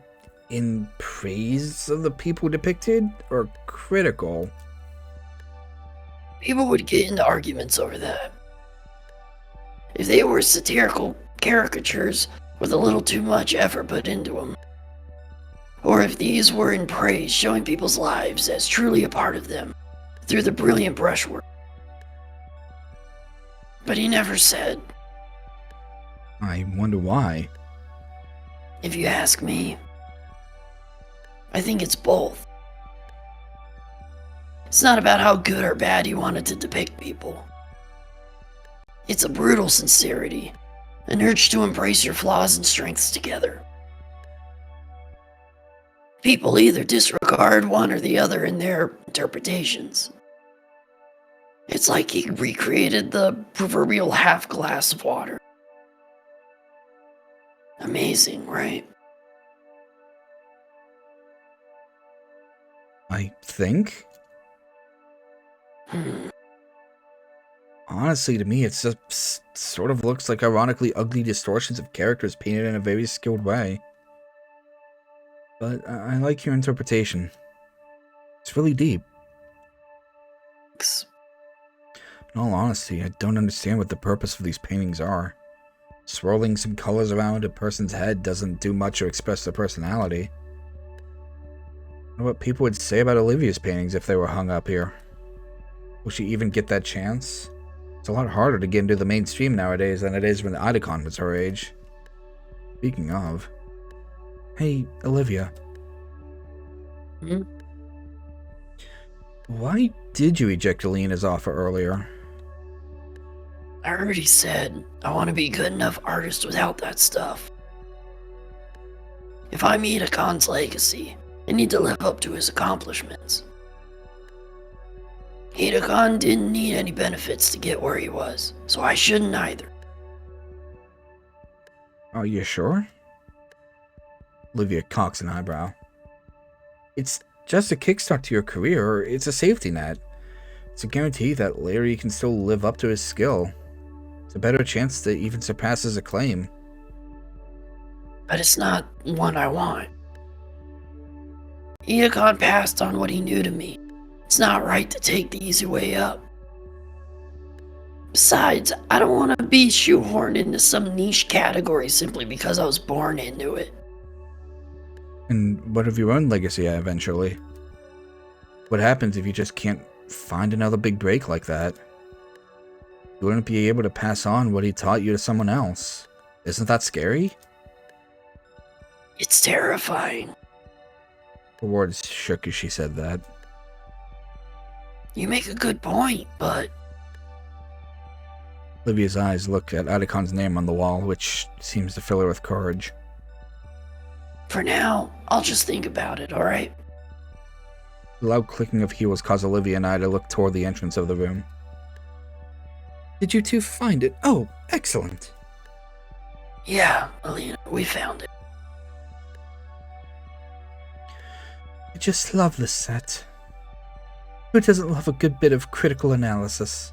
in praise of the people depicted, or critical? People would get into arguments over that. If they were satirical caricatures with a little too much effort put into them. Or if these were in praise, showing people's lives as truly a part of them, through the brilliant brushwork. But he never said. I wonder why. If you ask me, I think it's both. It's not about how good or bad he wanted to depict people. It's a brutal sincerity, an urge to embrace your flaws and strengths together. People either disregard one or the other in their interpretations. It's like he recreated the proverbial half glass of water. Amazing, right? I think? Honestly, to me, it just sort of looks like ironically ugly distortions of characters painted in a very skilled way. but I like your interpretation. It's really deep. Thanks. In all honesty, I don't understand what the purpose of these paintings are. Swirling some colors around a person's head doesn't do much to express their personality. I wonder what people would say about Olivia's paintings if they were hung up here. Will she even get that chance? It's a lot harder to get into the mainstream nowadays than it is when Idacon was her age. Speaking of... Hey, Olivia. Hmm? Why did you reject Alina's offer earlier? I already said I want to be a good enough artist without that stuff. If I meet Akon's legacy, I need to live up to his accomplishments. Akon didn't need any benefits to get where he was, so I shouldn't either. Are you sure? Olivia cocks an eyebrow. It's just a kickstart to your career. It's a safety net. It's a guarantee that later you can still live up to his skill. It's a better chance to even surpass his acclaim. But it's not one I want. Akon passed on what he knew to me. It's not right to take the easy way up. Besides, I don't want to be shoehorned into some niche category simply because I was born into it. And what of your own legacy eventually? What happens if you just can't find another big break like that? You wouldn't be able to pass on what he taught you to someone else. Isn't that scary? It's terrifying. Her words shook as she said that. You make a good point, but Olivia's eyes look at Idacon's name on the wall, which seems to fill her with courage. for now, I'll just think about it, alright? The loud clicking of heels caused Olivia and I to look toward the entrance of the room. Did you two find it? Oh, excellent. Yeah, Alina, we found it. I just love this set. Who doesn't love a good bit of critical analysis?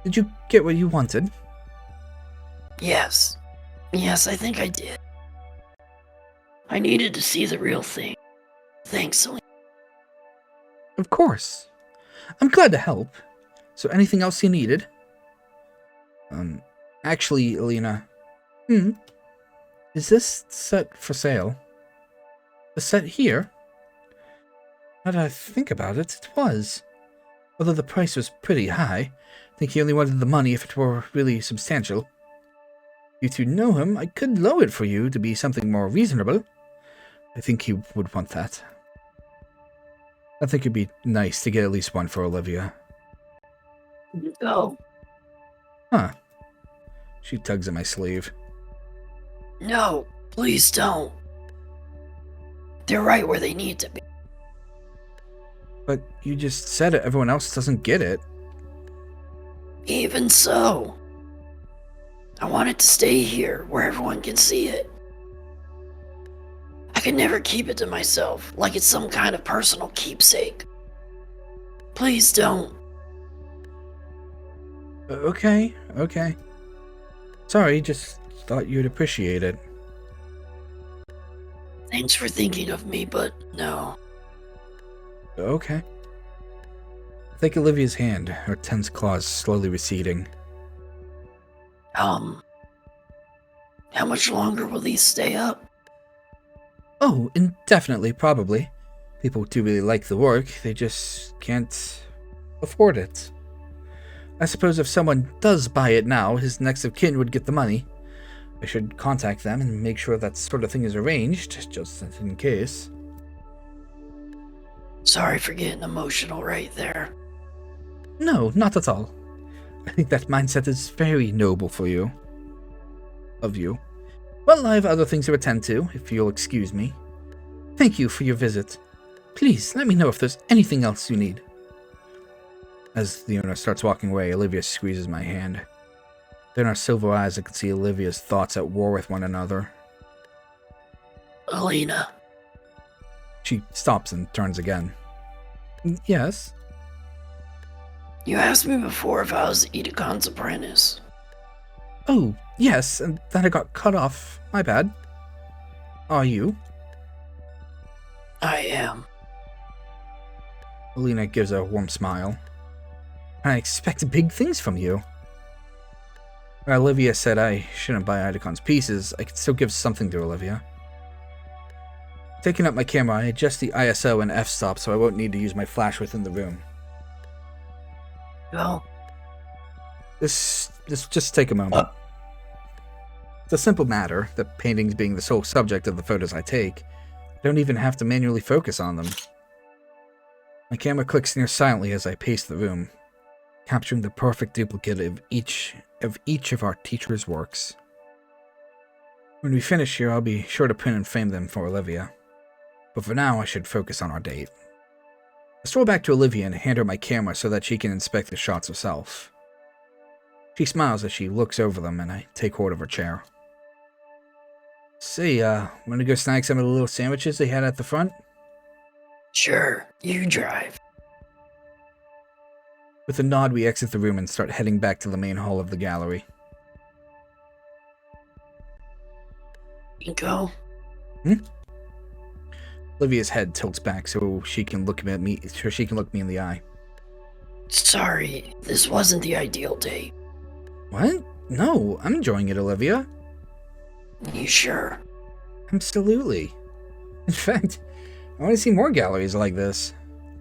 Did you get what you wanted? Yes. Yes, I think I did. I needed to see the real thing. Thanks, Alina. Of course. I'm glad to help. So anything else you needed? Actually, Alina. Is this set for sale? The set here? Now that I think about it, it was. Although the price was pretty high, I think he only wanted the money if it were really substantial. You two know him, I could lower it for you to be something more reasonable. I think he would want that. I think it'd be nice to get at least one for Olivia. No. Huh. She tugs at my sleeve. No, please don't. They're right where they need to be. But you just said it, everyone else doesn't get it. Even so. I want it to stay here where everyone can see it. I could never keep it to myself like it's some kind of personal keepsake. Please don't. Okay. Sorry, just thought you'd appreciate it. Thanks for thinking of me, but no. Okay. I take Olivia's hand, her tense claws slowly receding. How much longer will these stay up? Oh, indefinitely, probably. People do really like the work, they just can't afford it. I suppose if someone does buy it now, his next of kin would get the money. I should contact them and make sure that sort of thing is arranged, just in case. Sorry for getting emotional right there. No, not at all. I think that mindset is very noble for you. Of you. Well, I have other things to attend to, if you'll excuse me. Thank you for your visit. Please, let me know if there's anything else you need. As the owner starts walking away, Olivia squeezes my hand. In our silver eyes, I could see Olivia's thoughts at war with one another. Alina, She stops and turns again. Yes? you asked me before if I was Idakon's apprentice. Oh, Yes, and then I got cut off. My bad. Are you? I am. Alina gives a warm smile. I expect big things from you. When Olivia said I shouldn't buy Idacon's pieces, I could still give something to Olivia. Taking up my camera, I adjust the ISO and f-stop so I won't need to use my flash within the room. Go. This just take a moment. It's a simple matter, the paintings being the sole subject of the photos I take. I don't even have to manually focus on them. My camera clicks near silently as I pace the room, capturing the perfect duplicate of each of our teacher's works. When we finish here, I'll be sure to print and frame them for Olivia. But for now, I should focus on our date. I stroll back to Olivia and hand her my camera so that she can inspect the shots herself. She smiles as she looks over them, and I take hold of her chair. Say, want to go snag some of the little sandwiches they had at the front? Sure, you drive. With a nod, we exit the room and start heading back to the main hall of the gallery. Go. Olivia's head tilts back so she can look me in the eye. Sorry, this wasn't the ideal date. What? No, I'm enjoying it, Olivia. You sure? Absolutely. In fact, I want to see more galleries like this.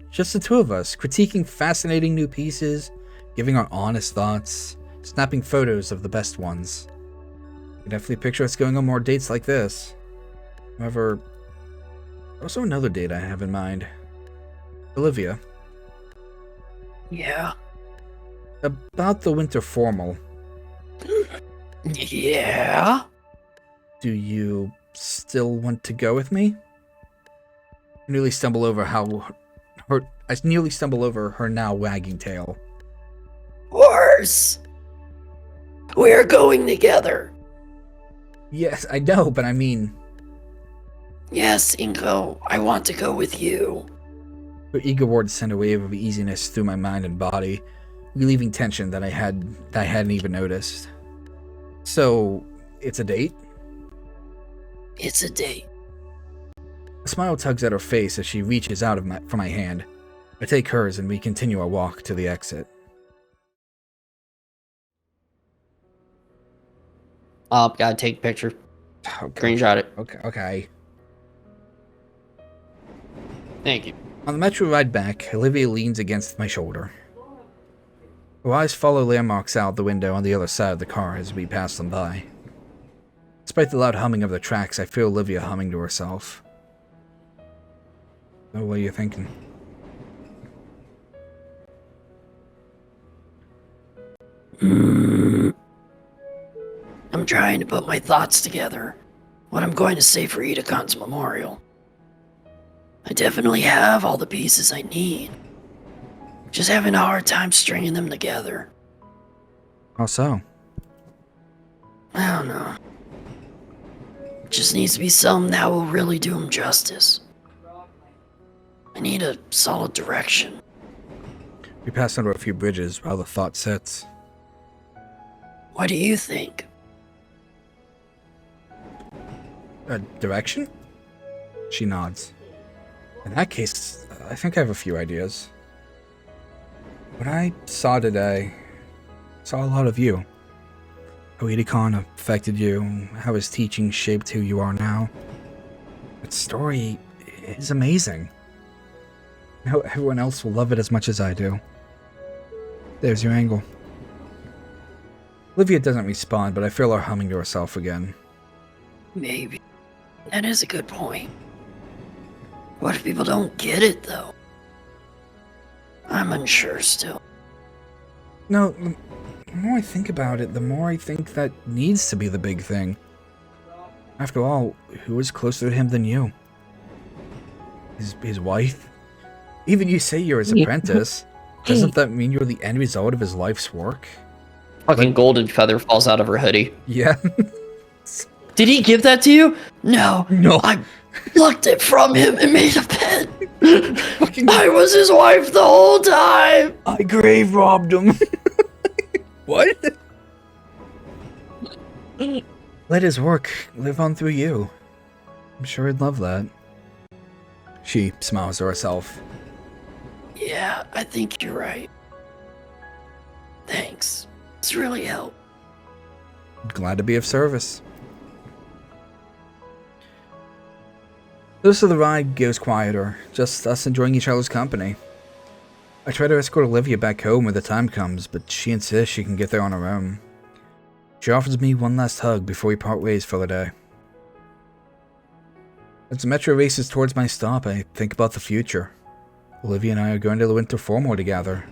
Just the two of us, critiquing fascinating new pieces, giving our honest thoughts, snapping photos of the best ones. I can definitely picture us going on more dates like this. However, also another date I have in mind. Olivia. Yeah. About the winter formal. Yeah? Do you still want to go with me? I nearly stumble over her now wagging tail. Worse! We're going together. Yes, I know, but I mean... Yes, Inko, I want to go with you. Her eager words send a wave of easiness through my mind and body, relieving tension that I hadn't even noticed. So, it's a date? It's a date. A smile tugs at her face as she reaches out for my hand. I take hers and we continue our walk to the exit. Gotta take a picture. Okay. Screenshot it. Okay. Thank you. On the metro ride back, Olivia leans against my shoulder. Her eyes follow landmarks out the window on the other side of the car as we pass them by. Despite the loud humming of the tracks, I feel Olivia humming to herself. So what are you thinking? I'm trying to put my thoughts together. What I'm going to say for Idacon's memorial. I definitely have all the pieces I need. Just having a hard time stringing them together. How so? I don't know. Just needs to be something that will really do him justice. I need a solid direction. We pass under a few bridges while the thought sits. What do you think? Direction? She nods. In that case, I think I have a few ideas. What I saw today, saw a lot of you. How Idacon affected you, how his teaching shaped who you are now. That story is amazing. How everyone else will love it as much as I do. There's your angle. Olivia doesn't respond, but I feel her humming to herself again. Maybe. That is a good point. What if people don't get it, though? I'm unsure still. No, the more I think about it, the more I think that needs to be the big thing. After all, who is closer to him than you? His wife? Even you say you're his apprentice. Doesn't that mean you're the end result of his life's work? Fucking golden feather falls out of her hoodie. Yeah. Did he give that to you? No. No. I plucked it from him and made a pen. I was his wife the whole time. I grave robbed him. What? Let his work live on through you. I'm sure he'd love that. She smiles to herself. Yeah, I think you're right. Thanks. It's really helped. Glad to be of service. The rest of the ride goes quieter, just us enjoying each other's company. I try to escort Olivia back home when the time comes, but she insists she can get there on her own. She offers me one last hug before we part ways for the day. As the metro races towards my stop, I think about the future. Olivia and I are going to the winter formal together.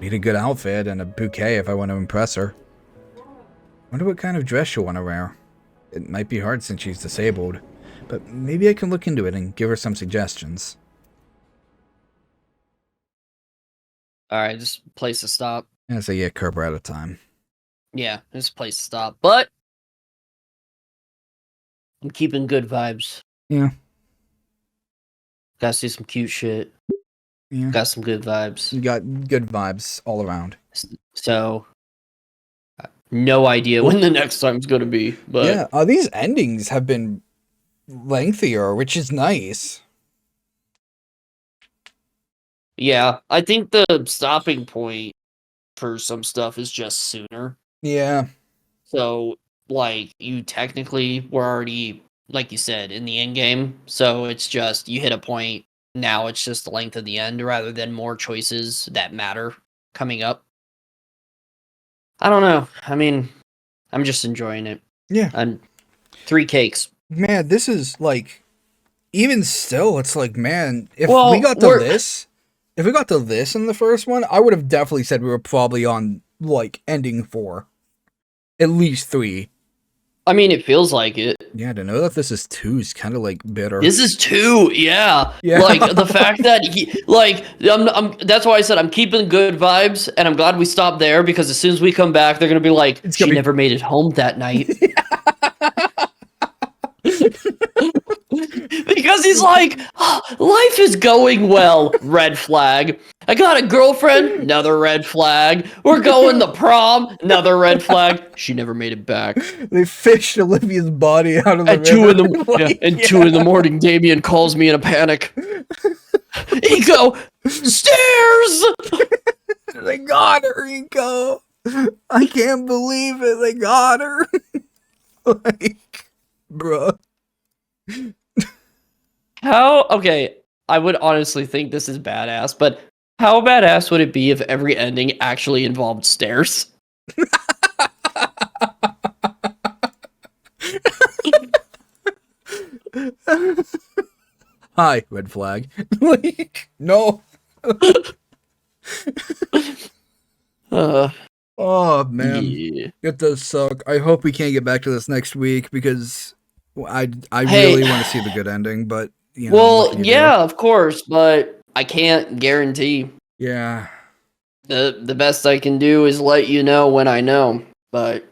Need a good outfit and a bouquet if I want to impress her. Wonder what kind of dress she'll want to wear. It might be hard since she's disabled, but maybe I can look into it and give her some suggestions. Alright, just place to stop. Yeah, so yeah, Kerb, we're out of time. Yeah, just place to stop. But I'm keeping good vibes. Yeah. Gotta see some cute shit. Yeah. Got some good vibes. You got good vibes all around. So, no idea when the next time's gonna be. But Yeah, these endings have been lengthier, which is nice. yeah, I think the stopping point for some stuff is just sooner. Yeah. So, like, you technically were already, like you said, in the end game. So it's just you hit a point. Now it's just the length of the end rather than more choices that matter coming up. I don't know. I mean, I'm just enjoying it. Yeah. And 3 cakes. Man, this is like, even still, it's like, man, if Well, we got to this in the first one, I would have definitely said we were probably on, like, ending 4. At least 3. I mean, it feels like it. Yeah, to know that this is 2 is kind of, like, bitter. This is 2, yeah. Yeah. Like, the fact that he, like, that's why I said I'm keeping good vibes, and I'm glad we stopped there, because as soon as we come back, they're gonna be like, she never made it home that night. Because he's like, oh, life is going well, red flag. I got a girlfriend, another red flag. We're going to prom, another red flag. She never made it back. They fished Olivia's body out of the At river. 2 in the morning, Damien calls me in a panic. Eco, stairs! They got her, Eco. I can't believe it. They got her. Like, bruh. Okay, I would honestly think this is badass, but how badass would it be if every ending actually involved stairs? Hi, red flag. Like, no. Oh, man. Yeah. It does suck. I hope we can't get back to this next week because I Hey. really want to see the good ending, but, you know. Well, what can you yeah, of course, but I can't guarantee. do? Yeah. The best I can do is let you know when I know, but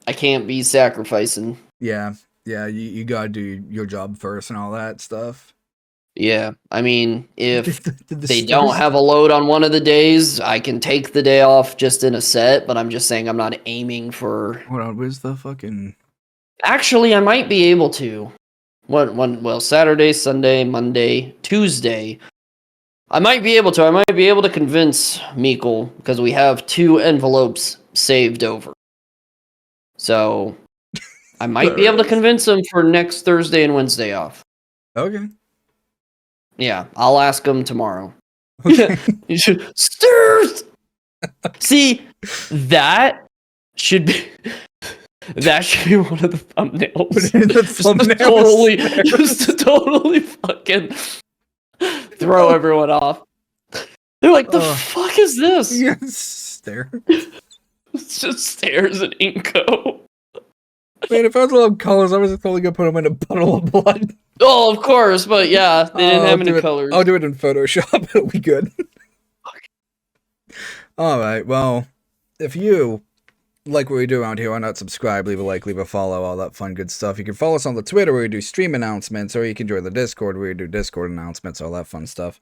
I can't be sacrificing. Yeah. Yeah, you gotta do your job first and all that stuff. Yeah, I mean, if Did the they stairs- don't have a load on one of the days, I can take the day off just in a set, but I'm just saying I'm not aiming for... Hold on, where's the fucking... Actually, I might be able to. Well, Saturday, Sunday, Monday, Tuesday. I might be able to convince Meekle, because we have 2 envelopes saved over. So, I might be able to convince him for next Thursday and Wednesday off. Okay. Yeah, I'll ask him tomorrow. Okay. You should stairs. See, that should be one of the thumbnails. Put it in the thumbnail. Just to totally fucking throw everyone off. They're like, the fuck is this? Yes, stare. It's just stairs and Inco. Man, if I was allowed colors, I was totally gonna put them in a puddle of blood. Oh, of course, but yeah, they didn't have any colors. I'll do it in Photoshop. It'll be good. Alright, well, if you like what we do around here, why not subscribe, leave a like, leave a follow, all that fun good stuff. You can follow us on the Twitter where we do stream announcements, or you can join the Discord where we do Discord announcements, all that fun stuff.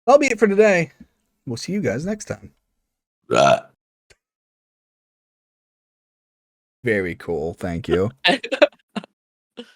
That'll be it for today. We'll see you guys next time. Very cool. Thank you.